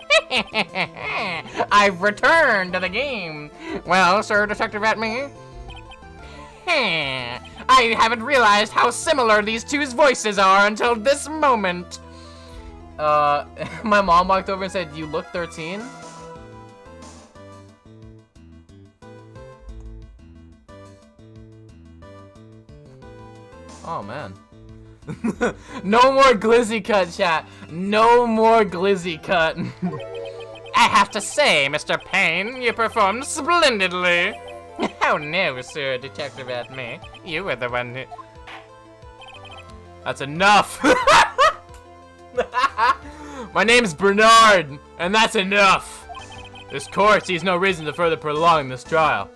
I've returned to the game. Well, Sir Detective Atme, I haven't realized how similar these two's voices are until this moment. My mom walked over and said, "You look 13?" Oh, man. No more glizzy cut, chat. No more glizzy cut. I have to say, Mr. Payne, you performed splendidly. Oh no, Sir Detective Atme. You were the one who... That's enough. My name's Bernard, and that's enough. This court sees no reason to further prolong this trial.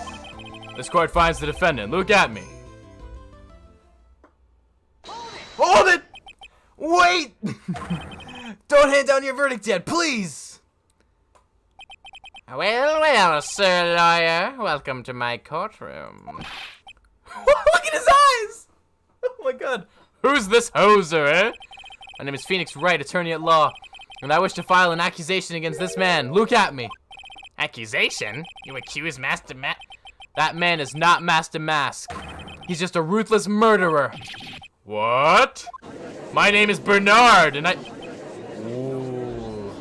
This court finds the defendant, Luke Atme. Hold it! Wait! Don't hand down your verdict yet, please! Well, well, sir lawyer. Welcome to my courtroom. Look at his eyes! Oh my god. Who's this hoser, eh? My name is Phoenix Wright, attorney at law, and I wish to file an accusation against this man, Luke Atme. Accusation? You accuse Master That man is not Master Mask. He's just a ruthless murderer. What? My name is Bernard, and I... Ooh.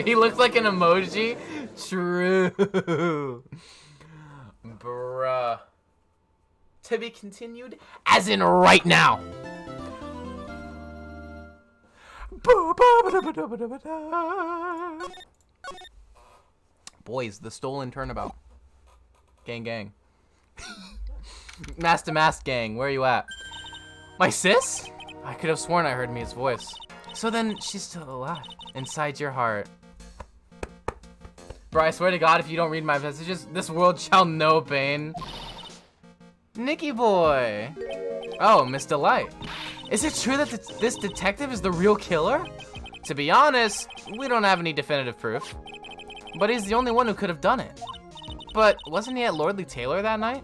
He looks like an emoji. True. Bruh. To be continued, as in right now. Boys, the stolen turnabout. Gang, gang. Master Mask gang, where are you at? My sis? I could have sworn I heard Mia's voice. So then, she's still alive. Inside your heart. Bro, I swear to God, if you don't read my messages, this world shall know pain. Nicky boy. Oh, Miss Delight. Is it true that this detective is the real killer? To be honest, we don't have any definitive proof. But he's the only one who could have done it. But wasn't he at Lordly Taylor that night?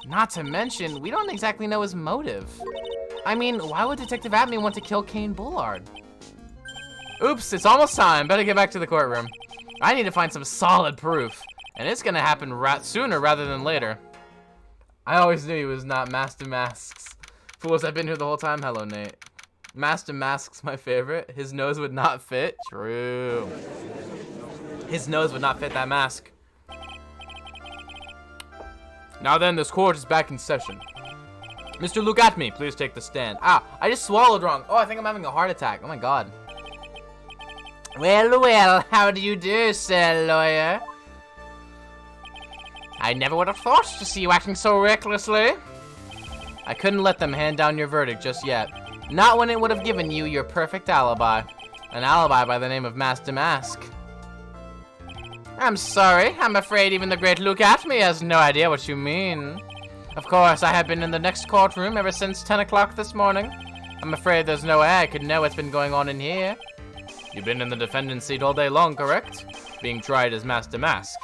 Not to mention, we don't exactly know his motive. I mean, why would Detective Atme want to kill Kane Bullard? Oops, it's almost time. Better get back to the courtroom. I need to find some solid proof. And it's gonna happen sooner rather than later. I always knew he was not Master Masks. Fools, I've been here the whole time. Hello, Nate. Master Mask's my favorite. His nose would not fit. True. His nose would not fit that mask. Now then, this court is back in session. Mr. Luke Atme, please take the stand. Ah, I just swallowed wrong. Oh, I think I'm having a heart attack. Oh my god. Well, well, how do you do, sir lawyer? I never would have thought to see you acting so recklessly. I couldn't let them hand down your verdict just yet. Not when it would have given you your perfect alibi. An alibi by the name of Master Mask. I'm sorry. I'm afraid even the great Luke Atme has no idea what you mean. Of course, I have been in the next courtroom ever since 10 o'clock this morning. I'm afraid there's no way I could know what's been going on in here. You've been in the defendant's seat all day long, correct? Being tried as Master Mask.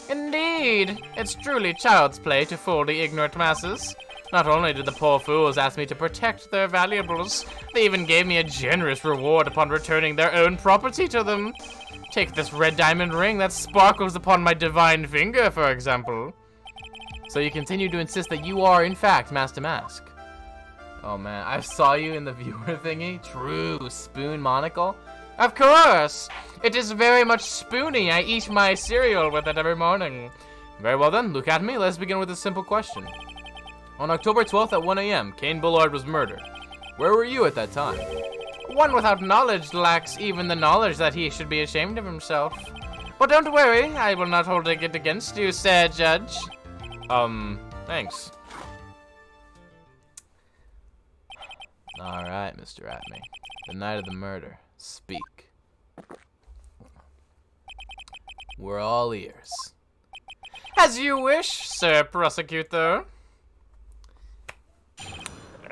Indeed. It's truly child's play to fool the ignorant masses. Not only did the poor fools ask me to protect their valuables, they even gave me a generous reward upon returning their own property to them. Take this red diamond ring that sparkles upon my divine finger, for example. So you continue to insist that you are, in fact, Master Mask. Oh man, I saw you in the viewer thingy. True, spoon monocle. Of course! It is very much spoony. I eat my cereal with it every morning. Very well then, Luke Atme, let's begin with a simple question. On October 12th at 1 a.m., Kane Bullard was murdered. Where were you at that time? One without knowledge lacks even the knowledge that he should be ashamed of himself. But don't worry, I will not hold it against you, sir judge. Thanks. Alright, Mr. Atme. The night of the murder. Speak. We're all ears. As you wish, Sir Prosecutor.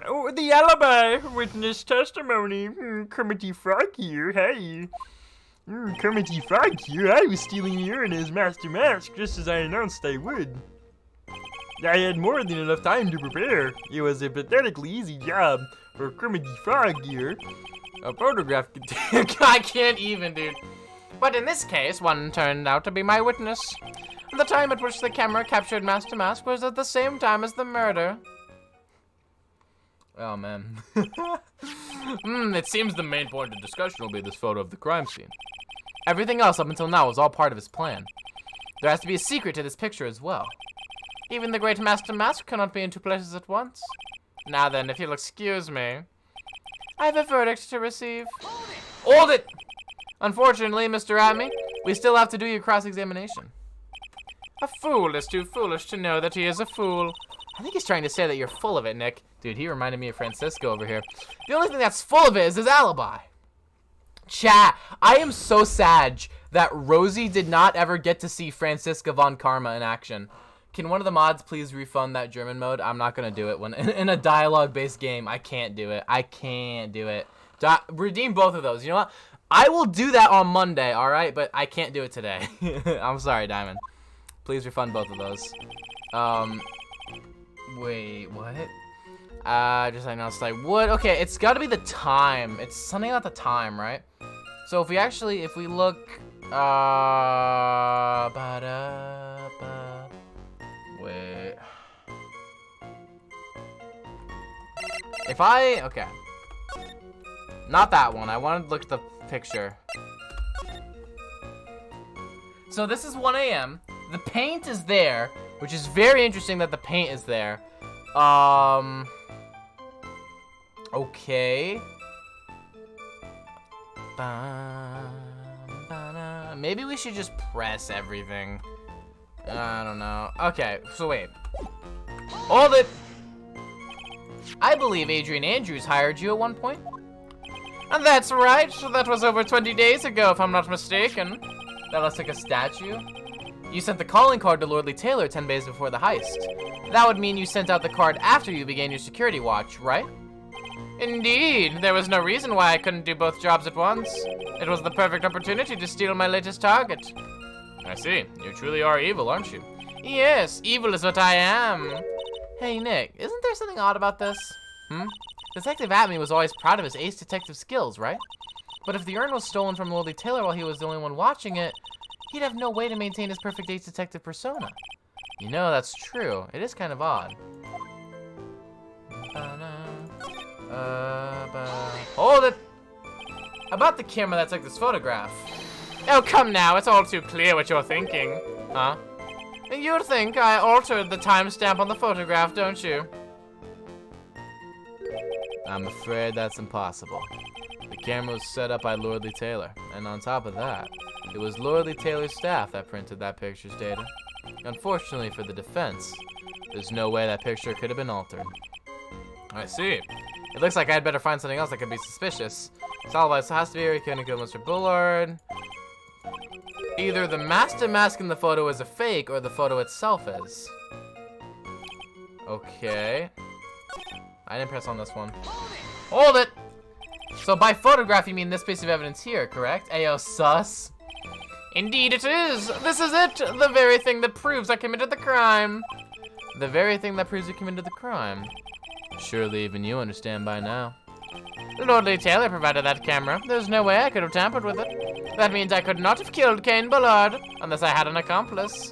Oh, the alibi witness testimony. Kermit the Frog here, hey. Kermit the Frog here. I was stealing urine as Master Mask just as I announced I would. I had more than enough time to prepare. It was a pathetically easy job for Kermit the Frog here. A photograph I can't even, dude. But in this case, one turned out to be my witness. The time at which the camera captured Master Mask was at the same time as the murder. Oh, man. It seems the main point of discussion will be this photo of the crime scene. Everything else up until now was all part of his plan. There has to be a secret to this picture as well. Even the great Master Mask cannot be in two places at once. Now then, if you'll excuse me, I have a verdict to receive. Hold it! Unfortunately, Mr. Atme, we still have to do your cross-examination. A fool is too foolish to know that he is a fool. I think he's trying to say that you're full of it, Nick. Dude, he reminded me of Francisco over here. The only thing that's full of it is his alibi. Chat, I am so sad that Rosie did not ever get to see Franziska von Karma in action. Can one of the mods please refund that German mode? I'm not going to do it when in a dialogue-based game. I can't do it. I can't do it. Redeem both of those. You know what? I will do that on Monday, all right? But I can't do it today. I'm sorry, Diamond. Please refund both of those. Wait, what? Just I announced I would. Okay, it's got to be the time. It's something about the time, right? So if we look, wait. Okay. Not that one. I wanted to look at the picture. So this is 1 a.m. The paint is there, which is very interesting that the paint is there. Okay. Maybe we should just press everything. I don't know. Okay, so wait. Hold it! I believe Adrian Andrews hired you at one point. And that's right. That was over 20 days ago, if I'm not mistaken. That looks like a statue. You sent the calling card to Lordly Taylor 10 days before the heist. That would mean you sent out the card after you began your security watch, right? Indeed. There was no reason why I couldn't do both jobs at once. It was the perfect opportunity to steal my latest target. I see. You truly are evil, aren't you? Yes, evil is what I am. Hey, Nick, isn't there something odd about this? Detective Atme was always proud of his ace detective skills, right? But if the urn was stolen from Lordly Taylor while he was the only one watching it, he'd have no way to maintain his perfect ace detective persona. You know, that's true. It is kind of odd. Hold it! About the camera that took this photograph. Oh, come now. It's all too clear what you're thinking. Huh? You think I altered the timestamp on the photograph, don't you? I'm afraid that's impossible. The camera was set up by Lordly Taylor, and on top of that, it was Lordly Taylor's staff that printed that picture's data. Unfortunately for the defense, there's no way that picture could have been altered. I see. It looks like I'd better find something else that could be suspicious. This alibi has to be Harry couldn't kill Mr. Bullard. Either the Master Mask in the photo is a fake, or the photo itself is. Okay. I didn't press on this one. Hold it! So by photograph, you mean this piece of evidence here, correct? Ayo, sus. Indeed it is! This is it! The very thing that proves I committed the crime. The very thing that proves you committed the crime. Surely even you understand by now. Lordly Taylor provided that camera. There's no way I could have tampered with it. That means I could not have killed Cain Bullard unless I had an accomplice.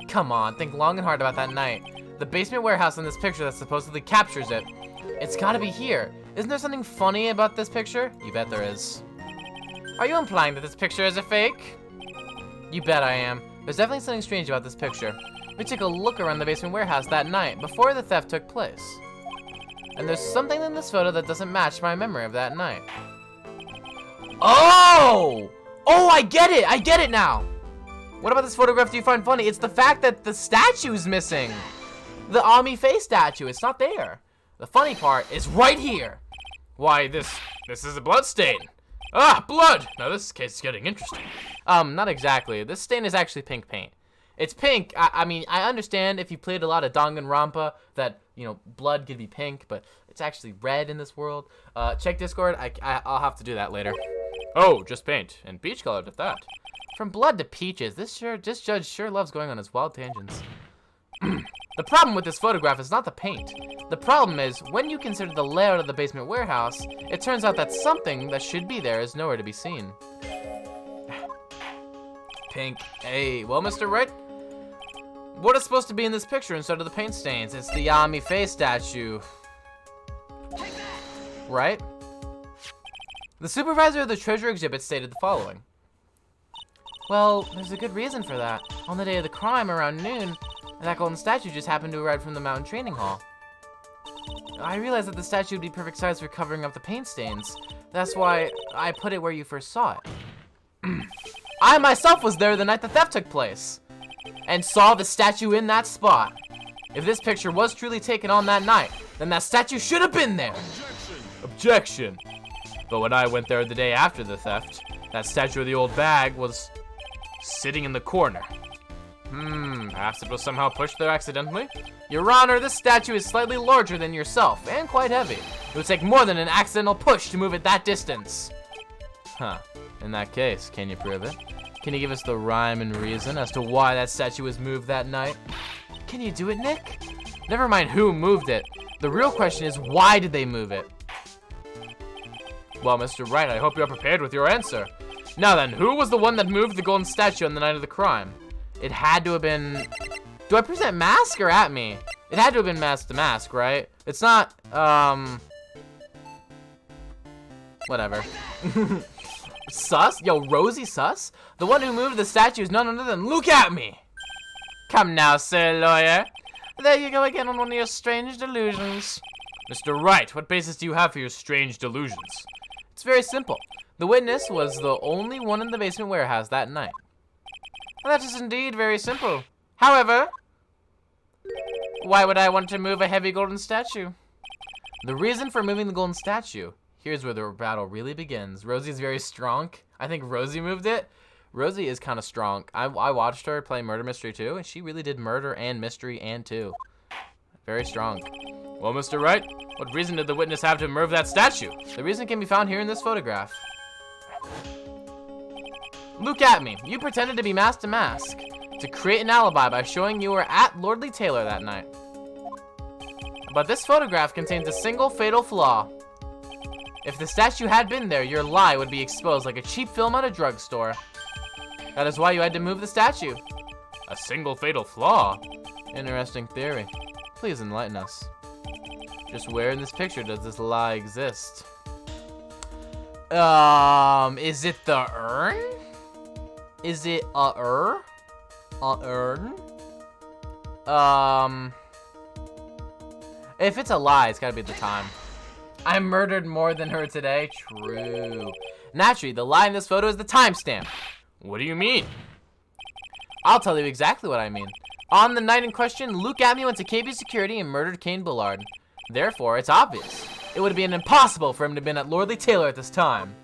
Come on, think long and hard about that night. The basement warehouse in this picture that supposedly captures it. It's gotta be here. Isn't there something funny about this picture? You bet there is. Are you implying that this picture is a fake? You bet I am. There's definitely something strange about this picture. We took a look around the basement warehouse that night, before the theft took place. And there's something in this photo that doesn't match my memory of that night. Oh! Oh, I get it! I get it now! What about this photograph do you find funny? It's the fact that the statue's missing. The Ami Faye statue, it's not there. The funny part is right here. Why, this is a blood stain. Ah, blood! Now this case is getting interesting. Not exactly. This stain is actually pink paint. It's pink. I mean, I understand if you played a lot of Danganronpa that, you know, blood could be pink, but it's actually red in this world. Check Discord. I'll have to do that later. Oh, just paint. And peach colored at that. From blood to peaches, this judge sure loves going on his wild tangents. The problem with this photograph is not the paint. The problem is, when you consider the layout of the basement warehouse, it turns out that something that should be there is nowhere to be seen. Pink. Hey, well, Mr. Wright, what is supposed to be in this picture instead of the paint stains? It's the Yami face statue. Right? The supervisor of the treasure exhibit stated the following. Well, there's a good reason for that. On the day of the crime, around noon, that golden statue just happened to arrive from the mountain training hall. I realized that the statue would be perfect size for covering up the paint stains. That's why I put it where you first saw it. I myself was there the night the theft took place, and saw the statue in that spot. If this picture was truly taken on that night, then that statue should have been there. Objection. But when I went there the day after the theft, that statue of the old bag was sitting in the corner. Perhaps it was somehow pushed there accidentally? Your Honor, this statue is slightly larger than yourself, and quite heavy. It would take more than an accidental push to move it that distance. Huh. In that case, can you prove it? Can you give us the rhyme and reason as to why that statue was moved that night? Can you do it, Nick? Never mind who moved it. The real question is, why did they move it? Well, Mr. Wright, I hope you're prepared with your answer. Now then, who was the one that moved the golden statue on the night of the crime? It had to have been... Do I present Mask or at me? It had to have been Mask to Mask, right? It's not, whatever. Sus? Yo, Rosie Sus? The one who moved the statue is none other than Look At Me! Come now, sir lawyer. There you go again on one of your strange delusions. Mr. Wright, what basis do you have for your strange delusions? It's very simple. The witness was the only one in the basement warehouse that night. That is indeed very simple. However, why would I want to move a heavy golden statue? The reason for moving the golden statue, here's where the battle really begins. Rosie's very strong. I think Rosie moved it. Rosie is kind of strong. I watched her play Murder Mystery 2, and she really did murder and mystery and 2. Very strong. Well, Mr. Wright, what reason did the witness have to move that statue? The reason can be found here in this photograph. Look at me. You pretended to be Mask to Mask to create an alibi by showing you were at Lordly Taylor that night. But this photograph contains a single fatal flaw. If the statue had been there, your lie would be exposed like a cheap film at a drugstore. That is why you had to move the statue. A single fatal flaw? Interesting theory. Please enlighten us. Just where in this picture does this lie exist? Is it the urn? Is it a urn? If it's a lie, it's gotta be at the time. I murdered more than her today. True. Naturally, the lie in this photo is the timestamp. What do you mean? I'll tell you exactly what I mean. On the night in question, Luke Atme went to KB Security and murdered Kane Bullard. Therefore, it's obvious. It would have been impossible for him to have been at Lordly Taylor at this time.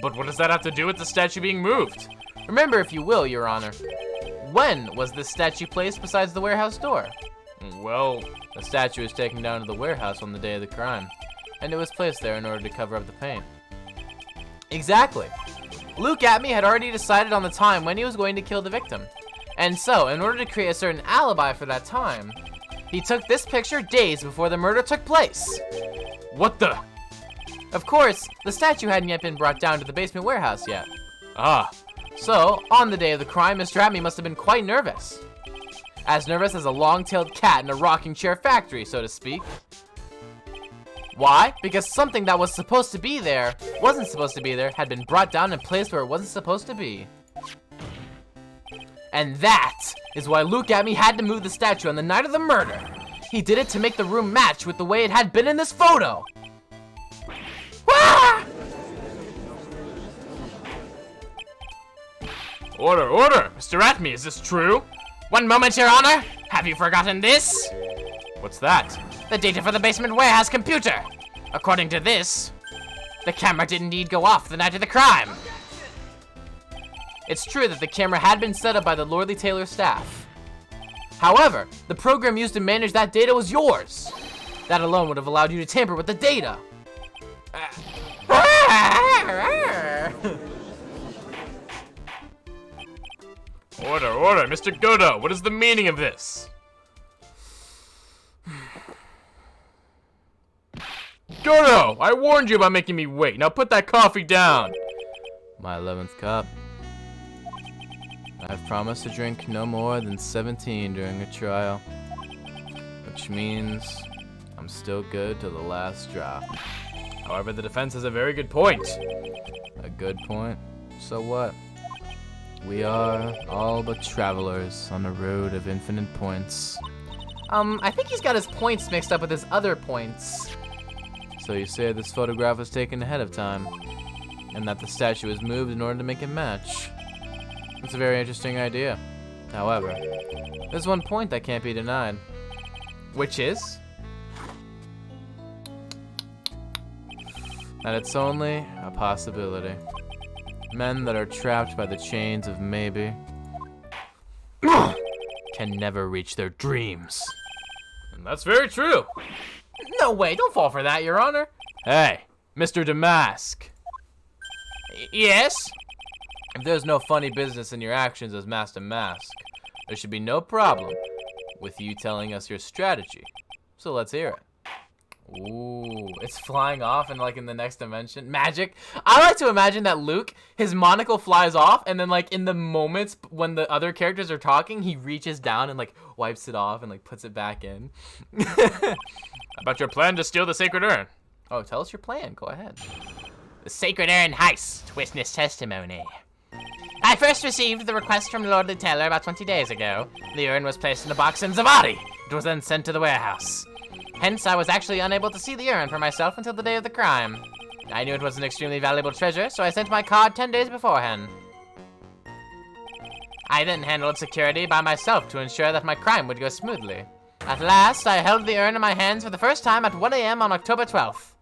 But what does that have to do with the statue being moved? Remember, if you will, Your Honor, when was this statue placed besides the warehouse door? Well, the statue was taken down to the warehouse on the day of the crime, and it was placed there in order to cover up the paint. Exactly. Luke Atme had already decided on the time when he was going to kill the victim. And so, in order to create a certain alibi for that time, he took this picture days before the murder took place. What the? Of course, the statue hadn't yet been brought down to the basement warehouse yet. Ah. So, on the day of the crime, Mr. Atme must have been quite nervous. As nervous as a long-tailed cat in a rocking chair factory, so to speak. Why? Because something that was supposed to be there, wasn't supposed to be there, had been brought down and placed where it wasn't supposed to be. And that is why Luke Atme had to move the statue on the night of the murder. He did it to make the room match with the way it had been in this photo. Ah! Order, order! Mr. Atme, is this true? One moment, Your Honor! Have you forgotten this? What's that? The data for the basement warehouse computer! According to this, the camera did indeed go off the night of the crime. It's true that the camera had been set up by the Lordly Taylor staff. However, the program used to manage that data was yours. That alone would have allowed you to tamper with the data. Order, Mr. Godo, what is the meaning of this? Godo, I warned you about making me wait. Now put that coffee down. My 11th cup. I've promised to drink no more than 17 during a trial, which means I'm still good to the last drop. However, the defense has a very good point. A good point? So what? We are all but travelers on a road of infinite points. I think he's got his points mixed up with his other points. So you say this photograph was taken ahead of time, and that the statue was moved in order to make it match. It's a very interesting idea. However, there's one point that can't be denied. Which is? That it's only a possibility. Men that are trapped by the chains of maybe can never reach their dreams. And that's very true. No way, don't fall for that, Your Honor. Hey, Mr. Damask. Yes? If there's no funny business in your actions as Master Mask, there should be no problem with you telling us your strategy. So let's hear it. Ooh, it's flying off and like in the next dimension. Magic. I like to imagine that Luke, his monocle flies off, and then like in the moments when the other characters are talking, he reaches down and like wipes it off and like puts it back in. About your plan to steal the sacred urn. Oh, tell us your plan. Go ahead. The Sacred Urn Heist, Witness Testimony. I first received the request from Lord Taylor about 20 days ago. The urn was placed in a box in Zavadi. It was then sent to the warehouse. Hence, I was actually unable to see the urn for myself until the day of the crime. I knew it was an extremely valuable treasure, so I sent my card 10 days beforehand. I then handled security by myself to ensure that my crime would go smoothly. At last, I held the urn in my hands for the first time at 1 a.m. on October 12th.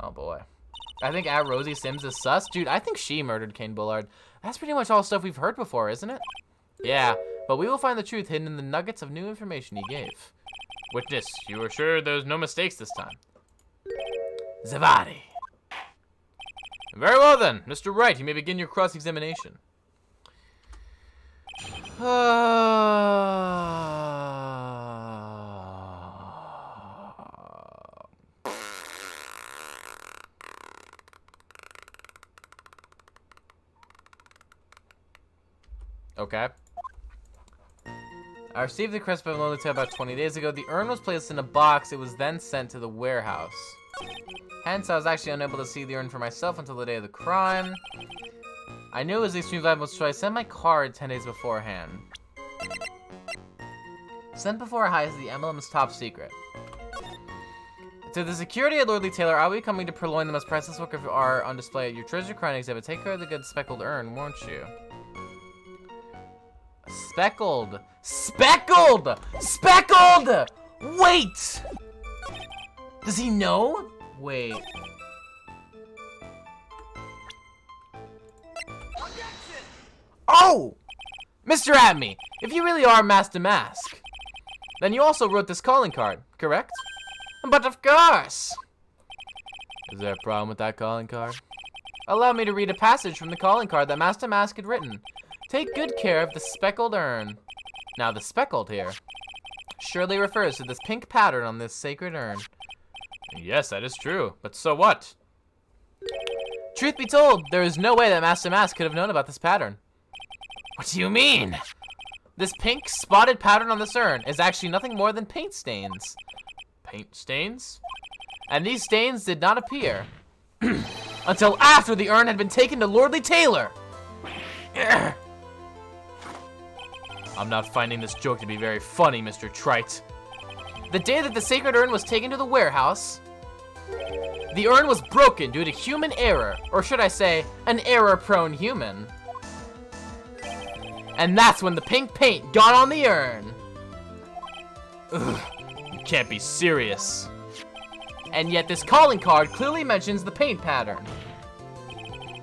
Oh boy. I think at Rosie Sims is sus. Dude, I think she murdered Kane Bullard. That's pretty much all stuff we've heard before, isn't it? Yeah, but we will find the truth hidden in the nuggets of new information he gave. Witness, you are sure there's no mistakes this time? Zavadi. Very well then, Mr. Wright, you may begin your cross-examination. Okay. I received the crest of Lolita about 20 days ago. The urn was placed in a box. It was then sent to the warehouse. Hence, I was actually unable to see the urn for myself until the day of the crime. I knew it was the extreme valuable, so I sent my card 10 days beforehand. Sent before a heist, the emblem's top secret. To the security at Lordly Taylor, I'll be coming to purloin the most priceless work of art on display at your treasure crime exhibit. Take care of the good speckled urn, won't you? Speckled! Speckled! Speckled! Wait! Does he know? Wait. Oh! Mr. Atme, if you really are Master Mask, then you also wrote this calling card, correct? But of course! Is there a problem with that calling card? Allow me to read a passage from the calling card that Master Mask had written. Take good care of the speckled urn. Now the speckled here surely refers to this pink pattern on this sacred urn. Yes, that is true, but so what? Truth be told, there is no way that Master Mask could have known about this pattern. What do you mean? This pink spotted pattern on this urn is actually nothing more than paint stains. Paint stains? And these stains did not appear until after the urn had been taken to Lordly Taylor. I'm not finding this joke to be very funny, Mr. Trite. The day that the sacred urn was taken to the warehouse, the urn was broken due to human error, or should I say, an error-prone human. And that's when the pink paint got on the urn. Ugh, you can't be serious. And yet this calling card clearly mentions the paint pattern.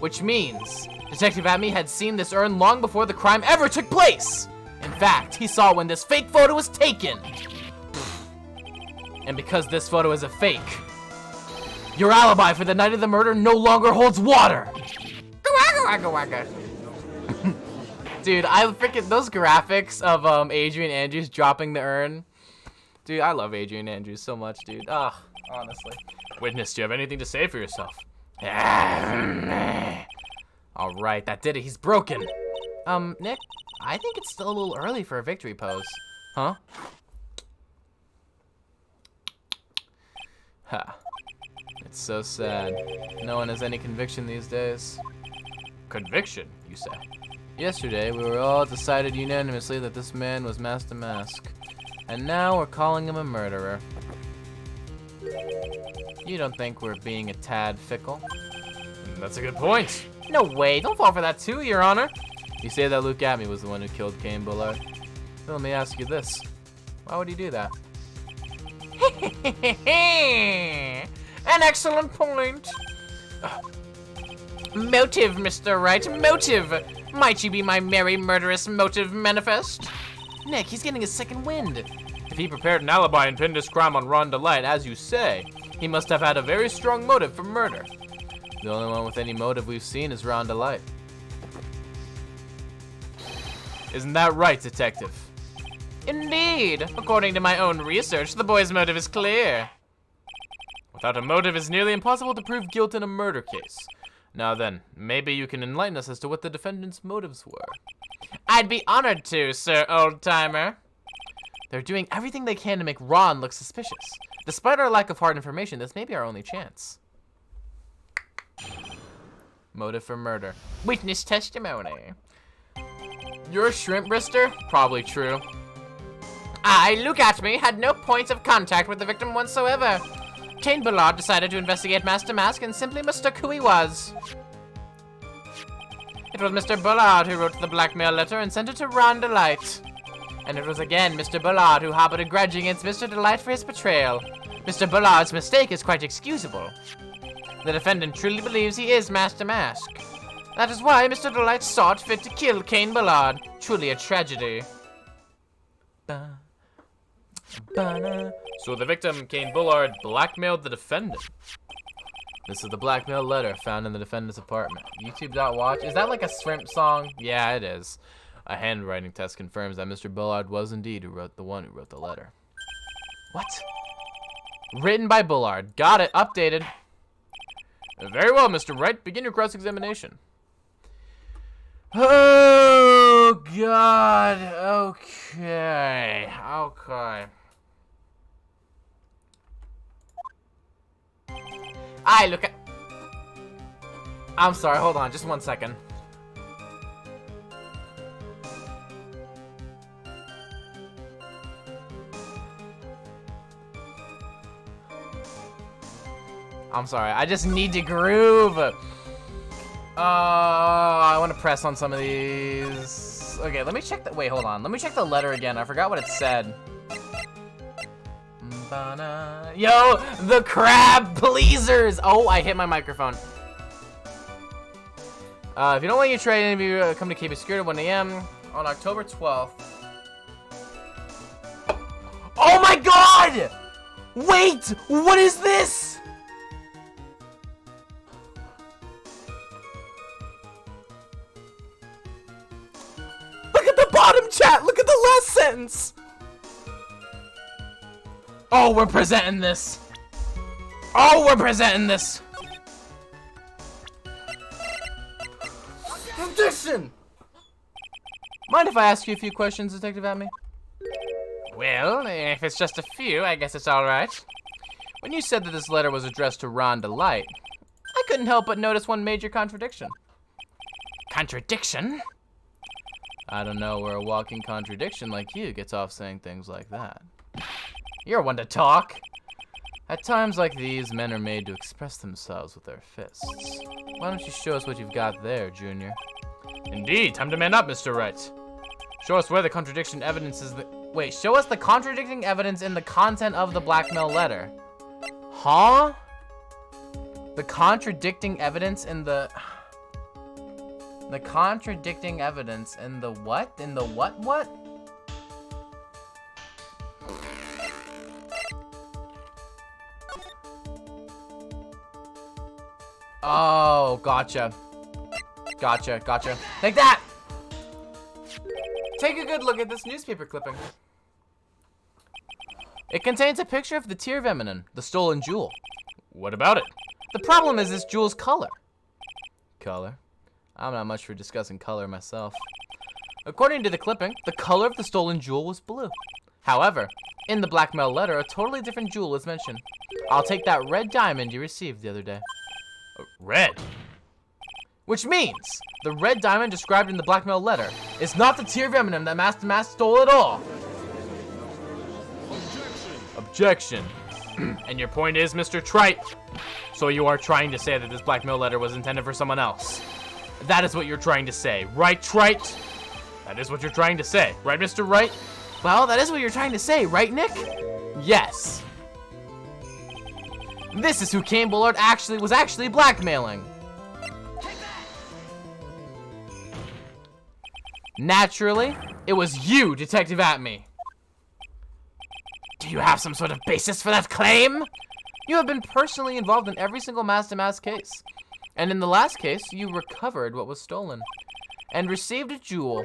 which means Detective Amy had seen this urn long before the crime ever took place. In fact, he saw when this fake photo was taken. And because this photo is a fake, your alibi for the night of the murder no longer holds water. Dude, I freaking, those graphics of Adrian Andrews dropping the urn. Dude, I love Adrian Andrews so much, dude. Ugh, honestly. Witness, do you have anything to say for yourself? All right, that did it. He's broken. Nick, I think it's still a little early for a victory pose. Huh? Ha. It's so sad. No one has any conviction these days. Conviction, you say? Yesterday, we were all decided unanimously that this man was Master Mask. And now we're calling him a murderer. You don't think we're being a tad fickle? That's a good point. No way, don't fall for that too, Your Honor. You say that Luke Atme was the one who killed Cain Bullard. Well, let me ask you this. Why would he do that? An excellent point. Motive, Mr. Wright, motive. Might you be my merry murderous motive manifest? Nick, he's getting a second wind. If he prepared an alibi and pinned his crime on Ron DeLite, as you say, he must have had a very strong motive for murder. The only one with any motive we've seen is Ron DeLite. Isn't that right, Detective? Indeed. According to my own research, the boy's motive is clear. Without a motive, it's nearly impossible to prove guilt in a murder case. Now then, maybe you can enlighten us as to what the defendant's motives were. I'd be honored to, Sir Old-Timer. They're doing everything they can to make Ron look suspicious. Despite our lack of hard information, this may be our only chance. Motive for murder. Witness testimony. You're a shrimp brister? Probably true. I, Luke Atme, had no points of contact with the victim whatsoever. Cain Bullard decided to investigate Master Mask and simply mistook who he was. It was Mr. Bullard who wrote the blackmail letter and sent it to Ron DeLite. And it was again Mr. Bullard who harbored a grudge against Mr. DeLite for his betrayal. Mr. Bullard's mistake is quite excusable. The defendant truly believes he is Master Mask. That is why Mr. DeLite sought fit to kill Cain Bullard. Truly a tragedy. So the victim, Cain Bullard, blackmailed the defendant. This is the blackmail letter found in the defendant's apartment. YouTube.watch. Is that like a shrimp song? Yeah, it is. A handwriting test confirms that Mr. Bullard was indeed the one who wrote the letter. What? Written by Bullard. Got it. Updated. Very well, Mr. Wright. Begin your cross-examination. Oh, God. Okay. Okay. I look at... I'm sorry. Hold on. Just 1 second. I'm sorry. I just need to groove. I want to press on some of these. Okay, let me check the... Wait, hold on. Let me check the letter again. I forgot what it said. Yo, the crab pleasers. Oh, I hit my microphone. If you don't want your trade interview, come to KB Security at 1 a.m. on October 12th. Oh my God! Wait, what is this? Look at the bottom chat. Look at the last sentence. Oh, we're presenting this. Oh, we're presenting this. Objection! Mind if I ask you a few questions, Detective Atme? Well, if it's just a few, I guess it's all right. When you said that this letter was addressed to Ron DeLite, I couldn't help but notice one major contradiction. Contradiction? I don't know where a walking contradiction like you gets off saying things like that. You're one to talk. At times like these, men are made to express themselves with their fists. Why don't you show us what you've got there, Junior? Indeed, time to man up, Mr. Wright. Show us where the contradiction evidence is. Wait, show us the contradicting evidence in the content of the blackmail letter. Huh? The contradicting evidence in the... The contradicting evidence in the what? In the what? Oh, gotcha. Gotcha. Take that! Take a good look at this newspaper clipping. It contains a picture of the Tear of Eminem, the stolen jewel. What about it? The problem is this jewel's color. Color? I'm not much for discussing color myself. According to the clipping, the color of the stolen jewel was blue. However, in the blackmail letter, a totally different jewel is mentioned. I'll take that red diamond you received the other day. Red. Which means, the red diamond described in the blackmail letter is not the Tear of Eminem that Master Mask stole at all. Objection. And your point is, Mr. Trite? So you are trying to say that this blackmail letter was intended for someone else? That is what you're trying to say, right, Trite? That is what you're trying to say, right, Mr. Wright? Well, that is what you're trying to say, right, Nick? Yes. This is who Kane Bullard was actually blackmailing. Naturally, it was you, Detective Atme. Do you have some sort of basis for that claim? You have been personally involved in every single Master Mask case. And in the last case, you recovered what was stolen. And received a jewel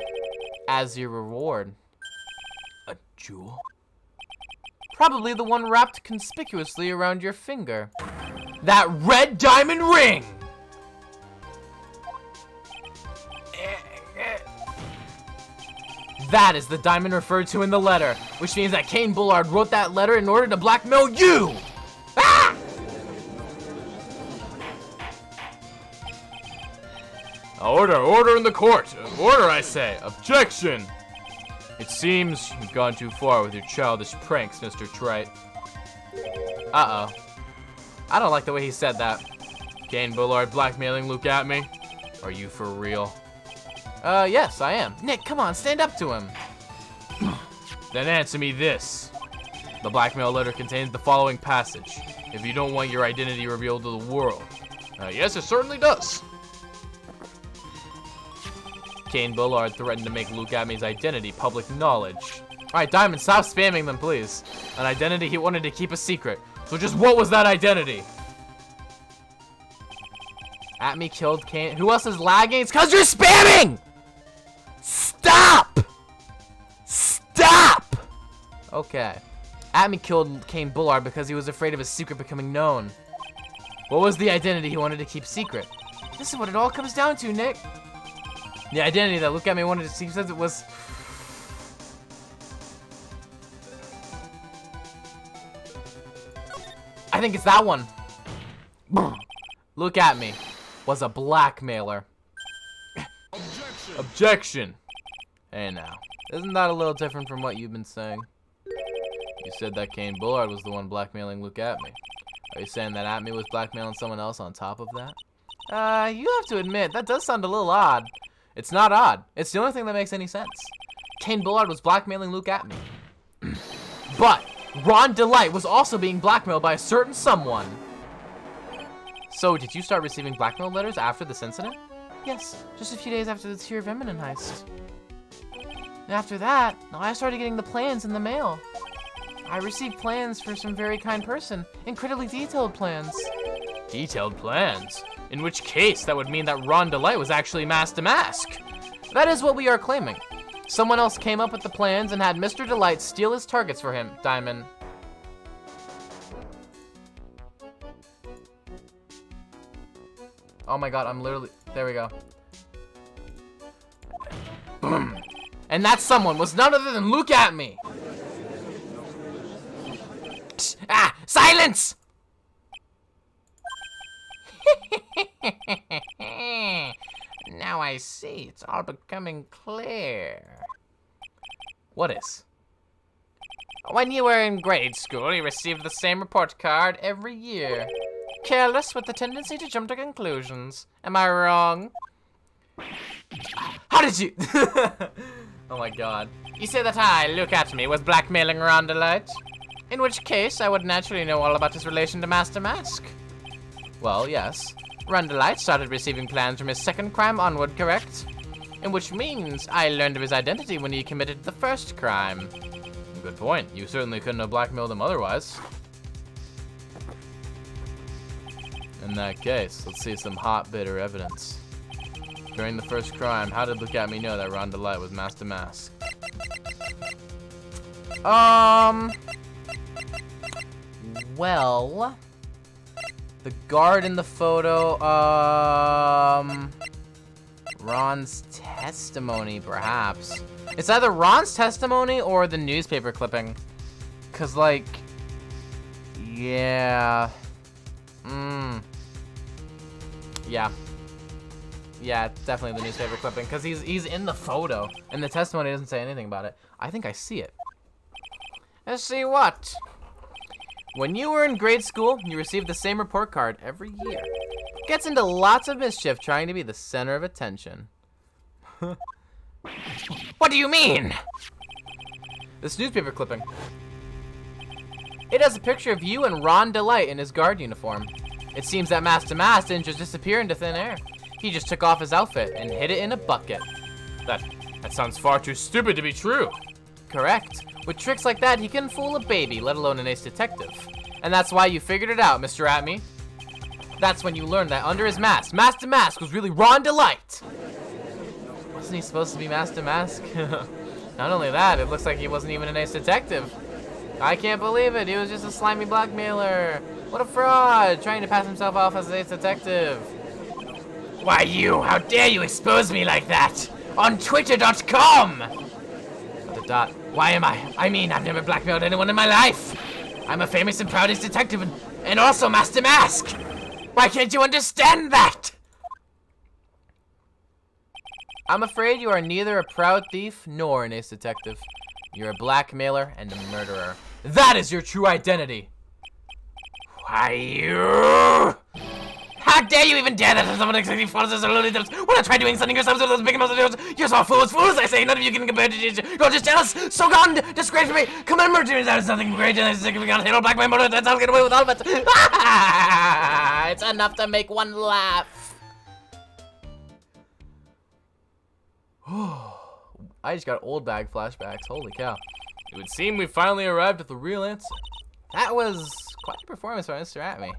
as your reward. A jewel? Probably the one wrapped conspicuously around your finger. That red diamond ring! That is the diamond referred to in the letter, which means that Kane Bullard wrote that letter in order to blackmail you! Ah! Order in the court. Order, I say. Objection. It seems you've gone too far with your childish pranks, Mr. Trite. Uh-oh. I don't like the way he said that. Kane Bullard blackmailing Luke Atme? Are you for real? Yes, I am. Nick, come on, stand up to him. Then answer me this. The blackmail letter contains the following passage. If you don't want your identity revealed to the world. Yes, it certainly does. Kane Bullard threatened to make Luke Atme's identity public knowledge. Alright, Diamond, stop spamming them, please. An identity he wanted to keep a secret. So just what was that identity? Atme killed Kane. Who else is lagging? It's because you're spamming! Stop! Stop! Okay. Atme killed Kane Bullard because he was afraid of his secret becoming known. What was the identity he wanted to keep secret? This is what it all comes down to, Nick. The identity that Luke Atme wanted to see says it was... I think it's that one. Luke Atme was a blackmailer. Objection. Hey now, isn't that a little different from what you've been saying? You said that Kane Bullard was the one blackmailing Luke Atme. Are you saying that Atme was blackmailing someone else on top of that? You have to admit, that does sound a little odd. It's not odd. It's the only thing that makes any sense. Kane Bullard was blackmailing Luke Atme. But Ron Delight was also being blackmailed by a certain someone. So, did you start receiving blackmail letters after this incident? Yes, just a few days after the Tear of Eminem heist. And after that, I started getting the plans in the mail. I received plans for some very kind person, incredibly detailed plans. Detailed plans? In which case, that would mean that Ron Delight was actually Master Mask. That is what we are claiming. Someone else came up with the plans and had Mr. Delight steal his targets for him, Diamond. Oh my god, I'm literally... There we go. And that someone was none other than Luke Atme. Ah! Silence! Now I see. It's all becoming clear. What is? When you were in grade school, you received the same report card every year. Careless with the tendency to jump to conclusions. Am I wrong? How did you... Oh my god. You say that I, Luke Atme, was blackmailing Ron Delight? In which case, I would naturally know all about his relation to Master Mask. Well, yes. Ron DeLite started receiving plans from his second crime onward, correct? In which means I learned of his identity when he committed the first crime. Good point. You certainly couldn't have blackmailed him otherwise. In that case, let's see some hot, bitter evidence. During the first crime, how did Look At Me know that Ron DeLite was Master Mask? Well, the guard in the photo, Ron's testimony, perhaps. It's either Ron's testimony or the newspaper clipping. 'Cause, like, yeah. Yeah, it's definitely the newspaper clipping, because he's in the photo, and the testimony doesn't say anything about it. I think I see it. Let's see what? When you were in grade school, you received the same report card every year. Gets into lots of mischief trying to be the center of attention. What do you mean? This newspaper clipping. It has a picture of you and Ron DeLite in his guard uniform. It seems that Master Mask didn't just disappear into thin air. He just took off his outfit and hid it in a bucket. That sounds far too stupid to be true. Correct. With tricks like that, he can fool a baby, let alone an ace detective. And that's why you figured it out, Mr. Atme. That's when you learned that under his mask, Master Mask was really Ron DeLite. Wasn't he supposed to be Master Mask? Not only that, it looks like he wasn't even an ace detective. I can't believe it. He was just a slimy blackmailer. What a fraud, trying to pass himself off as an ace detective. Why you? How dare you expose me like that? On Twitter.com! Why am I? I mean, I've never blackmailed anyone in my life. I'm a famous and proud ace detective and also Master Mask. Why can't you understand that? I'm afraid you are neither a proud thief nor an ace detective. You're a blackmailer and a murderer. That is your true identity. Why you? How dare you even dare that someone exactly follows us alone? Wanna try doing something yourselves with those big amounts of yours? You're so fools, I say, none of you can compare to you're just jealous, so gone, disgrace me, commemorate that is nothing great, and I we got hit on black my motor, that's how I'll get away with all of it. It's enough to make one laugh. I just got old bag flashbacks, holy cow. It would seem we finally arrived at the real answer. That was quite a performance by Mr. Atme.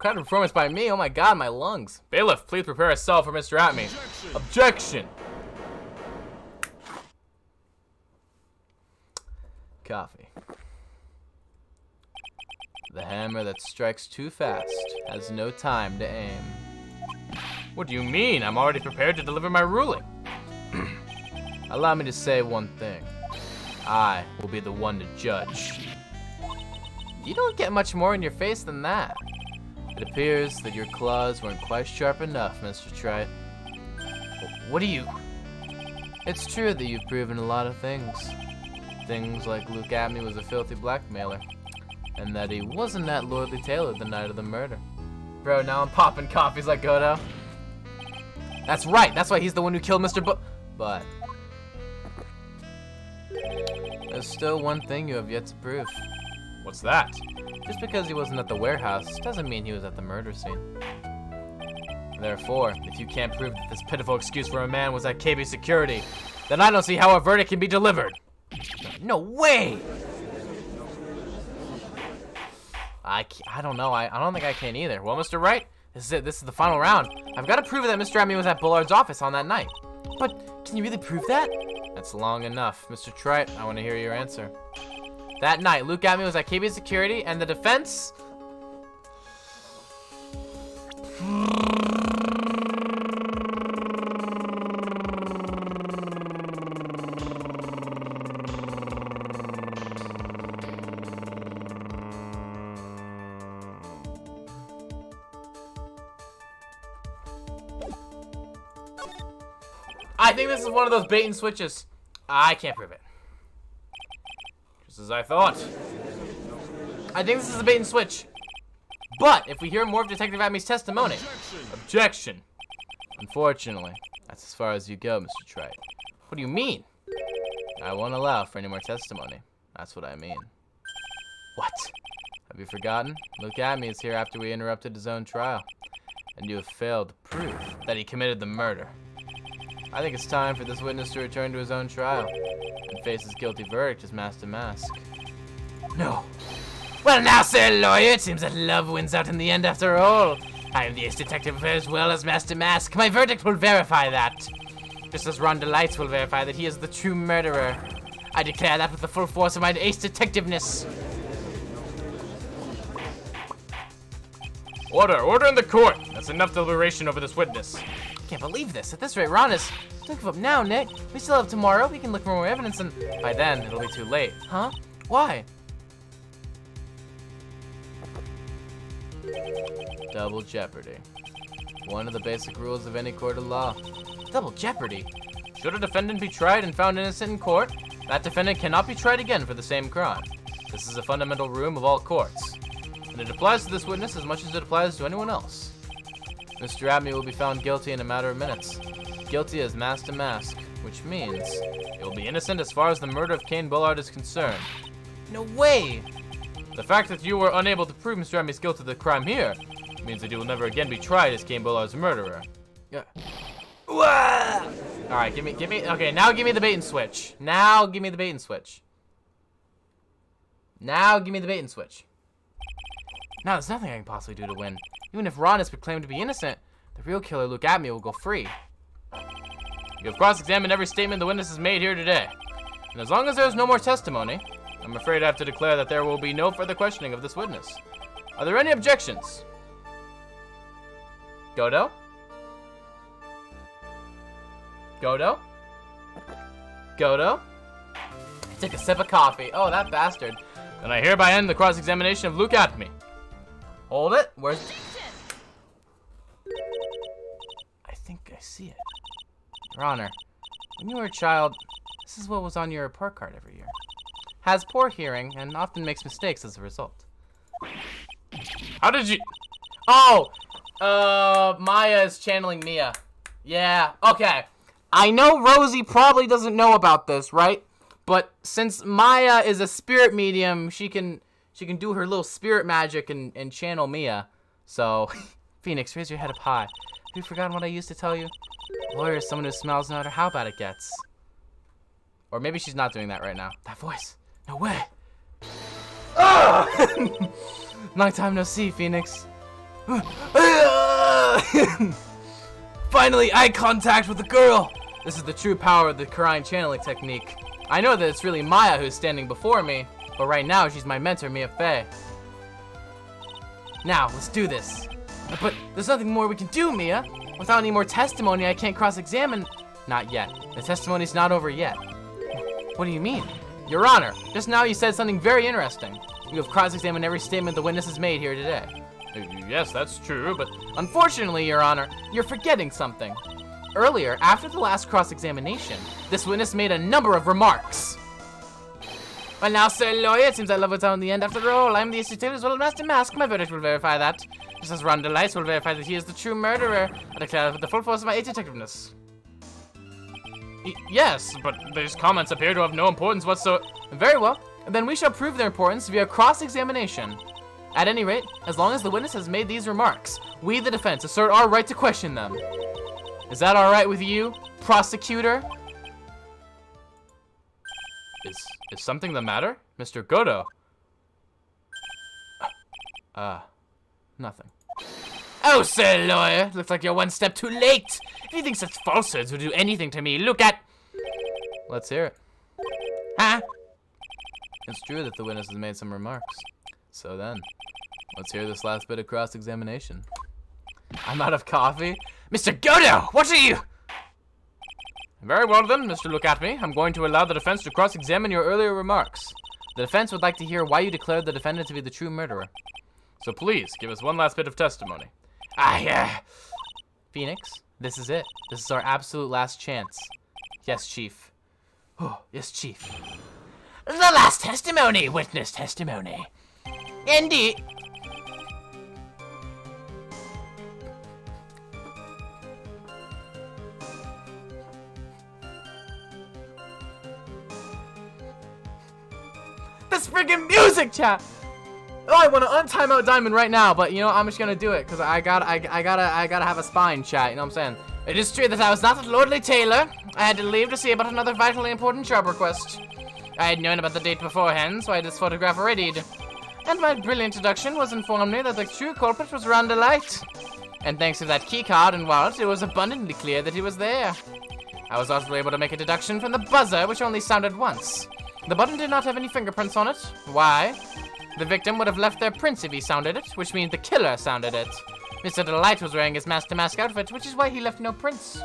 Quite a performance by me, oh my god, my lungs. Bailiff, please prepare a cell for Mr. Atme. Objection! Coffee. The hammer that strikes too fast has no time to aim. What do you mean? I'm already prepared to deliver my ruling. Allow me to say one thing. I will be the one to judge. You don't get much more in your face than that. It appears that your claws weren't quite sharp enough, Mr. Trite. What do you... It's true that you've proven a lot of things. Things like Luke Atme was a filthy blackmailer. And that he wasn't that lordly tailor the night of the murder. Bro, now I'm popping coffees like Godo. That's right, that's why he's the one who killed Mr. But... there's still one thing you have yet to prove. What's that? Just because he wasn't at the warehouse doesn't mean he was at the murder scene. Therefore, if you can't prove that this pitiful excuse for a man was at KB Security, then I don't see how a verdict can be delivered. No way! I don't know. I don't think I can either. Well, Mr. Wright, this is it. This is the final round. I've got to prove that Mr. Atme was at Bullard's office on that night. But can you really prove that? That's long enough. Mr. Trite, I want to hear your answer. That night, Luke Atme was at KB Security, and the defense... I think this is one of those bait and switches. I can't prove it. Just as I thought. I think this is a bait and switch. But if we hear more of Detective Atme's testimony... Objection. Unfortunately, that's as far as you go, Mr. Trite. What do you mean? I won't allow for any more testimony. That's what I mean. What? Have Have you forgotten? Luke Atme is here after we interrupted his own trial. And you have failed to prove that he committed the murder. I think it's time for this witness to return to his own trial and face his guilty verdict as Master Mask. No. Well now, sir lawyer, it seems that love wins out in the end after all. I am the ace detective as well as Master Mask. My verdict will verify that. Just as Rhonda Lights will verify that he is the true murderer. I declare that with the full force of my ace detectiveness. Order in the court. That's enough deliberation over this witness. Can't believe this. At this rate, Ron is... Don't give up now, Nick. We still have tomorrow. We can look for more evidence, and by then, it'll be too late. Huh? Why? Double jeopardy. One of the basic rules of any court of law. Double jeopardy? Should a defendant be tried and found innocent in court, that defendant cannot be tried again for the same crime. This is a fundamental rule of all courts. And it applies to this witness as much as it applies to anyone else. Mr. Atme will be found guilty in a matter of minutes. Guilty as Master Mask, which means he will be innocent as far as the murder of Kane Bullard is concerned. No way! The fact that you were unable to prove Mr. Atme's guilt of the crime here means that he will never again be tried as Kane Bullard's murderer. Yeah. Alright, give me, okay, now give me the bait and switch. Now give me the bait and switch. Now give me the bait and switch. Now there's nothing I can possibly do to win. Even if Ron is proclaimed to be innocent, the real killer, Luke Atme, will go free. You have cross-examined every statement the witness has made here today. And as long as there is no more testimony, I'm afraid I have to declare that there will be no further questioning of this witness. Are there any objections? Godo? Godo? Godo? Take a sip of coffee. Oh, that bastard. Then I hereby end the cross-examination of Luke Atme. Hold it. Where's... I think I see it. Your Honor, when you were a child, this is what was on your report card every year. Has poor hearing and often makes mistakes as a result. How did you... Oh! Maya is channeling Mia. Yeah, okay. I know Rosie probably doesn't know about this, right? But since Maya is a spirit medium, she can do her little spirit magic and channel Mia. So, Phoenix, raise your head up high. Have you forgotten what I used to tell you? A lawyer is someone who smells no matter how bad it gets. Or maybe she's not doing that right now. That voice. No way. Long time no see, Phoenix. Finally, eye contact with a girl. This is the true power of the Karain channeling technique. I know that it's really Maya who's standing before me, but right now she's my mentor, Mia Fey. Now, let's do this. But there's nothing more we can do, Mia. Without any more testimony, I can't cross-examine. Not yet. The testimony's not over yet. What do you mean? Your Honor, just now you said something very interesting. You have cross-examined every statement the witness has made here today. Yes, that's true, but... Unfortunately, Your Honor, you're forgetting something. Earlier, after the last cross-examination, this witness made a number of remarks. Well now, sir lawyer, it seems that love was out in the end after all. I'm the institute as well as Master Mask. My verdict will verify that. Just as Rhonda Lights will verify that he is the true murderer. I declare with the full force of my ace detectiveness. Yes, but these comments appear to have no importance whatsoever. Very well. Then we shall prove their importance via cross-examination. At any rate, as long as the witness has made these remarks, we, the defense, assert our right to question them. Is that all right with you, prosecutor? Is something the matter? Mr. Godo? Nothing. Oh, sir lawyer, looks like you're one step too late. If you think such falsehoods will do anything to me, look at... Let's hear it. Huh? It's true that the witness has made some remarks. So then, let's hear this last bit of cross-examination. I'm out of coffee. Mr. Godo, what are you... Very well then, Mr. Look At Me. I'm going to allow the defense to cross-examine your earlier remarks. The defense would like to hear why you declared the defendant to be the true murderer. So please, give us one last bit of testimony. Phoenix, this is it. This is our absolute last chance. Yes, Chief. Oh, yes, Chief. The last testimony, witness testimony. Indeed. This friggin' music, chat! Oh, I want to untime out Diamond right now, but you know, I'm just gonna do it because I gotta have a spine chat. You know what I'm saying? It is true that I was not at Lordly Taylor. I had to leave to see about another vitally important job request. I had known about the date beforehand, so I had this photograph readied. And my brilliant deduction was informed me that the true culprit was Ron Delight. And thanks to that keycard and wallet, it was abundantly clear that he was there. I was also able to make a deduction from the buzzer, which only sounded once. The button did not have any fingerprints on it. Why? The victim would have left their prints if he sounded it, which means the killer sounded it. Mr. Delight was wearing his mask-to-mask outfit, which is why he left no prints.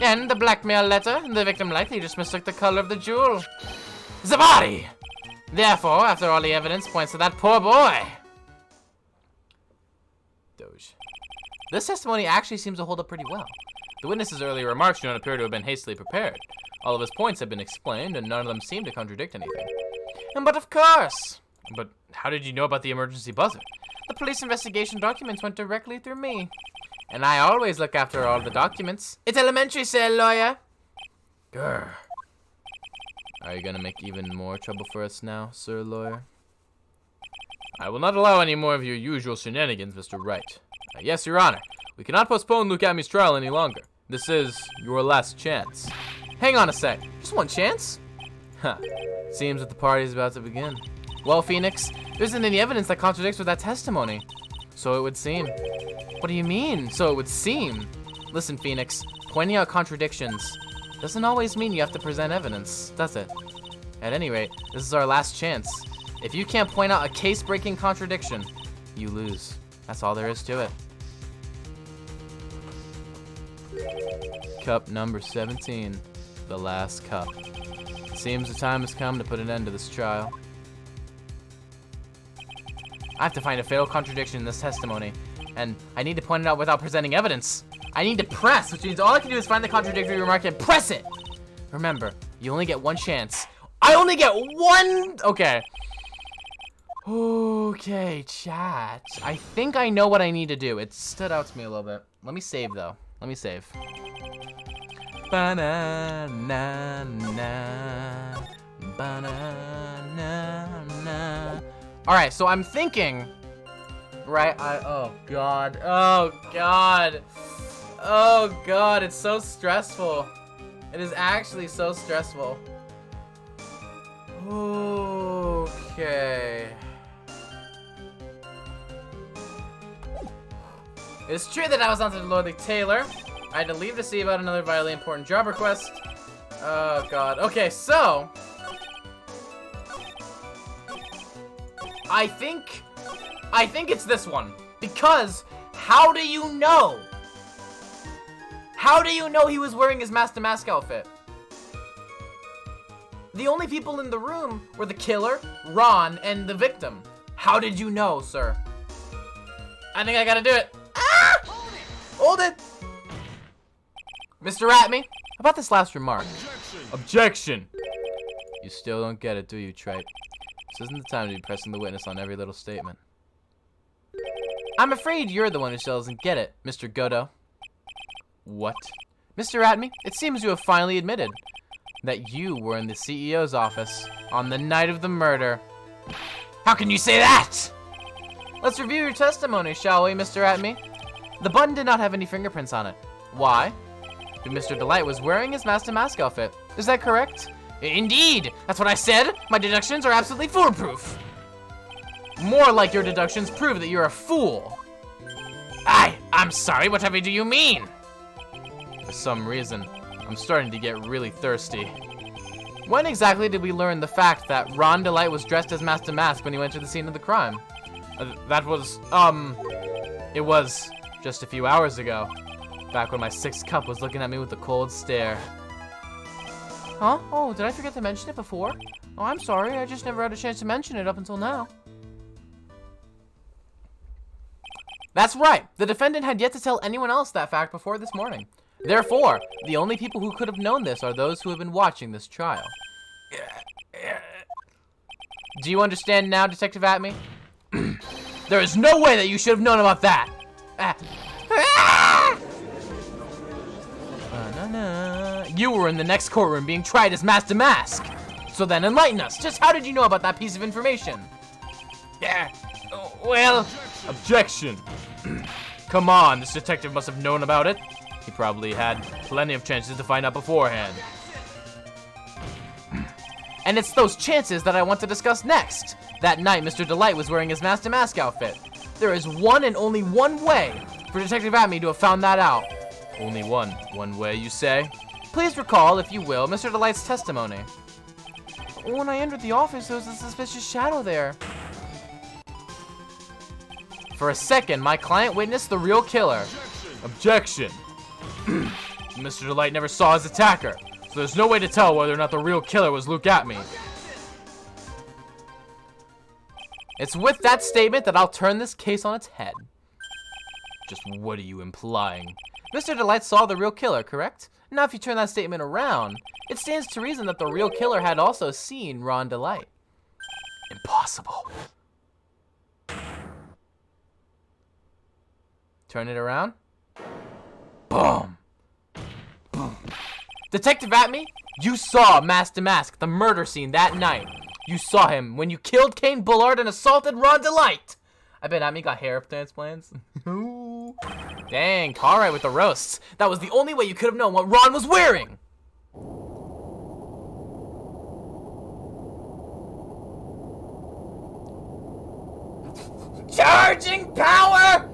And the blackmail letter, the victim likely just mistook the color of the jewel. Zavadi! Therefore, after all the evidence points to that poor boy. Doge. This testimony actually seems to hold up pretty well. The witness's earlier remarks do not appear to have been hastily prepared. All of his points have been explained, and none of them seem to contradict anything. But of course! But how did you know about the emergency buzzer? The police investigation documents went directly through me. And I always look after all the documents. It's elementary, sir, lawyer. Grr. Are you gonna make even more trouble for us now, sir lawyer? I will not allow any more of your usual shenanigans, Mr. Wright. Yes, Your Honor. We cannot postpone Luke Amy's trial any longer. This is your last chance. Hang on a sec. Just one chance? Huh. Seems that the party is about to begin. Well, Phoenix, there isn't any evidence that contradicts with that testimony. So it would seem. What do you mean, so it would seem? Listen, Phoenix, pointing out contradictions doesn't always mean you have to present evidence, does it? At any rate, this is our last chance. If you can't point out a case-breaking contradiction, you lose. That's all there is to it. Cup number 17, the last cup. It seems the time has come to put an end to this trial. I have to find a fatal contradiction in this testimony, and I need to point it out without presenting evidence. I need to press, which means all I can do is find the contradictory remark and press it. Remember, you only get one chance. I only get one. Okay. Okay, chat. I think I know what I need to do. It stood out to me a little bit. Let me save though. Let me save. Ba-na-na-na. Ba-na-na-na. All right, so I'm thinking, right? Oh God, oh God, oh God! It's so stressful. It is actually so stressful. Okay. It's true that I was on to Lordly Taylor. I had to leave to see about another vitally important job request. Oh God. Okay, so. I think it's this one. Because, how do you know? How do you know he was wearing his mask-to-mask outfit? The only people in the room were the killer, Ron, and the victim. How did you know, sir? I think I gotta do it. Ah! Hold it! Mr. Ratme, about this last remark. Objection! You still don't get it, do you, Tripe? This isn't the time to be pressing the witness on every little statement. I'm afraid you're the one who still doesn't get it, Mr. Godot. What? Mr. Ratme, it seems you have finally admitted that you were in the CEO's office on the night of the murder. How can you say that? Let's review your testimony, shall we, Mr. Ratme? The button did not have any fingerprints on it. Why? Mr. Delight was wearing his mask-to-mask outfit. Is that correct? Indeed! That's what I said! My deductions are absolutely foolproof! More like your deductions prove that you're a fool! I'm sorry, whatever do you mean? For some reason, I'm starting to get really thirsty. When exactly did we learn the fact that Ron Delight was dressed as Mask to Mask when he went to the scene of the crime? It was just a few hours ago. Back when my sixth cup was looking at me with a cold stare. Huh? Oh, did I forget to mention it before? Oh, I'm sorry. I just never had a chance to mention it up until now. That's right. The defendant had yet to tell anyone else that fact before this morning. Therefore, the only people who could have known this are those who have been watching this trial. Do you understand now, Detective Atme? There is no way that you should have known about that. You were in the next courtroom being tried as Mask to Mask. So then enlighten us. Just how did you know about that piece of information? Well, Objection! Come on, this detective must have known about it. He probably had plenty of chances to find out beforehand. and it's those chances that I want to discuss next. That night, Mr. Delight was wearing his Master Mask outfit. There is one and only one way for Detective Atme to have found that out. Only one. One way, you say? Please recall, if you will, Mr. Delight's testimony. When I entered the office, there was a suspicious shadow there. For a second, my client witnessed the real killer. Objection! Mr. Delight never saw his attacker, so there's no way to tell whether or not the real killer was Luke Atme. It's with that statement that I'll turn this case on its head. Just what are you implying? Mr. Delight saw the real killer, correct? Now if you turn that statement around, it stands to reason that the real killer had also seen Ron Delight. Impossible. Turn it around. Boom. Boom. Detective Atme, you saw Master Mask, the murder scene that night. You saw him when you killed Kane Bullard and assaulted Ron Delight. I bet Atme got hair transplants. Dang, alright with the roasts. That was the only way you could have known what Ron was wearing. Charging power!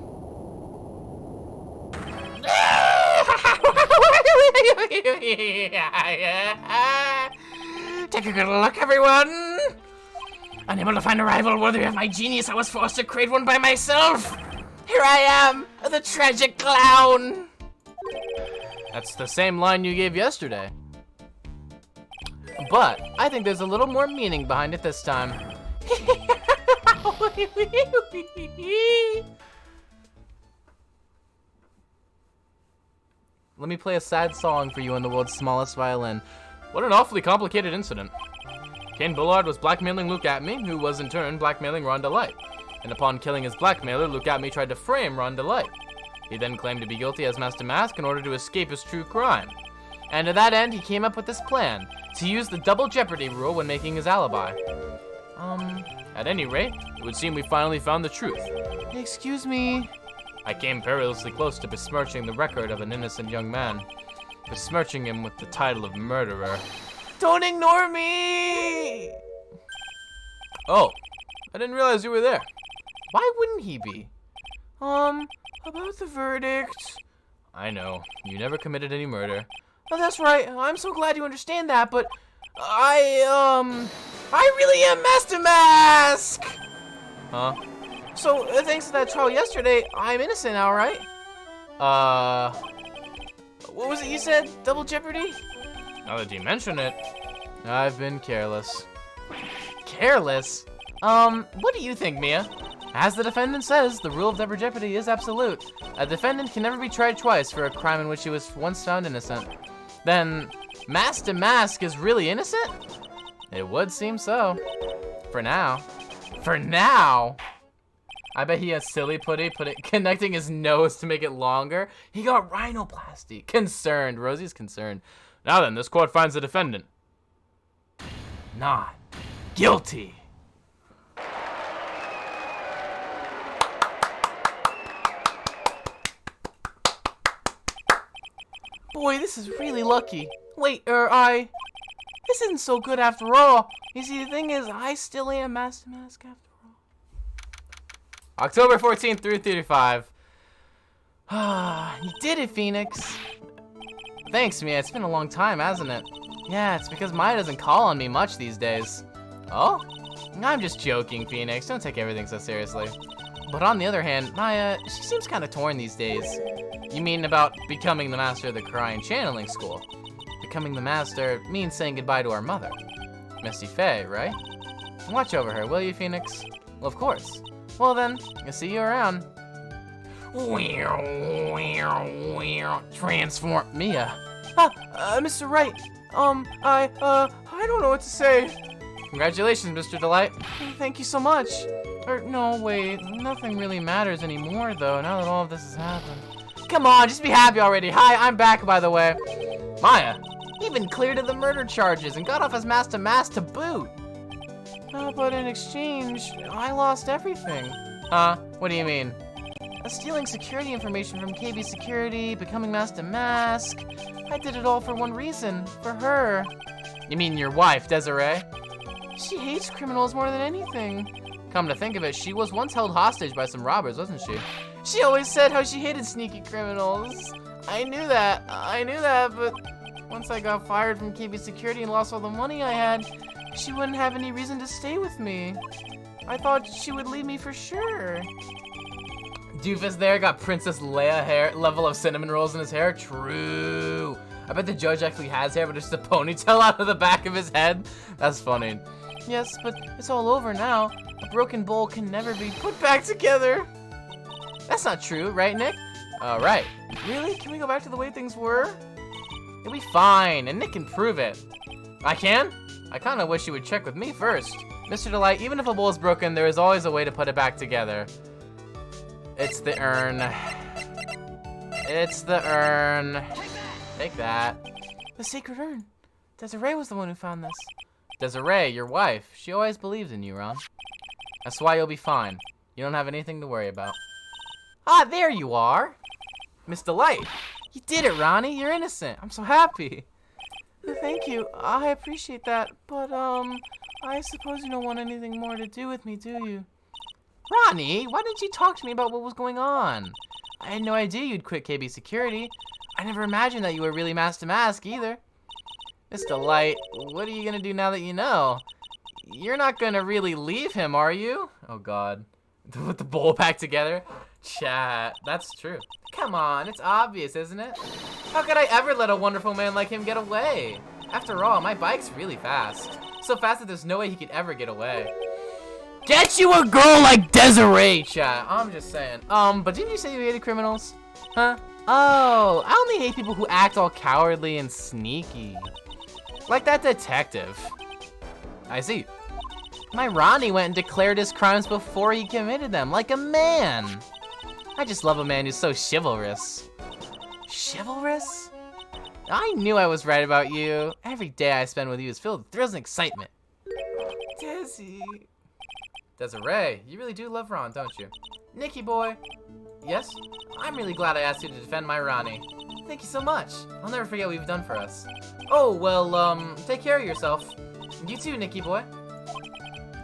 Take a good look, everyone! Unable to find a rival worthy of my genius, I was forced to create one by myself! Here I am, the tragic clown! That's the same line you gave yesterday. But I think there's a little more meaning behind it this time. Let me play a sad song for you on the world's smallest violin. What an awfully complicated incident. Kane Bullard was blackmailing Luke Atme, who was in turn blackmailing Ron Delight. And upon killing his blackmailer, Luke Atme tried to frame Ron Delight. He then claimed to be guilty as Master Mask in order to escape his true crime. And to that end, he came up with this plan, to use the double jeopardy rule when making his alibi. At any rate, it would seem we finally found the truth. Excuse me. I came perilously close to besmirching the record of an innocent young man. Besmirching him with the title of murderer. Don't ignore me! Oh, I didn't realize you were there. Why wouldn't he be? About the verdict. I know, you never committed any murder. Oh, that's right. I'm so glad you understand that, but I really am Master Mask! Huh? So, thanks to that trial yesterday, I'm innocent now, right? What was it you said? Double jeopardy? Now that you mention it, I've been careless. Careless? What do you think, Mia? As the defendant says, the rule of double jeopardy is absolute. A defendant can never be tried twice for a crime in which he was once found innocent. Then, Master Mask is really innocent? It would seem so. For now. For now? I bet he has silly putty connecting his nose to make it longer. He got rhinoplasty. Concerned. Rosie's concerned. now then, this court finds the defendant Not guilty. Boy, this is really lucky. Wait, this isn't so good after all. You see, the thing is, I still am Master Mask after all. October 14th through 35. You did it, Phoenix. Thanks, Mia. It's been a long time, hasn't it? Yeah, it's because Maya doesn't call on me much these days. Oh? I'm just joking, Phoenix. Don't take everything so seriously. But on the other hand, Maya, she seems kind of torn these days. You mean about becoming the master of the Crying Channeling School? Becoming the master means saying goodbye to our mother. Missy Faye, right? Watch over her, will you, Phoenix? Well, of course. Well then, I'll see you around. Transform Mia. Mr. Wright. I don't know what to say. Congratulations, Mr. Delight. Thank you so much. No, wait. Nothing really matters anymore, though, now that all of this has happened. Come on, just be happy already. Hi, I'm back, by the way. Maya, you've been cleared of the murder charges and got off as Master Mask to boot. But in exchange, I lost everything. Huh? What do you mean? Stealing security information from KB Security, becoming Master Mask. I did it all for one reason, for her. You mean your wife, Desiree? She hates criminals more than anything. Come to think of it, she was once held hostage by some robbers, wasn't she? She always said how she hated sneaky criminals. I knew that, but once I got fired from KB Security and lost all the money I had, she wouldn't have any reason to stay with me. I thought she would leave me for sure. Doofus there got Princess Leia hair level of cinnamon rolls in his hair. True. I bet the judge actually has hair, but it's just a ponytail out of the back of his head. That's funny. Yes, but it's all over now. A broken bowl can never be put back together. That's not true, right, Nick? Right. Really? Can we go back to the way things were? It'll be fine, and Nick can prove it. I can? I kinda wish you would check with me first. Mr. Delight, even if a bowl is broken, there is always a way to put it back together. It's the urn. It's the urn. Take that. The sacred urn. Desiree was the one who found this. Desiree, your wife. She always believed in you, Ron. That's why you'll be fine. You don't have anything to worry about. Ah, there you are. Miss Delight. You did it, Ronnie. You're innocent. I'm so happy. Thank you. I appreciate that. But, I suppose you don't want anything more to do with me, do you? Ronnie, why didn't you talk to me about what was going on? I had no idea you'd quit KB Security. I never imagined that you were really Master Mask either. Miss Delight, what are you gonna do now that you know? You're not gonna really leave him, are you? Oh god. With the bowl back together? Chat, that's true. Come on, it's obvious, isn't it? How could I ever let a wonderful man like him get away? After all, my bike's really fast. So fast that there's no way he could ever get away. Get you a girl like Desiree, chat. I'm just saying. But didn't you say you hated criminals? Huh? Oh, I only hate people who act all cowardly and sneaky. Like that detective. I see. My Ronnie went and declared his crimes before he committed them, like a man. I just love a man who's so chivalrous. Chivalrous? I knew I was right about you. Every day I spend with you is filled with thrills and excitement. Desi. Desiree, you really do love Ron, don't you? Nicky boy. Yes? I'm really glad I asked you to defend my Ronnie. Thank you so much. I'll never forget what you've done for us. Oh, well, take care of yourself. You too, Nicky boy.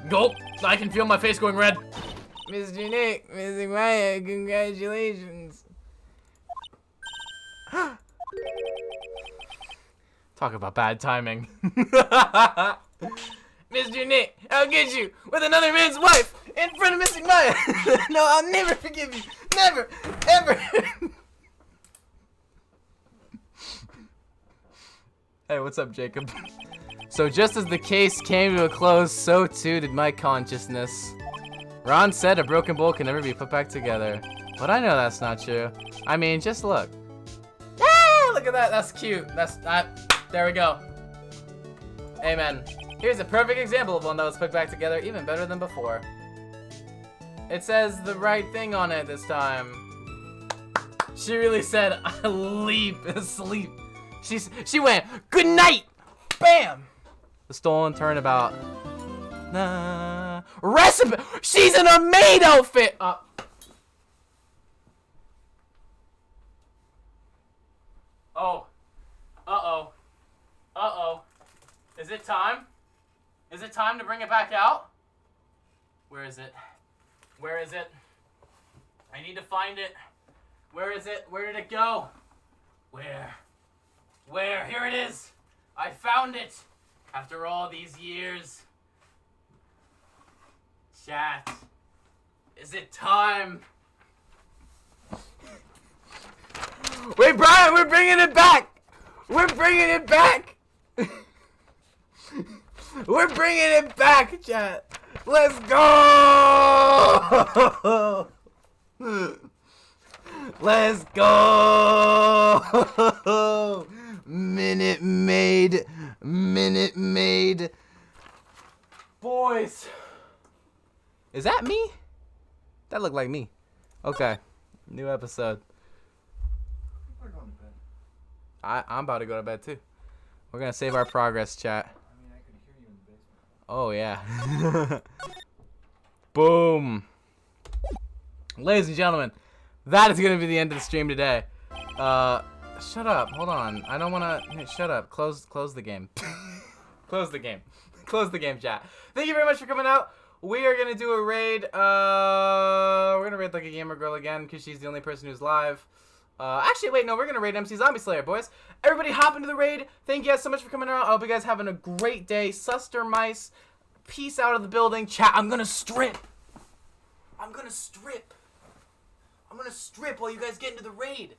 Gulp! I can feel my face going red. Mr. Nick, Mrs. Maya, congratulations. Talk about bad timing. Mr. Nick, I'll get you with another man's wife in front of Mrs. Maya. No, I'll never forgive you. Never, ever. Hey, what's up, Jacob? So just as the case came to a close, so too did my consciousness. Ron said a broken bowl can never be put back together. But I know that's not true. I mean, just look. Ah, look at that. That's cute. There we go. Amen. Here's a perfect example of one that was put back together even better than before. It says the right thing on it this time. She really said, sleep. She went, good night! Bam! The stolen turnabout. Recipe! She's in a maid outfit! Oh. Uh-oh. Uh-oh. Is it time? Is it time to bring it back out? Where is it? Where is it? I need to find it. Where is it? Where did it go? Where? Here it is. I found it. After all these years. Chat. Is it time? Wait, Brian, we're bringing it back. We're bringing it back. We're bringing it back, chat. Let's go. Let's go. Minute Maid. Boys. Is that me? That looked like me. Okay. New episode. I'm about to go to bed too. We're gonna save our progress, chat. Oh yeah. Boom. ladies and gentlemen, that is gonna be the end of the stream today. Shut up. Hold on. I don't wanna. Shut up. Close the game. Close the game. Close the game, chat. Thank you very much for coming out. We are gonna do a raid. We're gonna raid Lucky Gamer Girl again because she's the only person who's live. Actually, wait, no, we're gonna raid MC Zombie Slayer, boys. Everybody hop into the raid. Thank you guys so much for coming out. I hope you guys having a great day. Suster Mice, peace out of the building. Chat, I'm gonna strip. I'm gonna strip. I'm gonna strip while you guys get into the raid.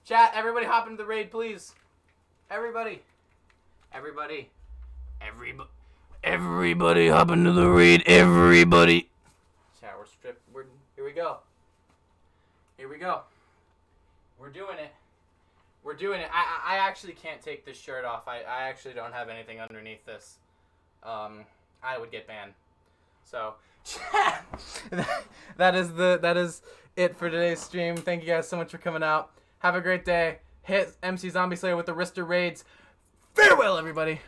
Chat, everybody hop into the raid, please. Everybody hop into the raid, everybody. Chat, we're stripped. Here we go. We're doing it. I actually can't take this shirt off. I actually don't have anything underneath this. I would get banned. So, chat, that is it for today's stream. Thank you guys so much for coming out. Have a great day. Hit MC Zombie Slayer with the Rister raids. Farewell, everybody.